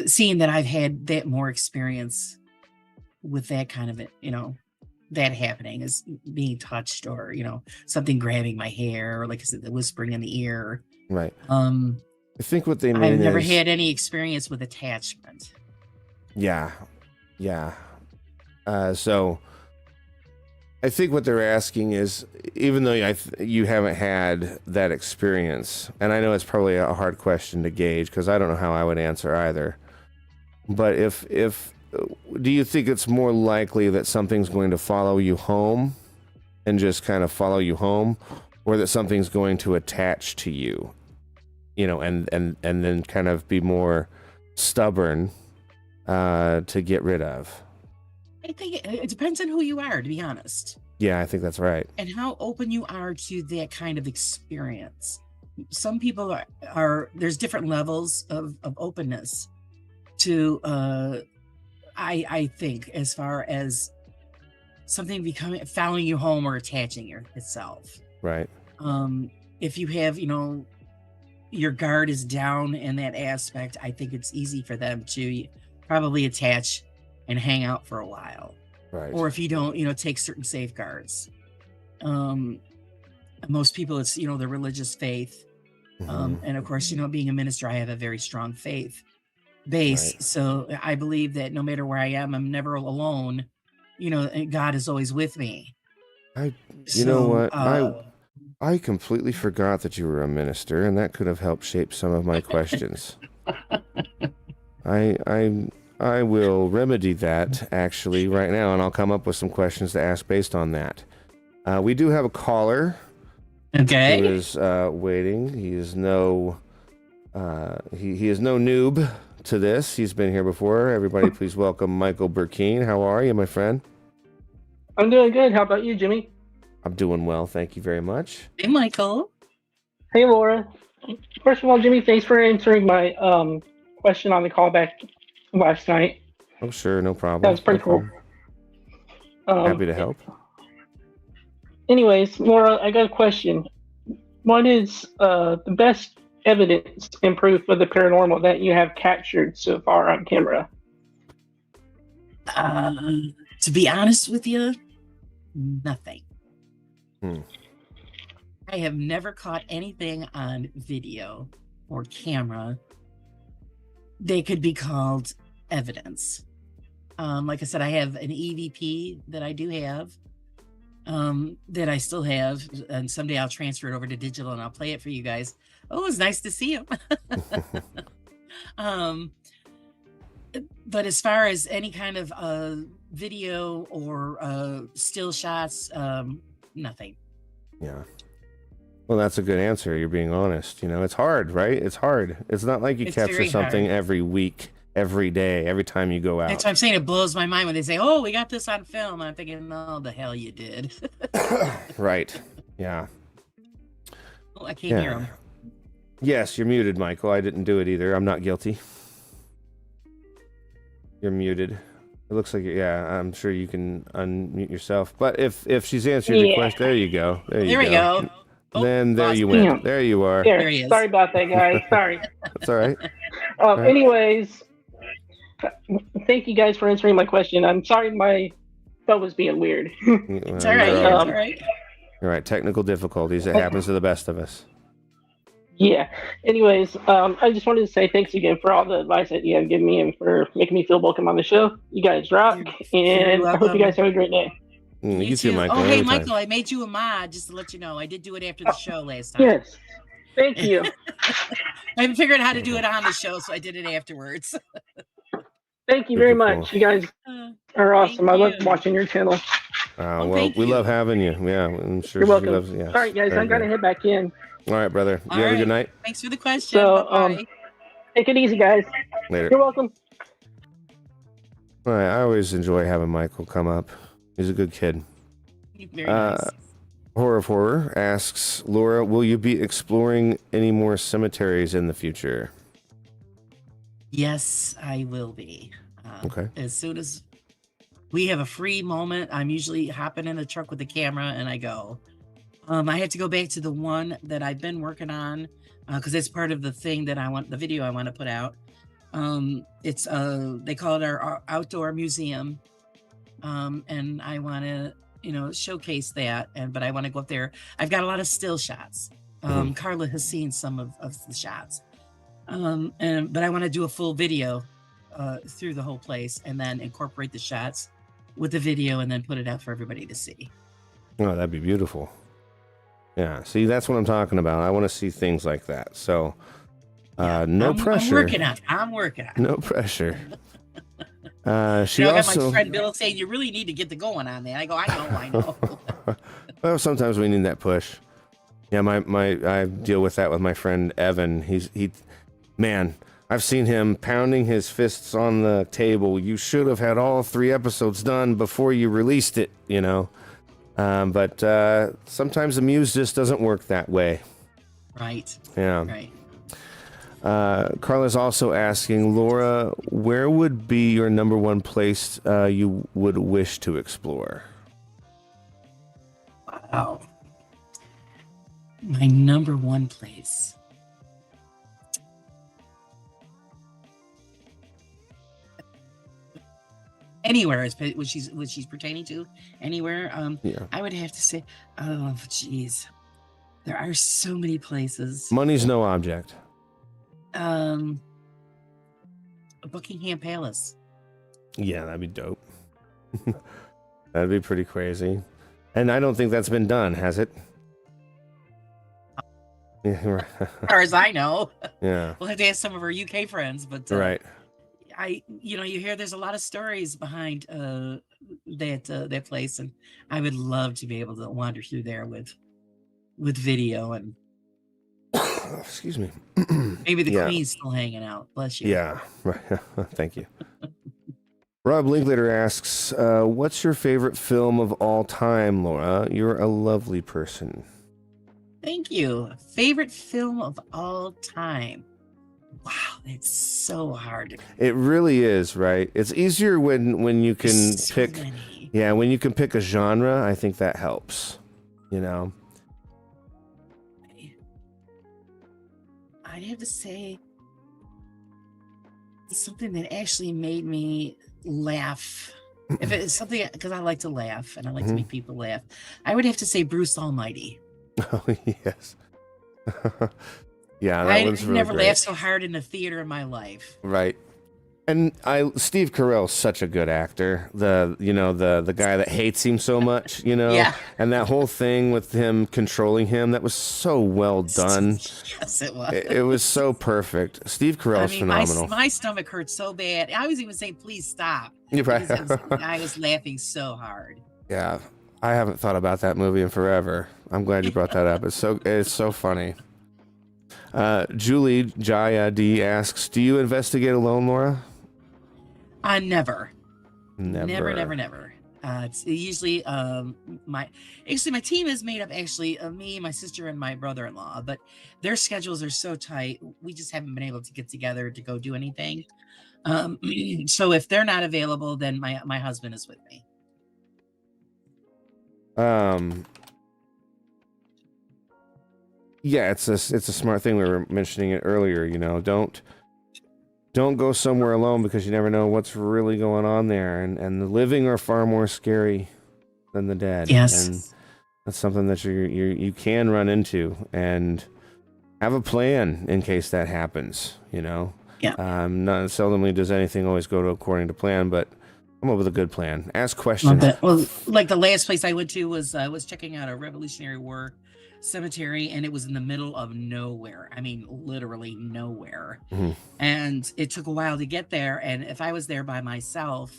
Speaker 2: Seeing that I've had that more experience with that kind of, you know, that happening, is being touched, or, you know, something grabbing my hair, or like I said, the whispering in the ear.
Speaker 1: Right. I think what they mean
Speaker 2: I've never had any experience with attachment.
Speaker 1: Yeah. Yeah. So I think what they're asking is, even though you haven't had that experience, and I know it's probably a hard question to gauge because I don't know how I would answer either, but if do you think it's more likely that something's going to follow you home and just kind of follow you home, or that something's going to attach to you, you know, and then kind of be more stubborn to get rid of?
Speaker 2: I think it depends on who you are, to be honest.
Speaker 1: Yeah, I think that's right.
Speaker 2: And how open you are to that kind of experience. some people are there's different levels of openness to I think, as far as something becoming following you home or attaching itself.
Speaker 1: Right.
Speaker 2: If you have, your guard is down in that aspect, I think it's easy for them to probably attach and hang out for a while.
Speaker 1: Right.
Speaker 2: Or if you don't, take certain safeguards. Most people, it's, the religious faith. And of course, being a minister, I have a very strong faith base.
Speaker 1: Right.
Speaker 2: So I believe that no matter where I am, I'm never alone. God is always with me.
Speaker 1: You know what? I completely forgot that you were a minister, and that could have helped shape some of my questions. I will remedy that actually right now, and I'll come up with some questions to ask based on that. We do have a caller.
Speaker 2: Okay.
Speaker 1: Who is waiting? He is no he is no noob to this. He's been here before. Everybody, please welcome Michael Burkeen. How are you, my friend?
Speaker 3: I'm doing good. How about you, Jimmy?
Speaker 1: I'm doing well, thank you very much.
Speaker 2: Hey, Michael.
Speaker 3: Hey, Laura. First of all, Jimmy, thanks for answering my question on the callback last night.
Speaker 1: Oh, sure, no problem.
Speaker 3: That was pretty cool.
Speaker 1: Happy to help.
Speaker 3: Anyways, Laura, I got a question. What is the best evidence and proof of the paranormal that you have captured so far on camera?
Speaker 2: To be honest with you, nothing. I have never caught anything on video or camera. They could be called evidence. Like I said, I have an EVP that I do have, that I still have, and someday I'll transfer it over to digital and I'll play it for you guys. Oh, it's nice to see him. But as far as any kind of video or still shots, nothing.
Speaker 1: Yeah. Well, that's a good answer. You're being honest. It's hard, right? It's hard. It's not like you capture something every week, every day, every time you go out.
Speaker 2: That's what I'm saying. It blows my mind when they say, "Oh, we got this on film." I'm thinking, "No, the hell you did."
Speaker 1: Right. Yeah.
Speaker 2: Oh, I can't hear him.
Speaker 1: Yes, you're muted, Michael. I didn't do it either. I'm not guilty. You're muted. It looks like, I'm sure you can unmute yourself. But if she's answered your question, there you go. There we go. Then there you went. There you are.
Speaker 3: There he is. Sorry about that, guys. Sorry.
Speaker 1: That's all right.
Speaker 3: Anyways, thank you guys for answering my question. I'm sorry my phone was being weird.
Speaker 2: It's all right. It's all right.
Speaker 1: All right. Technical difficulties. It happens to the best of us.
Speaker 3: Yeah. Anyways, I just wanted to say thanks again for all the advice that you have given me and for making me feel welcome on the show. You guys rock, and I hope you guys have a great day.
Speaker 1: You too, Michael.
Speaker 2: Oh, hey, Michael, I made you a mod just to let you know. I did do it after the show last time.
Speaker 3: Yes. Thank you.
Speaker 2: I haven't figured out how to do it on the show, so I did it afterwards.
Speaker 3: Thank you very much. You guys are awesome. I love watching your channel.
Speaker 1: Well, we love having you. Yeah, I'm sure.
Speaker 3: You're welcome.
Speaker 1: Loves, yeah.
Speaker 3: All right, guys, I got to head back in.
Speaker 1: All right, brother. You have a good night.
Speaker 2: Thanks for the question.
Speaker 3: So, take it easy, guys.
Speaker 1: Later.
Speaker 3: You're welcome.
Speaker 1: All right, I always enjoy having Michael come up. He's a good kid.
Speaker 2: Very nice.
Speaker 1: Horror of Horror asks, Laura, will you be exploring any more cemeteries in the future?
Speaker 2: Yes, I will be.
Speaker 1: Okay.
Speaker 2: As soon as we have a free moment, I'm usually hopping in the truck with the camera and I go. I had to go back to the one that I've been working on because it's part of the thing that the video I want to put out. It's they call it our outdoor museum, and I want to showcase that. But I want to go up there. I've got a lot of still shots. Carla has seen some of the shots, but I want to do a full video through the whole place and then incorporate the shots with the video and then put it out for everybody to see.
Speaker 1: Oh, that'd be beautiful. Yeah, see, that's what I'm talking about. I want to see things like that. So, no pressure.
Speaker 2: I'm working on it.
Speaker 1: No pressure.
Speaker 2: I got my friend Bill saying, you really need to get going on that. I go, I know.
Speaker 1: Well, sometimes we need that push. Yeah, I deal with that with my friend Evan. Man, I've seen him pounding his fists on the table. You should have had all 3 episodes done before you released it, But sometimes the muse just doesn't work that way.
Speaker 2: Right.
Speaker 1: Yeah.
Speaker 2: Right.
Speaker 1: Carla's also asking, Laura, where would be your number one place you would wish to explore?
Speaker 2: Wow. My number one place. Anywhere is what she's pertaining to. Anywhere.
Speaker 1: Yeah.
Speaker 2: I would have to say, oh, geez. There are so many places.
Speaker 1: Money's no object.
Speaker 2: Buckingham Palace.
Speaker 1: Yeah, that'd be dope. That'd be pretty crazy. And I don't think that's been done, has it?
Speaker 2: As far as I know.
Speaker 1: Yeah.
Speaker 2: We'll have to ask some of our UK friends, but
Speaker 1: Right.
Speaker 2: you hear there's a lot of stories behind that place, and I would love to be able to wander through there with video, and
Speaker 1: excuse me.
Speaker 2: maybe the Queen's still hanging out. Bless you.
Speaker 1: Yeah. Thank you. Rob Linklater asks, what's your favorite film of all time, Laura? You're a lovely person.
Speaker 2: Thank you. Favorite film of all time. Wow, it's so hard.
Speaker 1: It really is, right? It's easier when you can
Speaker 2: There's so
Speaker 1: pick.
Speaker 2: many.
Speaker 1: Yeah, when you can pick a genre, I think that helps. You know.
Speaker 2: I'd have to say something that actually made me laugh. If it's something, because I like to laugh and I like to make people laugh, I would have to say Bruce Almighty.
Speaker 1: Oh yes. Yeah, that one's really
Speaker 2: never
Speaker 1: great.
Speaker 2: laughed so hard in a theater in my life.
Speaker 1: Right. And Steve Carell's such a good actor. The guy that hates him so much,
Speaker 2: Yeah.
Speaker 1: And that whole thing with him controlling him, that was so well done.
Speaker 2: Yes, it was.
Speaker 1: It was so perfect. Steve Carell's phenomenal.
Speaker 2: My stomach hurt so bad. I was even saying, please stop.
Speaker 1: Right.
Speaker 2: I was laughing so hard.
Speaker 1: Yeah. I haven't thought about that movie in forever. I'm glad you brought that up. It's so funny. Julie Jaya D asks, do you investigate alone, Laura?
Speaker 2: Never.
Speaker 1: Never.
Speaker 2: Never. It's usually my team is made up of me, my sister, and my brother-in-law, but their schedules are so tight. We just haven't been able to get together to go do anything. So if they're not available, then my husband is with me.
Speaker 1: Yeah, it's a smart thing. We were mentioning it earlier. Don't go somewhere alone, because you never know what's really going on there, and the living are far more scary than the dead.
Speaker 2: Yes,
Speaker 1: and that's something that you can run into, and have a plan in case that happens.
Speaker 2: Yeah.
Speaker 1: Not seldomly does anything always go according to plan, but come up with a good plan. Ask questions.
Speaker 2: Well, like the last place I went to was checking out a Revolutionary War cemetery, and it was in the middle of nowhere. I mean, literally nowhere.
Speaker 1: Mm-hmm.
Speaker 2: And it took a while to get there. And if I was there by myself,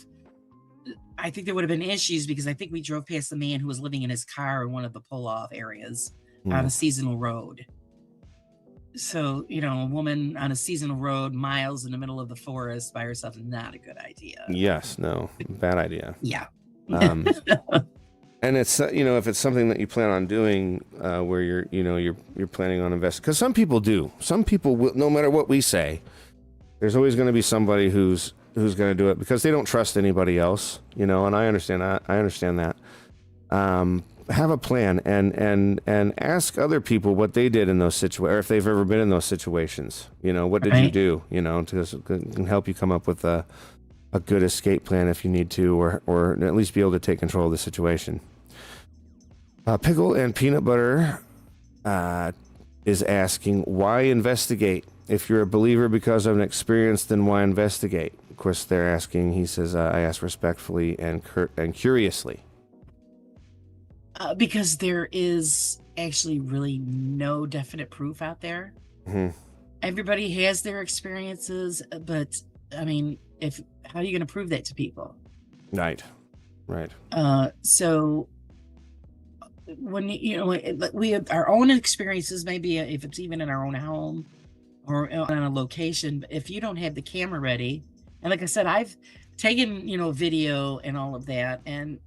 Speaker 2: I think there would have been issues, because I think we drove past the man who was living in his car in one of the pull-off areas on a seasonal road. So, a woman on a seasonal road, miles in the middle of the forest by herself, is not a good idea.
Speaker 1: Yes, no, bad idea.
Speaker 2: Yeah.
Speaker 1: And it's if it's something that you plan on doing, where you're planning on investing, because some people do. Some people will, no matter what we say, there's always going to be somebody who's going to do it because they don't trust anybody else. And I understand that. Have a plan and ask other people what they did in those situations, or if they've ever been in those situations. What did you do? To can help you come up with a good escape plan if you need to, or at least be able to take control of the situation. Pickle and Peanut Butter is asking, why investigate? If you're a believer because of an experience, then why investigate? Of course, they're asking, he says, I ask respectfully and curiously.
Speaker 2: Because there is actually really no definite proof out there.
Speaker 1: Mm-hmm.
Speaker 2: Everybody has their experiences, but I mean, how are you going to prove that to people?
Speaker 1: Right.
Speaker 2: So when we have our own experiences, maybe if it's even in our own home or on a location, but if you don't have the camera ready, and like I said, I've taken video and all of that, and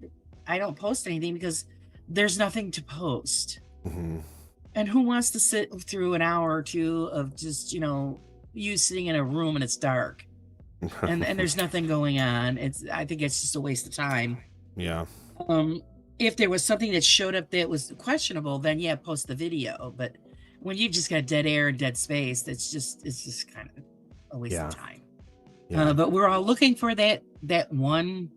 Speaker 2: I don't post anything because there's nothing to post.
Speaker 1: Mm-hmm.
Speaker 2: And who wants to sit through an hour or two of just, you sitting in a room and it's dark and there's nothing going on? I think it's just a waste of time.
Speaker 1: Yeah.
Speaker 2: If there was something that showed up that was questionable, then yeah, post the video. But when you just got dead air and dead space, it's just kind of a waste of time. Yeah. But we're all looking for that one,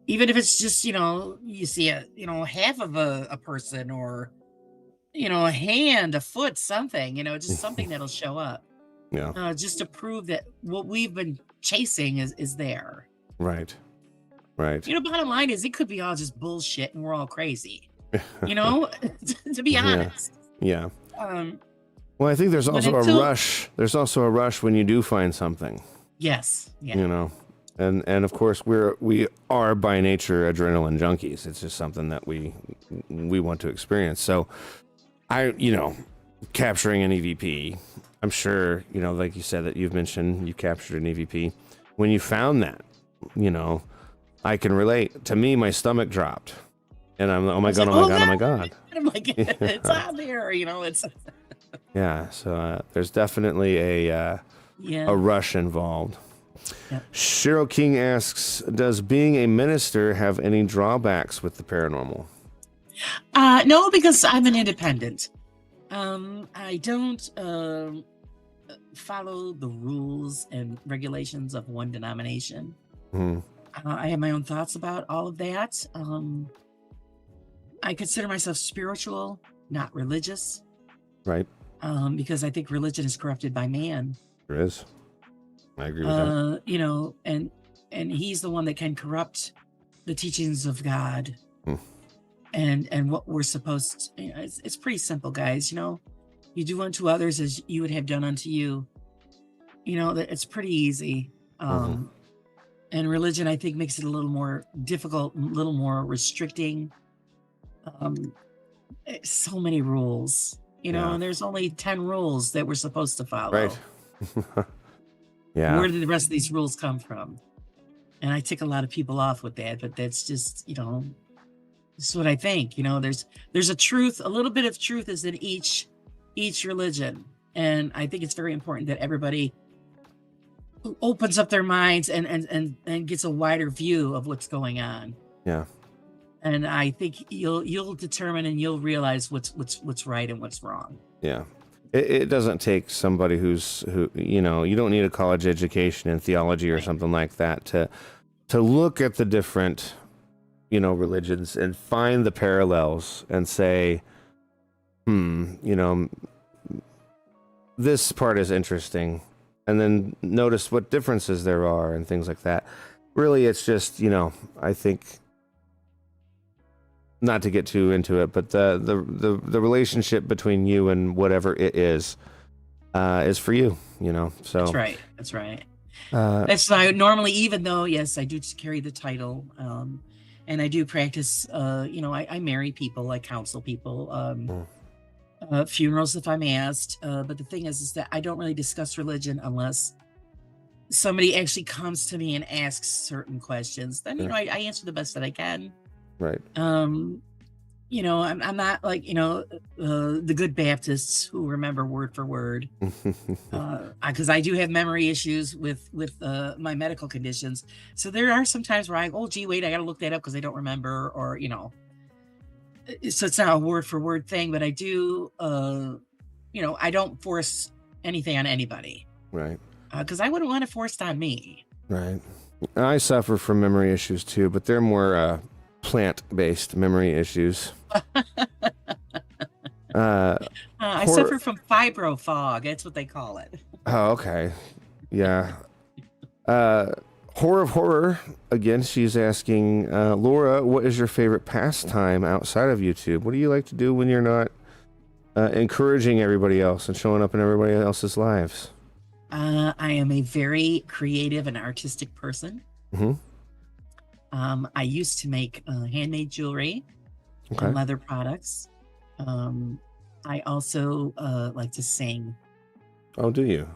Speaker 2: even if it's just, you see half of a person, or, a hand, a foot, something, just something that'll show up.
Speaker 1: Yeah.
Speaker 2: Just to prove that what we've been chasing is there.
Speaker 1: Right. Right.
Speaker 2: Bottom line is it could be all just bullshit and we're all crazy, to be honest.
Speaker 1: Yeah. Well, I think there's also a rush. There's also a rush when you do find something.
Speaker 2: Yes. Yeah.
Speaker 1: And of course we are by nature adrenaline junkies. It's just something that we want to experience. So capturing an EVP, I'm sure, like you said that you've mentioned, you captured an EVP. When you found that, I can relate. To me, my stomach dropped. And I'm, oh my God.
Speaker 2: I'm like, it's out there, it's.
Speaker 1: Yeah. So there's definitely a rush involved. Yep. Cheryl King asks, does being a minister have any drawbacks with the paranormal?
Speaker 2: No, because I'm an independent. I don't follow the rules and regulations of one denomination. Mm-hmm. I have my own thoughts about all of that. I consider myself spiritual, not religious.
Speaker 1: Right.
Speaker 2: Because I think religion is corrupted by man.
Speaker 1: There is. I agree with that.
Speaker 2: And he's the one that can corrupt the teachings of God. And what we're supposed to, it's pretty simple, guys. You do unto others as you would have done unto you. That it's pretty easy. And religion, I think, makes it a little more difficult, a little more restricting. So many rules, and there's only 10 rules that we're supposed to follow. Right.
Speaker 1: Yeah.
Speaker 2: Where did the rest of these rules come from? And I tick a lot of people off with that, but that's just, this is what I think. There's a truth, a little bit of truth is in each religion. And I think it's very important that everybody opens up their minds and gets a wider view of what's going on.
Speaker 1: Yeah.
Speaker 2: And I think you'll determine and you'll realize what's right and what's wrong.
Speaker 1: Yeah. It doesn't take somebody who you don't need a college education in theology or something like that to look at the different, religions and find the parallels and say, this part is interesting, and then notice what differences there are and things like that. Really, it's just, I think, not to get too into it, but the relationship between you and whatever it is for you, so.
Speaker 2: That's right. That's why normally, even though, yes, I do carry the title, and I do practice, I marry people, I counsel people, funerals if I'm asked. But the thing is that I don't really discuss religion unless somebody actually comes to me and asks certain questions. Then, I answer the best that I can.
Speaker 1: Right.
Speaker 2: I'm not like, the good Baptists who remember word for word, because I do have memory issues with my medical conditions. So there are some times where I go, oh, gee, wait, I got to look that up because I don't remember, or, so it's not a word for word thing, but I do, I don't force anything on anybody.
Speaker 1: Right.
Speaker 2: Because I wouldn't want it forced on me.
Speaker 1: Right. I suffer from memory issues too, but they're more, plant-based memory issues.
Speaker 2: I suffer from fibro fog. That's what they call it.
Speaker 1: Oh, okay. Yeah. Horror of Horror, again, she's asking, Laura, what is your favorite pastime outside of YouTube? What do you like to do when you're not encouraging everybody else and showing up in everybody else's lives?
Speaker 2: I am a very creative and artistic person. Mm-hmm. I used to make handmade jewelry and leather products. I also like to sing.
Speaker 1: Oh, do you?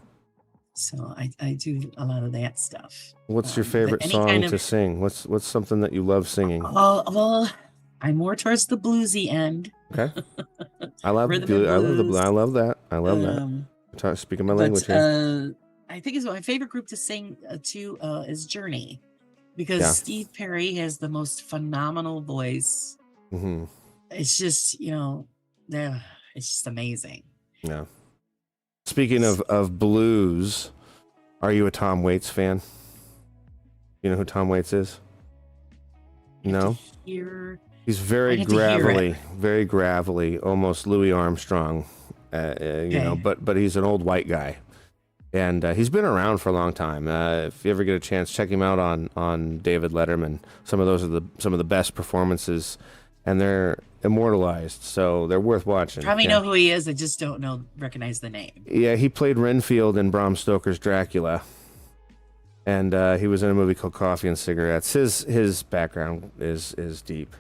Speaker 2: So I do a lot of that stuff.
Speaker 1: What's your favorite song to sing? What's something that you love singing?
Speaker 2: Well, I'm more towards the bluesy end.
Speaker 1: Okay. I love
Speaker 2: Rhythm and
Speaker 1: I love the
Speaker 2: blues.
Speaker 1: I love that. I love that. Speaking my language
Speaker 2: But
Speaker 1: here.
Speaker 2: I think it's my favorite group to sing to is Journey, because
Speaker 1: Yeah.
Speaker 2: Steve Perry has the most phenomenal voice.
Speaker 1: Mm-hmm.
Speaker 2: It's just, it's just amazing.
Speaker 1: Yeah. Speaking of blues, are you a Tom Waits fan? You know who Tom Waits is? No. He's very gravelly, almost Louis Armstrong. But he's an old white guy, and he's been around for a long time. If you ever get a chance, check him out on David Letterman. Some of those are some of the best performances, and they're immortalized, so they're worth watching.
Speaker 2: Probably know who he is. I just don't recognize the name.
Speaker 1: Yeah, he played Renfield in Bram Stoker's Dracula, and he was in a movie called Coffee and Cigarettes. His background is deep.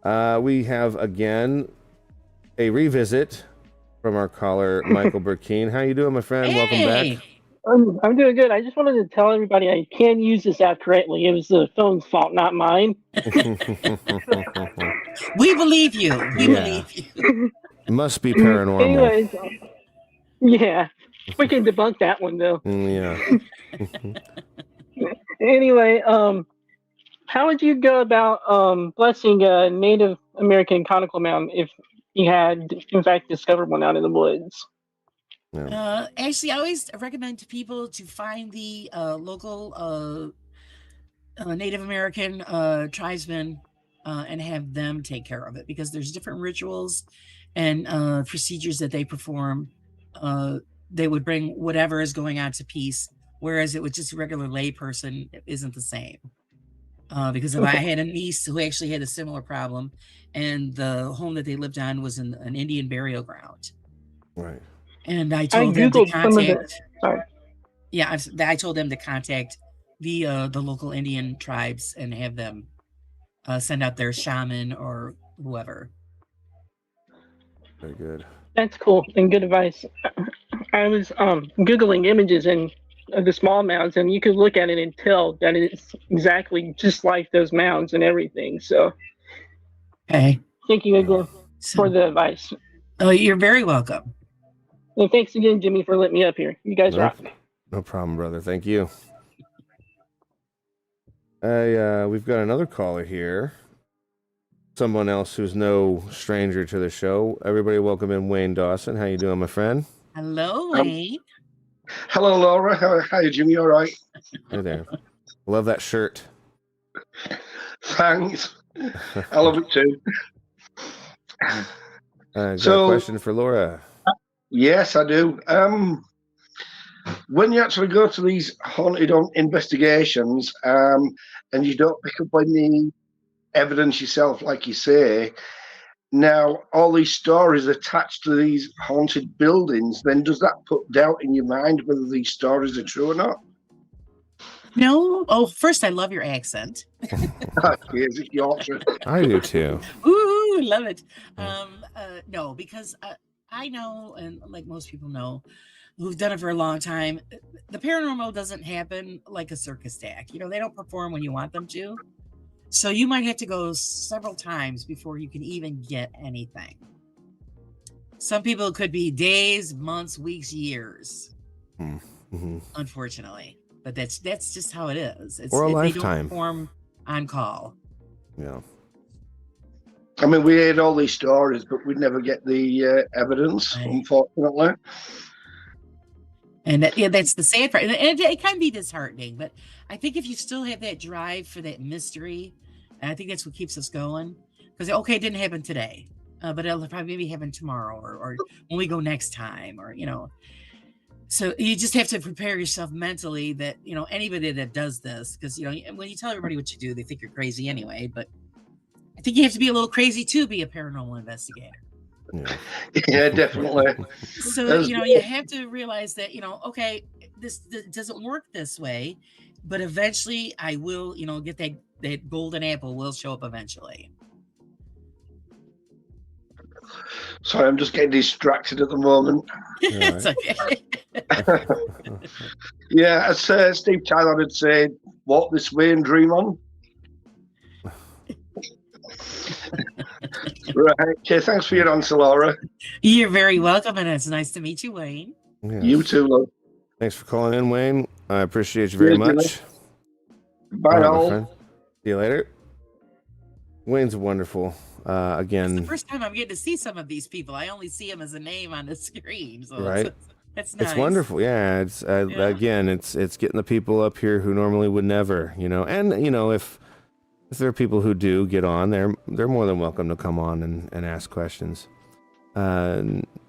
Speaker 1: We have again a revisit from our caller Michael Burkeen. How you doing, my friend?
Speaker 2: Hey.
Speaker 1: Welcome back.
Speaker 3: I'm doing good. I just wanted to tell everybody I can use this app correctly. It was the phone's fault, not mine.
Speaker 2: We believe you. We believe you.
Speaker 1: It must be paranormal.
Speaker 3: Anyways, yeah, we can debunk that one though.
Speaker 1: Yeah.
Speaker 3: Anyway, how would you go about blessing a Native American conical mound if you had, in fact, discovered one out in the woods?
Speaker 1: Yeah.
Speaker 2: Actually, I always recommend to people to find the local Native American tribesmen and have them take care of it, because there's different rituals and procedures that they perform. They would bring whatever is going on to peace, whereas it was just a regular lay person, it isn't the same. Because if I had a niece who actually had a similar problem, and the home that they lived on was in an Indian burial ground.
Speaker 1: Right.
Speaker 2: And I told them to contact. I told them to contact the local Indian tribes and have them send out their shaman or whoever.
Speaker 1: Very good.
Speaker 3: That's cool and good advice. I was Googling images and the small mounds, and you could look at it and tell that it's exactly just like those mounds and everything. So,
Speaker 2: okay.
Speaker 3: Thank you again for the advice.
Speaker 2: Oh, you're very welcome.
Speaker 3: And thanks again, Jimmy, for letting me up here. You guys rock.
Speaker 1: No problem, brother. Thank you. We've got another caller here. Someone else who's no stranger to the show. Everybody welcome in Wayne Dawson. How you doing, my friend?
Speaker 2: Hello, Wayne.
Speaker 4: Hello, Laura. How are you, Jimmy? All right?
Speaker 1: Hey there. Love that shirt.
Speaker 4: Thanks. I love it too.
Speaker 1: Got a question for Laura.
Speaker 4: Yes, I do. When you actually go to these haunted investigations and you don't pick up any evidence yourself, like you say, now all these stories attached to these haunted buildings, then does that put doubt in your mind whether these stories are true or not?
Speaker 2: No. Oh, first, I love your accent.
Speaker 4: Is it Yorkshire?
Speaker 1: I do too.
Speaker 2: Ooh, love it. No, because I know, and like most people know, who've done it for a long time, the paranormal doesn't happen like a circus act. You know, they don't perform when you want them to. So you might have to go several times before you can even get anything. Some people, it could be days, months, weeks, years.
Speaker 1: Mm-hmm.
Speaker 2: Unfortunately, but that's just how it is.
Speaker 1: Or a lifetime.
Speaker 2: They don't perform on call.
Speaker 1: Yeah.
Speaker 4: I mean, we heard all these stories, but we never get the evidence, right, unfortunately.
Speaker 2: And that's the sad part. And it can be disheartening, but I think if you still have that drive for that mystery, and I think that's what keeps us going. Because, okay, it didn't happen today, but it'll probably maybe happen tomorrow or when we go next time, or, So you just have to prepare yourself mentally that, anybody that does this, because, when you tell everybody what you do, they think you're crazy anyway. But I think you have to be a little crazy to be a paranormal investigator.
Speaker 4: Yeah, definitely.
Speaker 2: So, you have to realize that, okay, this doesn't work this way, but eventually I will, get that golden apple will show up eventually.
Speaker 4: Sorry, I'm just getting distracted at the moment.
Speaker 2: It's okay.
Speaker 4: Yeah, as Steve Tyler would say, walk this way and dream on. Right. Okay. Thanks for your answer, Laura.
Speaker 2: You're very welcome, and it's nice to meet you, Wayne.
Speaker 1: Yes.
Speaker 4: You too, love.
Speaker 1: Thanks for calling in, Wayne. I appreciate you very
Speaker 4: Cheers,
Speaker 1: much.
Speaker 4: Bye,
Speaker 1: All right, my
Speaker 4: all.
Speaker 1: friend. See you later. Wayne's wonderful.
Speaker 2: It's the
Speaker 1: Again,
Speaker 2: first time I'm getting to see some of these people. I only see them as a name on the screen, so
Speaker 1: right?
Speaker 2: it's nice.
Speaker 1: It's wonderful. Yeah. It's again, it's getting the people up here who normally would never, and if there are people who do get on, they're more than welcome to come on and ask questions. No,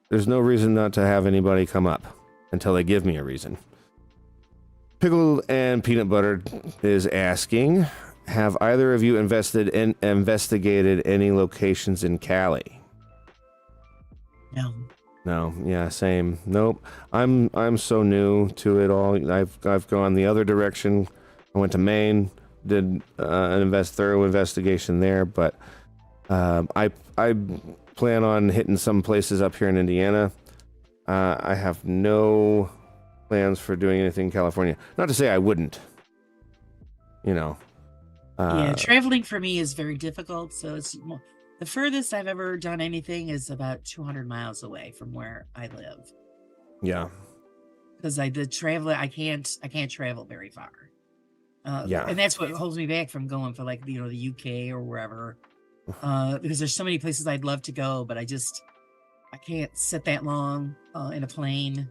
Speaker 1: there's no reason not to have anybody come up until they give me a reason. Pickle and Peanut Butter is asking, have either of you investigated any locations in Cali? No. Yeah, same. Nope. I'm so new to it all. I've gone the other direction. I went to Maine, did an thorough investigation there, but I plan on hitting some places up here in Indiana. I have no plans for doing anything in California. Not to say I wouldn't.
Speaker 2: Yeah, traveling for me is very difficult. So the furthest I've ever done anything is about 200 miles away from where I live.
Speaker 1: Yeah.
Speaker 2: Because I can't travel very far.
Speaker 1: Yeah.
Speaker 2: And that's what holds me back from going for the UK or wherever. Because there's so many places I'd love to go, but I can't sit that long in a plane.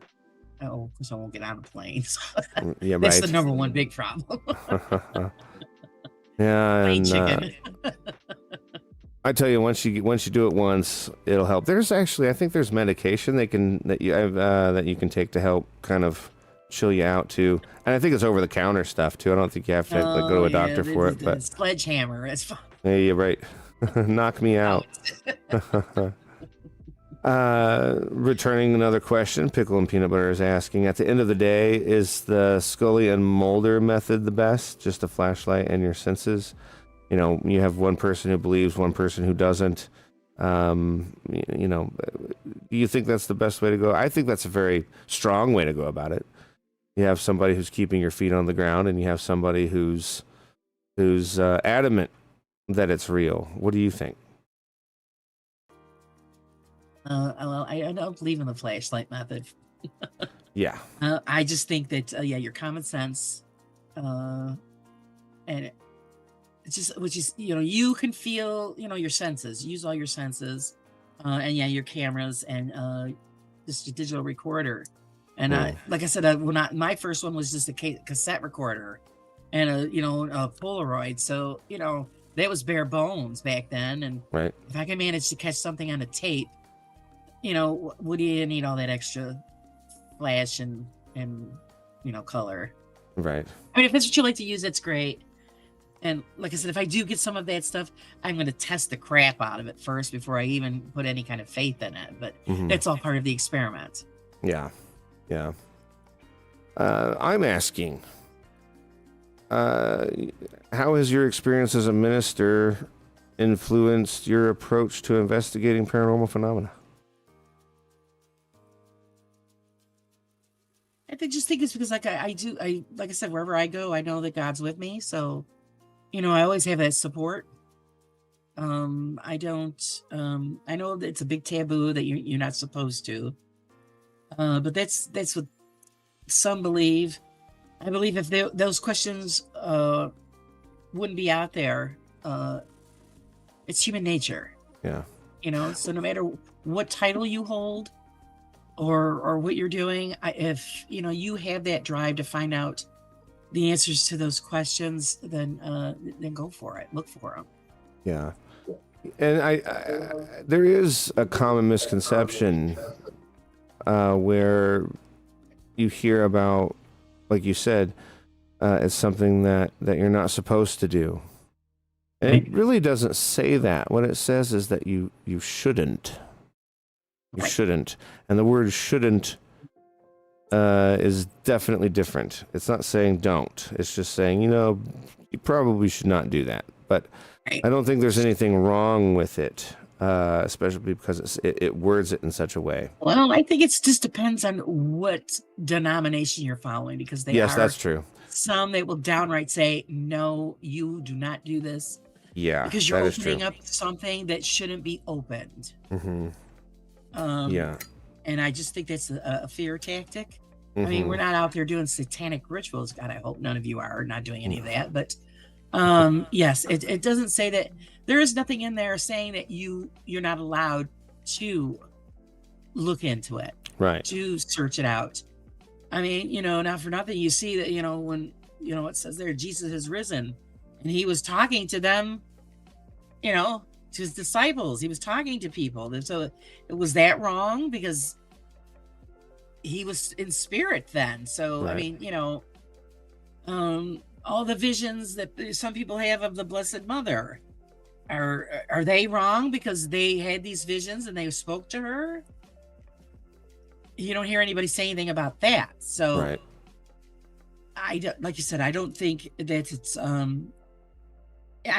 Speaker 2: Oh, of course I won't get on a plane.
Speaker 1: Yeah,
Speaker 2: that's
Speaker 1: right.
Speaker 2: the number one big problem.
Speaker 1: Yeah, and
Speaker 2: chicken.
Speaker 1: I tell you, once you do it once, it'll help. I think there's medication that you can take to help kind of chill you out too, and I think it's over the counter stuff too. I don't think you have to go to a doctor for it. But
Speaker 2: sledgehammer, it's fine.
Speaker 1: Yeah, you're right. Knock me out. Returning another question, Pickle and Peanut Butter is asking, at the end of the day, is the Scully and Mulder method the best? Just a flashlight and your senses? You have one person who believes, one person who doesn't. Do you think that's the best way to go? I think that's a very strong way to go about it. You have somebody who's keeping your feet on the ground, and you have somebody who's adamant that it's real. What do you think?
Speaker 2: Well, I don't believe in the flashlight method.
Speaker 1: Yeah.
Speaker 2: I just think that your common sense, and it's just which is you can feel your senses, use all your senses, and your cameras and just a digital recorder. And like I said, my first one was just a cassette recorder and a Polaroid. So that was bare bones back then. And
Speaker 1: right.
Speaker 2: If I can manage to catch something on a tape, what do you need all that extra flash and color?
Speaker 1: Right.
Speaker 2: I mean, if that's what you like to use, that's great. And like I said, if I do get some of that stuff, I'm going to test the crap out of it first before I even put any kind of faith in it. But that's all part of the experiment.
Speaker 1: Yeah. Yeah. I'm asking, how has your experience as a minister influenced your approach to investigating paranormal phenomena?
Speaker 2: I just think it's because like I said, wherever I go, I know that God's with me. So, I always have that support. I know that it's a big taboo that you're not supposed to. But that's what some believe. I believe if those questions wouldn't be out there, it's human nature.
Speaker 1: Yeah.
Speaker 2: So no matter what title you hold or what you're doing, if you have that drive to find out the answers to those questions, then go for it. Look for them.
Speaker 1: Yeah. And I there is a common misconception where you hear about, like you said, it's something that you're not supposed to do. And it really doesn't say that. What it says is that you shouldn't. You shouldn't. And the word shouldn't is definitely different. It's not saying don't. It's just saying, you probably should not do that. But I don't think there's anything wrong with it, especially because it words it in such a way.
Speaker 2: Well, I think it just depends on what denomination you're following, because
Speaker 1: yes, that's true.
Speaker 2: Some that will downright say, no, you do not do this.
Speaker 1: Yeah,
Speaker 2: because you're
Speaker 1: that is true.
Speaker 2: opening up something that shouldn't be opened.
Speaker 1: Mm-hmm.
Speaker 2: Yeah. And I just think that's a fear tactic. I mean, we're not out there doing satanic rituals. God, I hope none of you are not doing any of that. But yes, it doesn't say that. There is nothing in there saying that you're not allowed to look into it,
Speaker 1: right?
Speaker 2: To search it out. I mean, not for nothing, you see that, when, it says there, Jesus has risen, and he was talking to them, to his disciples. He was talking to people. So was that wrong? Because he was in spirit then. So, right. I mean, all the visions that some people have of the Blessed Mother, are they wrong because they had these visions and they spoke to her? You don't hear anybody say anything about that. So right. I don't, like you said, I don't think that it's I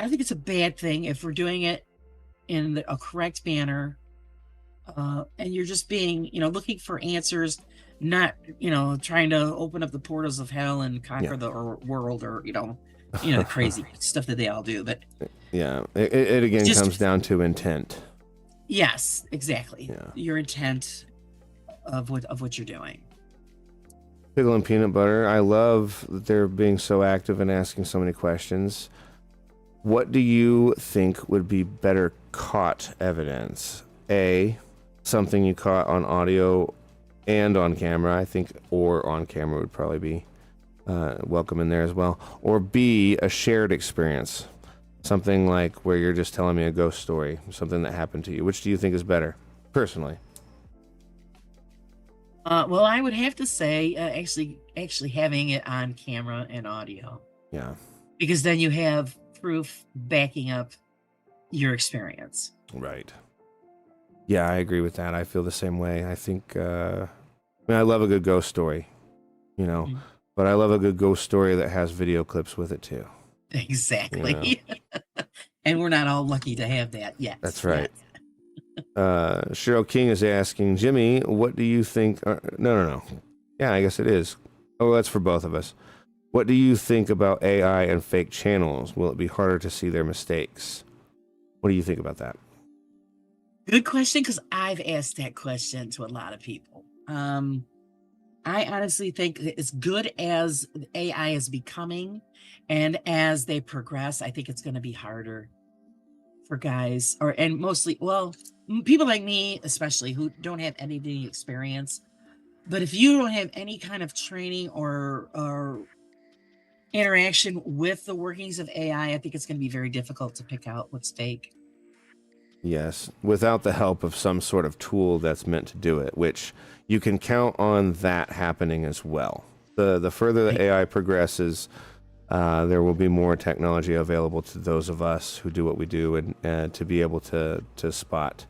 Speaker 2: don't think it's a bad thing if we're doing it in a correct manner, and you're just being, looking for answers, not, trying to open up the portals of hell and conquer the world, or the crazy stuff that they all do. But
Speaker 1: yeah, it again just comes down to intent.
Speaker 2: Yes, exactly. Yeah. Your intent of what you're doing.
Speaker 1: Pickle and peanut butter. I love that they're being so active and asking so many questions. What do you think would be better caught evidence? A, something you caught on audio and on camera, I think, or on camera would probably be welcome in there as well. Or B, a shared experience. Something like where you're just telling me a ghost story, something that happened to you. Which do you think is better, personally?
Speaker 2: Well, I would have to say actually having it on camera and audio.
Speaker 1: Yeah.
Speaker 2: Because then you have proof backing up your experience.
Speaker 1: Right. Yeah, I agree with that. I feel the same way. I think, I love a good ghost story, but I love a good ghost story that has video clips with it too.
Speaker 2: Exactly. And we're not all lucky to have that yet.
Speaker 1: That's right. Cheryl King is asking, Jimmy, what do you think? No. Yeah, I guess it is. Oh, that's for both of us. What do you think about AI and fake channels? Will it be harder to see their mistakes? What do you think about that?
Speaker 2: Good question, because I've asked that question to a lot of people. I honestly think as good as AI is becoming and as they progress, I think it's going to be harder for guys, and mostly, well, people like me, especially, who don't have editing experience. But if you don't have any kind of training or interaction with the workings of AI, I think it's going to be very difficult to pick out what's fake.
Speaker 1: Yes, without the help of some sort of tool that's meant to do it, which you can count on that happening as well. The further the AI progresses, there will be more technology available to those of us who do what we do, and to be able to spot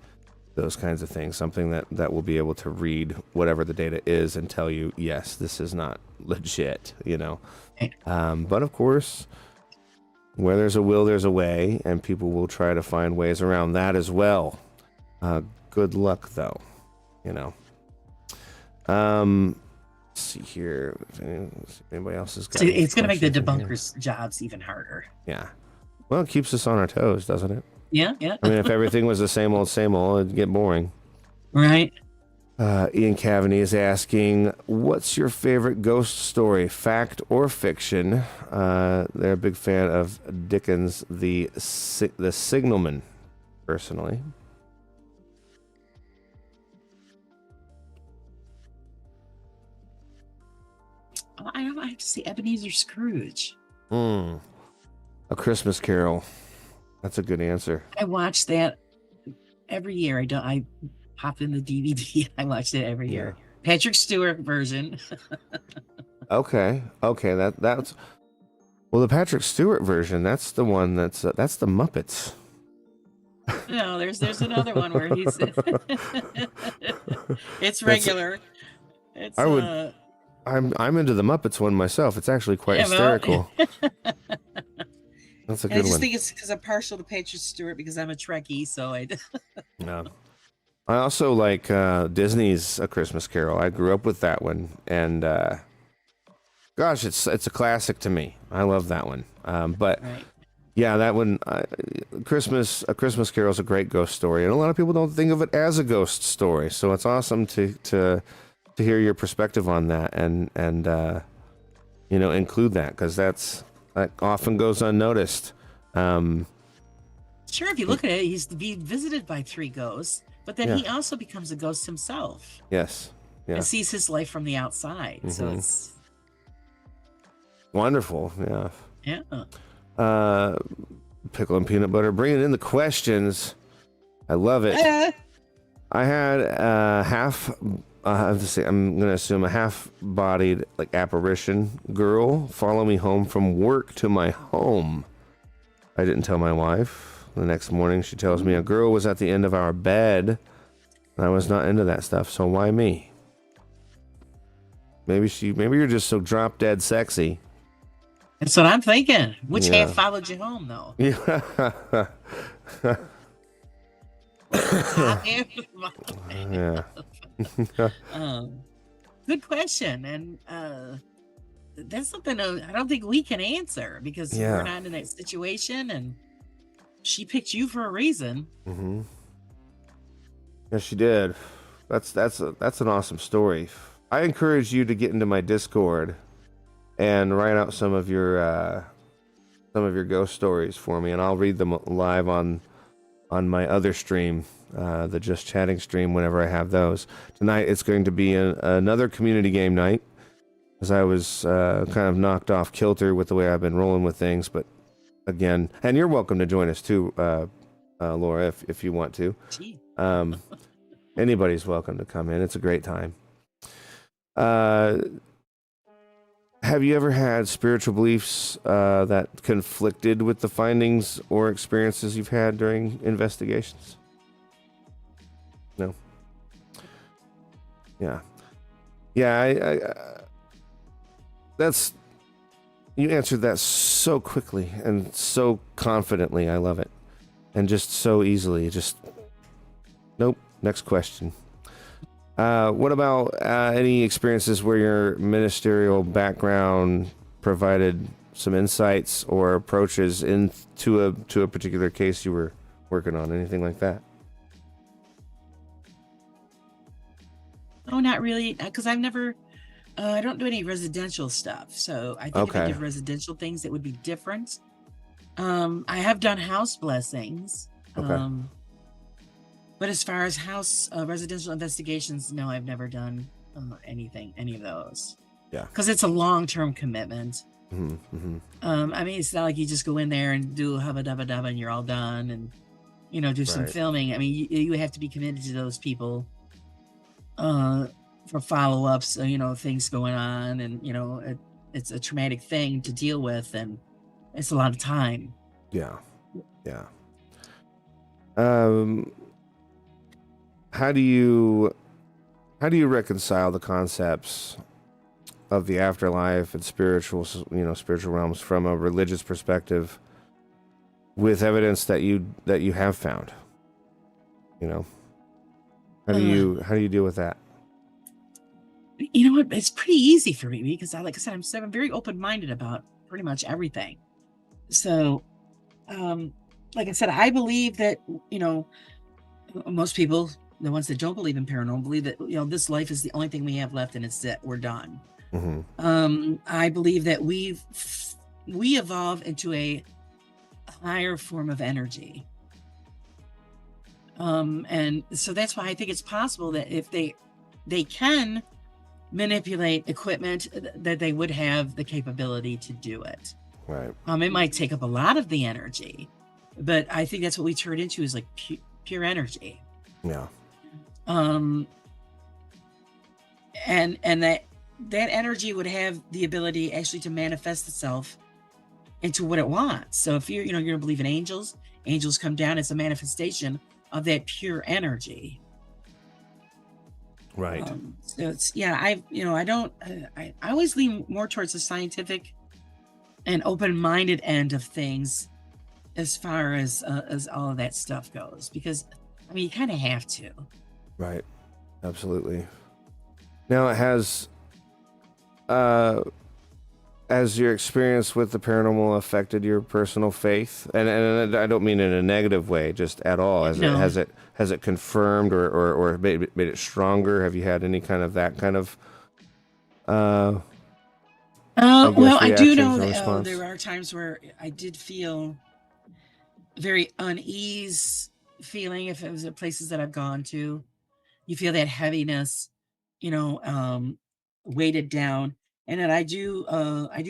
Speaker 1: those kinds of things. Something that will be able to read whatever the data is and tell you, yes, this is not legit, But of course, where there's a will, there's a way, and people will try to find ways around that as well. Good luck, though, Let's see here. If anybody else has got
Speaker 2: it's going to make the debunkers' jobs even harder.
Speaker 1: Yeah. Well, it keeps us on our toes, doesn't it?
Speaker 2: Yeah.
Speaker 1: I mean, if everything was the same old, it'd get boring.
Speaker 2: Right.
Speaker 1: Ian Cavaney is asking, what's your favorite ghost story, fact or fiction? They're a big fan of Dickens' The Signalman, personally.
Speaker 2: I have to see Ebenezer Scrooge.
Speaker 1: A Christmas Carol. That's a good answer.
Speaker 2: I watch that every year. I pop in the DVD. I watch it every year. Patrick Stewart version.
Speaker 1: Okay. That's well, the Patrick Stewart version. That's the one that's the Muppets.
Speaker 2: No, there's another one where he's. It's regular.
Speaker 1: I'm into the Muppets one myself. It's actually quite hysterical. That's a good one. I
Speaker 2: just think it's because I'm partial to Patrick Stewart because I'm a Trekkie, so I.
Speaker 1: No. I also like Disney's A Christmas Carol. I grew up with that one, and gosh, it's a classic to me. I love that one. But right. Yeah, that one, Christmas, A Christmas Carol is a great ghost story, and a lot of people don't think of it as a ghost story. So it's awesome to hear your perspective on that, and include that, because that often goes unnoticed.
Speaker 2: Sure, if you look at it, he's being visited by 3 ghosts, but then he also becomes a ghost himself.
Speaker 1: Yes. Yeah.
Speaker 2: And sees his life from the outside. So it's
Speaker 1: wonderful. Yeah.
Speaker 2: Yeah.
Speaker 1: Pickle and peanut butter, bringing in the questions. I love it. I had I'm going to assume a half-bodied apparition girl follow me home from work to my home. I didn't tell my wife. The next morning, she tells me a girl was at the end of our bed. And I was not into that stuff, so why me? Maybe you're just so drop dead sexy.
Speaker 2: That's what I'm thinking. Which half followed you home, though?
Speaker 1: Yeah. Yeah.
Speaker 2: Good question, and that's something I don't think we can answer, because we're not in that situation, and she picked you for a reason.
Speaker 1: Mm-hmm. Yeah, she did. That's an awesome story. I encourage you to get into my Discord and write out some of your ghost stories for me, and I'll read them live on my other stream, the Just Chatting stream, whenever I have those. Tonight it's going to be another community game night, as I was kind of knocked off kilter with the way I've been rolling with things. But again, and you're welcome to join us too, Laura, if you want to.
Speaker 2: Gee.
Speaker 1: Anybody's welcome to come in. It's a great time. Have you ever had spiritual beliefs that conflicted with the findings or experiences you've had during investigations? No. Yeah. Yeah, that's... You answered that so quickly and so confidently. I love it. And just so easily. Just... Nope. Next question. What about any experiences where your ministerial background provided some insights or approaches to a particular case you were working on? Anything like that?
Speaker 2: Oh, not really, because I've never... I don't do any residential stuff, so I think if I did residential things, it would be different. I have done house blessings.
Speaker 1: Okay.
Speaker 2: But as far as house residential investigations, no, I've never done any of those.
Speaker 1: Yeah.
Speaker 2: Because it's a long-term commitment.
Speaker 1: Mm-hmm, mm-hmm.
Speaker 2: I mean, it's not like you just go in there and do hubba dubba dubba and you're all done and, do some filming. I mean, you have to be committed to those people for follow-ups, things going on, and, it's a traumatic thing to deal with, and it's a lot of time.
Speaker 1: Yeah. Yeah. How do you reconcile the concepts of the afterlife and spiritual realms from a religious perspective with evidence that you have found? How do you deal with that?
Speaker 2: You know what? It's pretty easy for me because, like I said, I'm very open-minded about pretty much everything. So, like I said, I believe that most people, the ones that don't believe in paranormal, believe that this life is the only thing we have left, and it's that we're done.
Speaker 1: Mm-hmm.
Speaker 2: I believe that we evolve into a higher form of energy, and so that's why I think it's possible that if they can manipulate equipment, that they would have the capability to do it.
Speaker 1: Right.
Speaker 2: It might take up a lot of the energy, but I think that's what we turn into, is like pure energy.
Speaker 1: Yeah.
Speaker 2: And that energy would have the ability actually to manifest itself into what it wants. So if you're going to believe in angels come down as a manifestation of that pure energy.
Speaker 1: Right.
Speaker 2: So it's, I always lean more towards the scientific and open-minded end of things as far as all of that stuff goes, because you kind of have to.
Speaker 1: Right. Absolutely. Now, has your experience with the paranormal affected your personal faith? And I don't mean in a negative way, just at all.
Speaker 2: No.
Speaker 1: Has it confirmed or made it stronger? Have you had any kind of that kind of
Speaker 2: Well, I do know
Speaker 1: reaction or
Speaker 2: that
Speaker 1: response?
Speaker 2: there are times where I did feel very unease feeling if it was at places that I've gone to. You feel that heaviness, weighted down. And then I do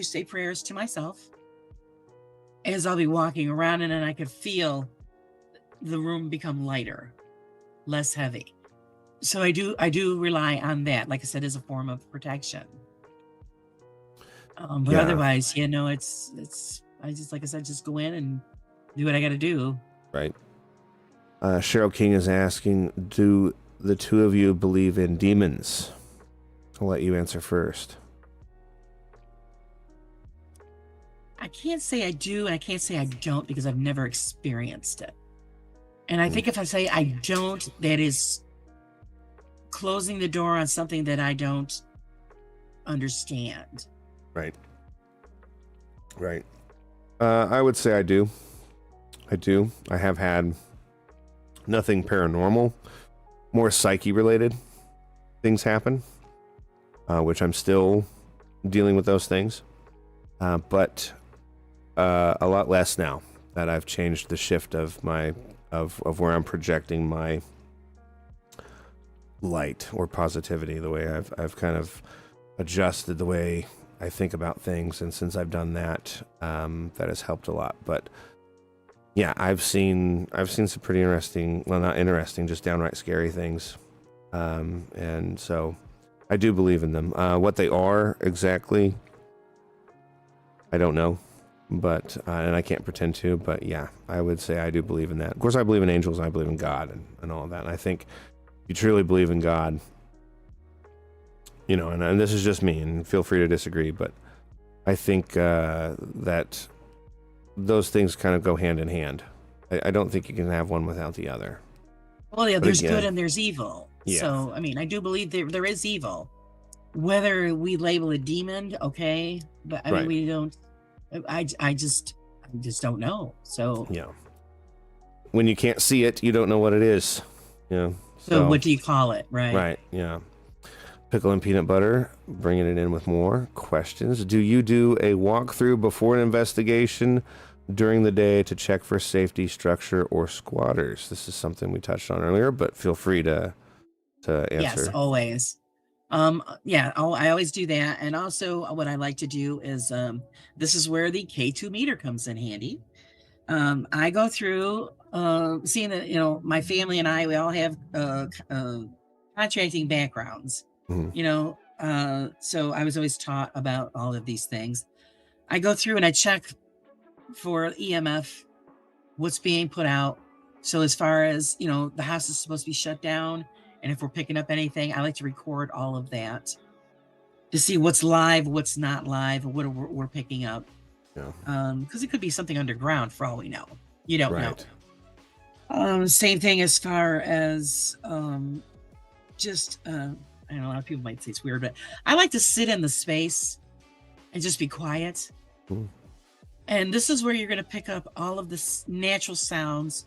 Speaker 2: say prayers to myself as I'll be walking around, and then I could feel the room become lighter, less heavy. So I do rely on that, like I said, as a form of protection. But
Speaker 1: Yeah.
Speaker 2: otherwise, it's I just, like I said, just go in and do what I got to do.
Speaker 1: Right. Cheryl King is asking, do the two of you believe in demons? I'll let you answer first.
Speaker 2: I can't say I do, and I can't say I don't, because I've never experienced it. And I think if I say I don't, that is closing the door on something that I don't understand.
Speaker 1: Right. I would say I do. I have had nothing paranormal, more psyche related things happen, which I'm still dealing with those things. But a lot less now that I've changed the shift of of where I'm projecting my light or positivity, the way I've kind of adjusted the way I think about things, and since I've done that, that has helped a lot. But yeah, I've seen some pretty interesting, well, not interesting, just downright scary things, and so I do believe in them. What they are exactly, I don't know, but and I can't pretend to. But yeah, I would say I do believe in that. Of course, I believe in angels, and I believe in God, and all of that. And I think if you truly believe in God, and this is just me, and feel free to disagree, but I think that those things kind of go hand in hand. I don't think you can have one without the other.
Speaker 2: Well, yeah,
Speaker 1: But
Speaker 2: there's
Speaker 1: again,
Speaker 2: good and there's evil.
Speaker 1: Yeah.
Speaker 2: So, I mean, I do believe there is evil. Whether we label a demon, okay, but I
Speaker 1: Right.
Speaker 2: mean, we don't. I just don't know. So,
Speaker 1: Yeah. When you can't see it, you don't know what it is. Yeah.
Speaker 2: so what do you call it, right?
Speaker 1: Right. Yeah. Pickle and Peanut Butter, bringing it in with more questions. Do you do a walkthrough before an investigation during the day to check for safety, structure, or squatters? This is something we touched on earlier, but feel free to answer.
Speaker 2: Yes, always. Yeah, I always do that. And also what I like to do is, this is where the K2 meter comes in handy. I go through, seeing that, my family and I, we all have, contracting backgrounds,
Speaker 1: Mhm.
Speaker 2: so I was always taught about all of these things. I go through and I check for EMF, what's being put out. So as far as, the house is supposed to be shut down, and if we're picking up anything, I like to record all of that to see what's live, what's not live, what we're picking up.
Speaker 1: Yeah.
Speaker 2: Because it could be something underground for all we know. You don't
Speaker 1: Right.
Speaker 2: know. Same thing as far as just I know a lot of people might say it's weird, but I like to sit in the space and just be quiet.
Speaker 1: Mm.
Speaker 2: And this is where you're going to pick up all of the natural sounds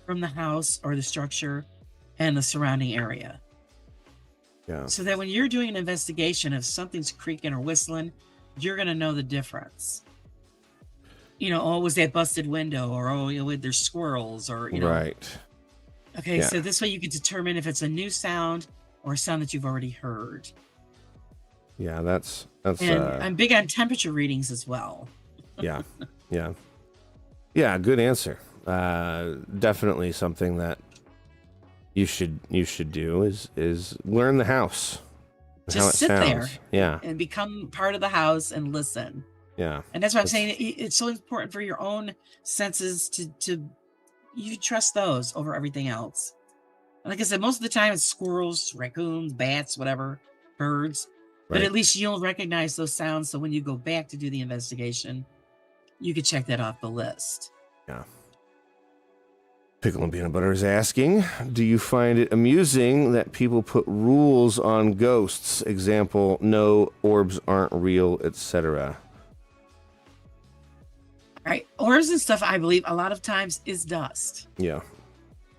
Speaker 2: from the house or the structure and the surrounding area.
Speaker 1: Yeah.
Speaker 2: So that when you're doing an investigation, if something's creaking or whistling, you're going to know the difference. Oh, was that busted window, or there's squirrels, or
Speaker 1: Right.
Speaker 2: Okay,
Speaker 1: Yeah.
Speaker 2: so this way you can determine if it's a new sound or a sound that you've already heard.
Speaker 1: Yeah. That's.
Speaker 2: And I'm big on temperature readings as well.
Speaker 1: Yeah. Yeah. Yeah. Good answer. Definitely something that you should do is learn the house. And how
Speaker 2: Just
Speaker 1: it
Speaker 2: sit there.
Speaker 1: sounds. Yeah.
Speaker 2: And become part of the house and listen.
Speaker 1: Yeah.
Speaker 2: And that's why I'm saying it's so important for your own senses to you trust those over everything else. And like I said, most of the time it's squirrels, raccoons, bats, whatever, birds. But
Speaker 1: Right.
Speaker 2: at least you'll recognize those sounds. So when you go back to do the investigation, you could check that off the list.
Speaker 1: Yeah. Pickle and Peanut Butter is asking, do you find it amusing that people put rules on ghosts? Example, no, orbs aren't real, etc.
Speaker 2: Right. Orbs and stuff, I believe, a lot of times is dust.
Speaker 1: Yeah.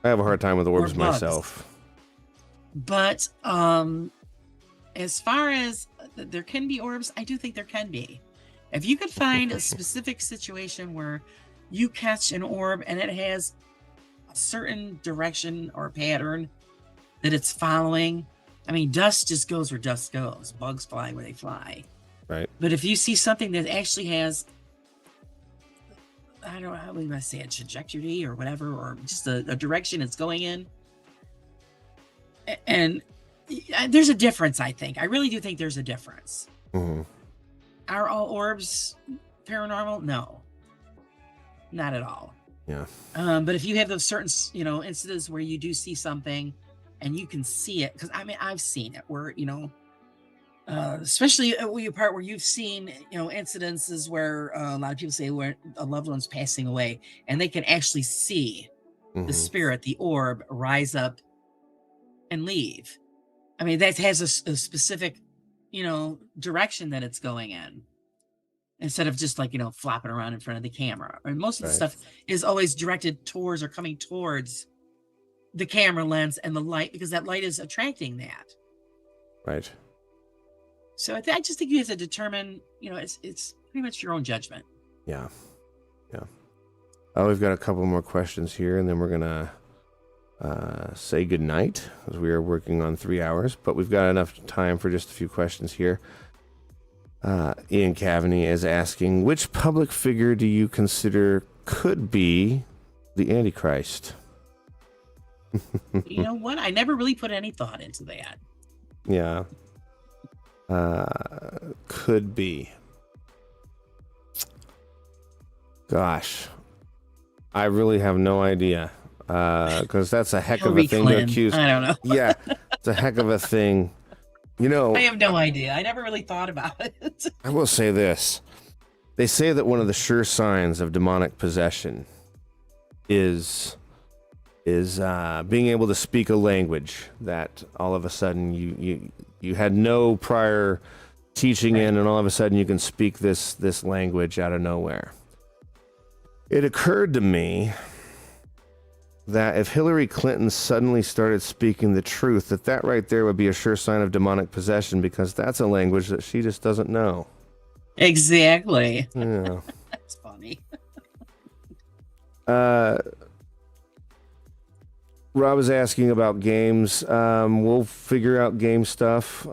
Speaker 1: I have a hard time with
Speaker 2: Or
Speaker 1: orbs
Speaker 2: bugs.
Speaker 1: myself.
Speaker 2: But as far as there can be orbs, I do think there can be. If you could find a specific situation where you catch an orb and it has a certain direction or pattern that it's following, I mean, dust just goes where dust goes. Bugs fly where they fly.
Speaker 1: Right.
Speaker 2: But if you see something that actually has, I don't know how we must say, a trajectory or whatever, or just a direction it's going in, and there's a difference, I think. I really do think there's a difference.
Speaker 1: Mm-hmm.
Speaker 2: Are all orbs paranormal? No, not at all.
Speaker 1: Yeah.
Speaker 2: But if you have those certain, incidents where you do see something and you can see it, because I mean, I've seen it where, especially the part where you've seen, incidences where a lot of people say where a loved one's passing away and they can actually see
Speaker 1: Mm-hmm.
Speaker 2: the spirit, the orb, rise up and leave. I mean, that has a specific, direction that it's going in, instead of just like, flopping around in front of the camera. And most of the
Speaker 1: Right.
Speaker 2: stuff is always directed towards or coming towards the camera lens and the light, because that light is attracting that.
Speaker 1: Right.
Speaker 2: So I just think you have to determine, it's pretty much your own judgment.
Speaker 1: Yeah. Yeah. Oh, we've got a couple more questions here, and then we're gonna say goodnight, as we are working on 3 hours, but we've got enough time for just a few questions here. Ian Cavaney is asking, which public figure do you consider could be the Antichrist?
Speaker 2: You know what? I never really put any thought into that.
Speaker 1: Yeah. Could be. Gosh. I really have no idea. Because that's a heck of a thing to accuse.
Speaker 2: I don't know.
Speaker 1: Yeah, it's a heck of a thing.
Speaker 2: I have no idea. I never really thought about it.
Speaker 1: I will say this. They say that one of the sure signs of demonic possession is being able to speak a language that all of a sudden you had no prior teaching in, and all of a sudden you can speak this language out of nowhere. It occurred to me that if Hillary Clinton suddenly started speaking the truth, that right there would be a sure sign of demonic possession, because that's a language that she just doesn't know.
Speaker 2: Exactly.
Speaker 1: Yeah.
Speaker 2: That's funny.
Speaker 1: Rob is asking about games. We'll figure out game stuff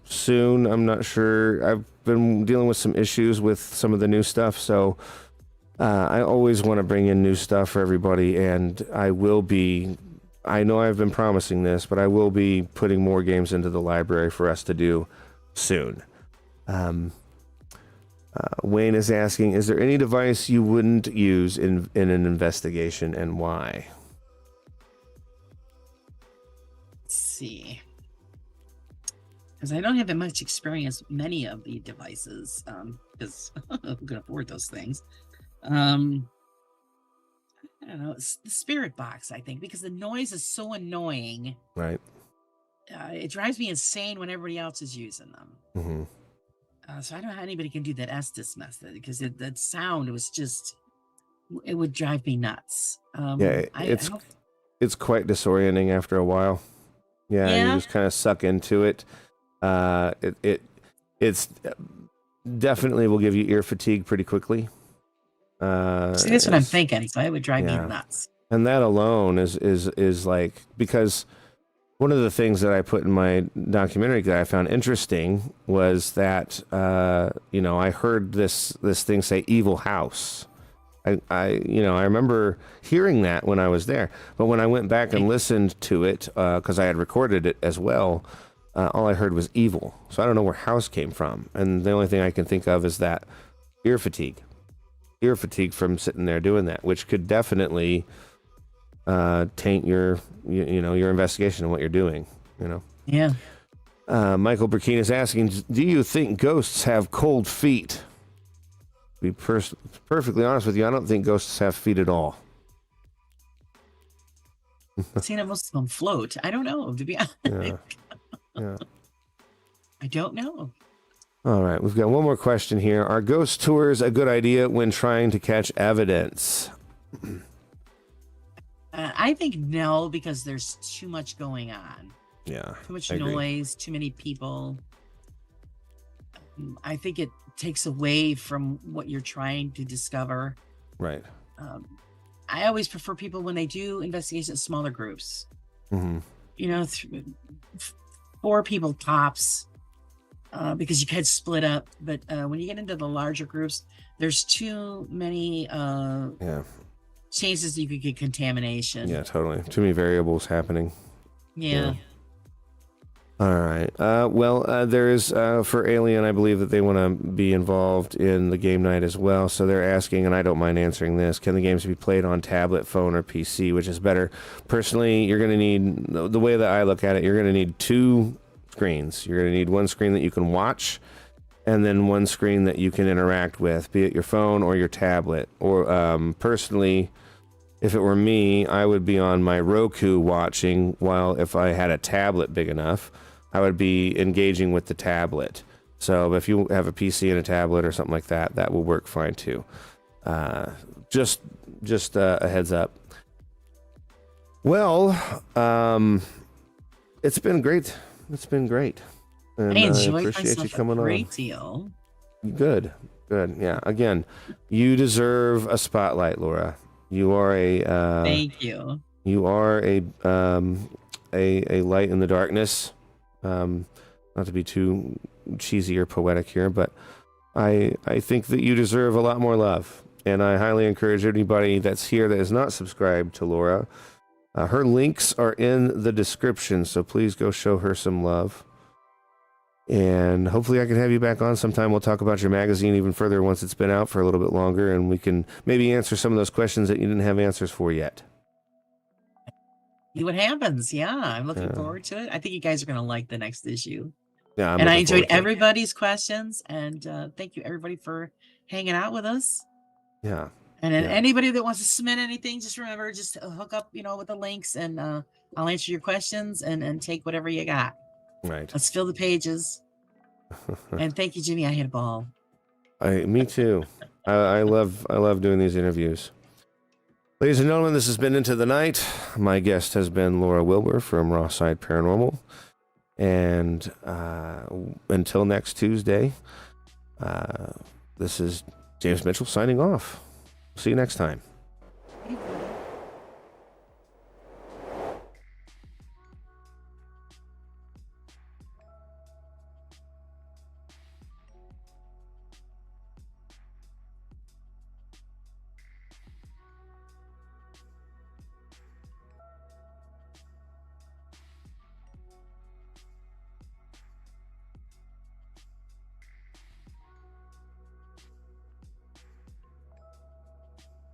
Speaker 1: soon. I'm not sure. I've been dealing with some issues with some of the new stuff, so I always want to bring in new stuff for everybody, and I know I've been promising this, but I will be putting more games into the library for us to do soon. Wayne is asking, is there any device you wouldn't use in an investigation, and why?
Speaker 2: Let's see. Because I don't have that much experience with many of the devices, because who can afford those things? I don't know. It's the spirit box, I think, because the noise is so annoying.
Speaker 1: Right.
Speaker 2: It drives me insane when everybody else is using them.
Speaker 1: Mm-hmm.
Speaker 2: So I don't know how anybody can do that Estes method, because that sound was just, it would drive me nuts.
Speaker 1: It's quite disorienting after a while. Yeah. You just kind of suck into it. It's definitely will give you ear fatigue pretty quickly.
Speaker 2: See, that's what I'm thinking. So it would drive me nuts.
Speaker 1: And that alone is like, because one of the things that I put in my documentary that I found interesting was that I heard this thing say evil house. I remember hearing that when I was there, but when I went back and listened to it, because I had recorded it as well, all I heard was evil. So I don't know where house came from, and the only thing I can think of is that ear fatigue from sitting there doing that, which could definitely taint your investigation and what you're doing.
Speaker 2: Yeah.
Speaker 1: Michael Burkina is asking, do you think ghosts have cold feet? To be perfectly honest with you, I don't think ghosts have feet at all.
Speaker 2: I've seen most of them float. I don't know, to be honest.
Speaker 1: Yeah.
Speaker 2: I don't know.
Speaker 1: All right, we've got one more question here. Are ghost tours a good idea when trying to catch evidence?
Speaker 2: I think no, because there's too much going on.
Speaker 1: Yeah,
Speaker 2: Too much
Speaker 1: I agree.
Speaker 2: noise, too many people. I think it takes away from what you're trying to discover.
Speaker 1: Right.
Speaker 2: I always prefer people when they do investigations, smaller groups.
Speaker 1: Mm-hmm.
Speaker 2: You know, 4 people tops, because you could split up. But when you get into the larger groups, there's too many
Speaker 1: Yeah.
Speaker 2: chances you could get contamination.
Speaker 1: Yeah, totally. Too many variables happening.
Speaker 2: Yeah.
Speaker 1: All right. There is, for Alien, I believe that they want to be involved in the game night as well. So they're asking, and I don't mind answering this, can the games be played on tablet, phone, or PC, which is better? Personally, you're going to need, the way that I look at it, you're going to need 2 screens. You're going to need one screen that you can watch, and then one screen that you can interact with, be it your phone or your tablet. Or personally, if it were me, I would be on my Roku watching, while if I had a tablet big enough, I would be engaging with the tablet. So if you have a PC and a tablet or something like that, that will work fine too. Just a heads up. Well, it's been great. It's been great. And
Speaker 2: I enjoyed
Speaker 1: appreciate you
Speaker 2: myself
Speaker 1: coming
Speaker 2: a
Speaker 1: on.
Speaker 2: great deal.
Speaker 1: Good. Yeah. Again, you deserve a spotlight, Laura. You are a
Speaker 2: Thank you.
Speaker 1: You are a light in the darkness. Not to be too cheesy or poetic here, but I think that you deserve a lot more love, and I highly encourage anybody that's here that is not subscribed to Laura. Her links are in the description, so please go show her some love. And hopefully I can have you back on sometime. We'll talk about your magazine even further once it's been out for a little bit longer, and we can maybe answer some of those questions that you didn't have answers for yet.
Speaker 2: See what happens. Yeah, I'm looking forward to it. I think you guys are going to like the next issue.
Speaker 1: Yeah,
Speaker 2: and I enjoyed everybody's questions, and thank you everybody for hanging out with us.
Speaker 1: Yeah.
Speaker 2: And then anybody that wants to submit anything, just remember, just hook up, with the links, and I'll answer your questions and take whatever you got.
Speaker 1: Right.
Speaker 2: Let's fill the pages. And thank you, Jimmy. I had a ball.
Speaker 1: Me too. I love doing these interviews. Ladies and gentlemen, this has been Into the Night. My guest has been Laura Wilbur from Rawside Paranormal. And until next Tuesday, this is James Mitchell signing off. See you next time.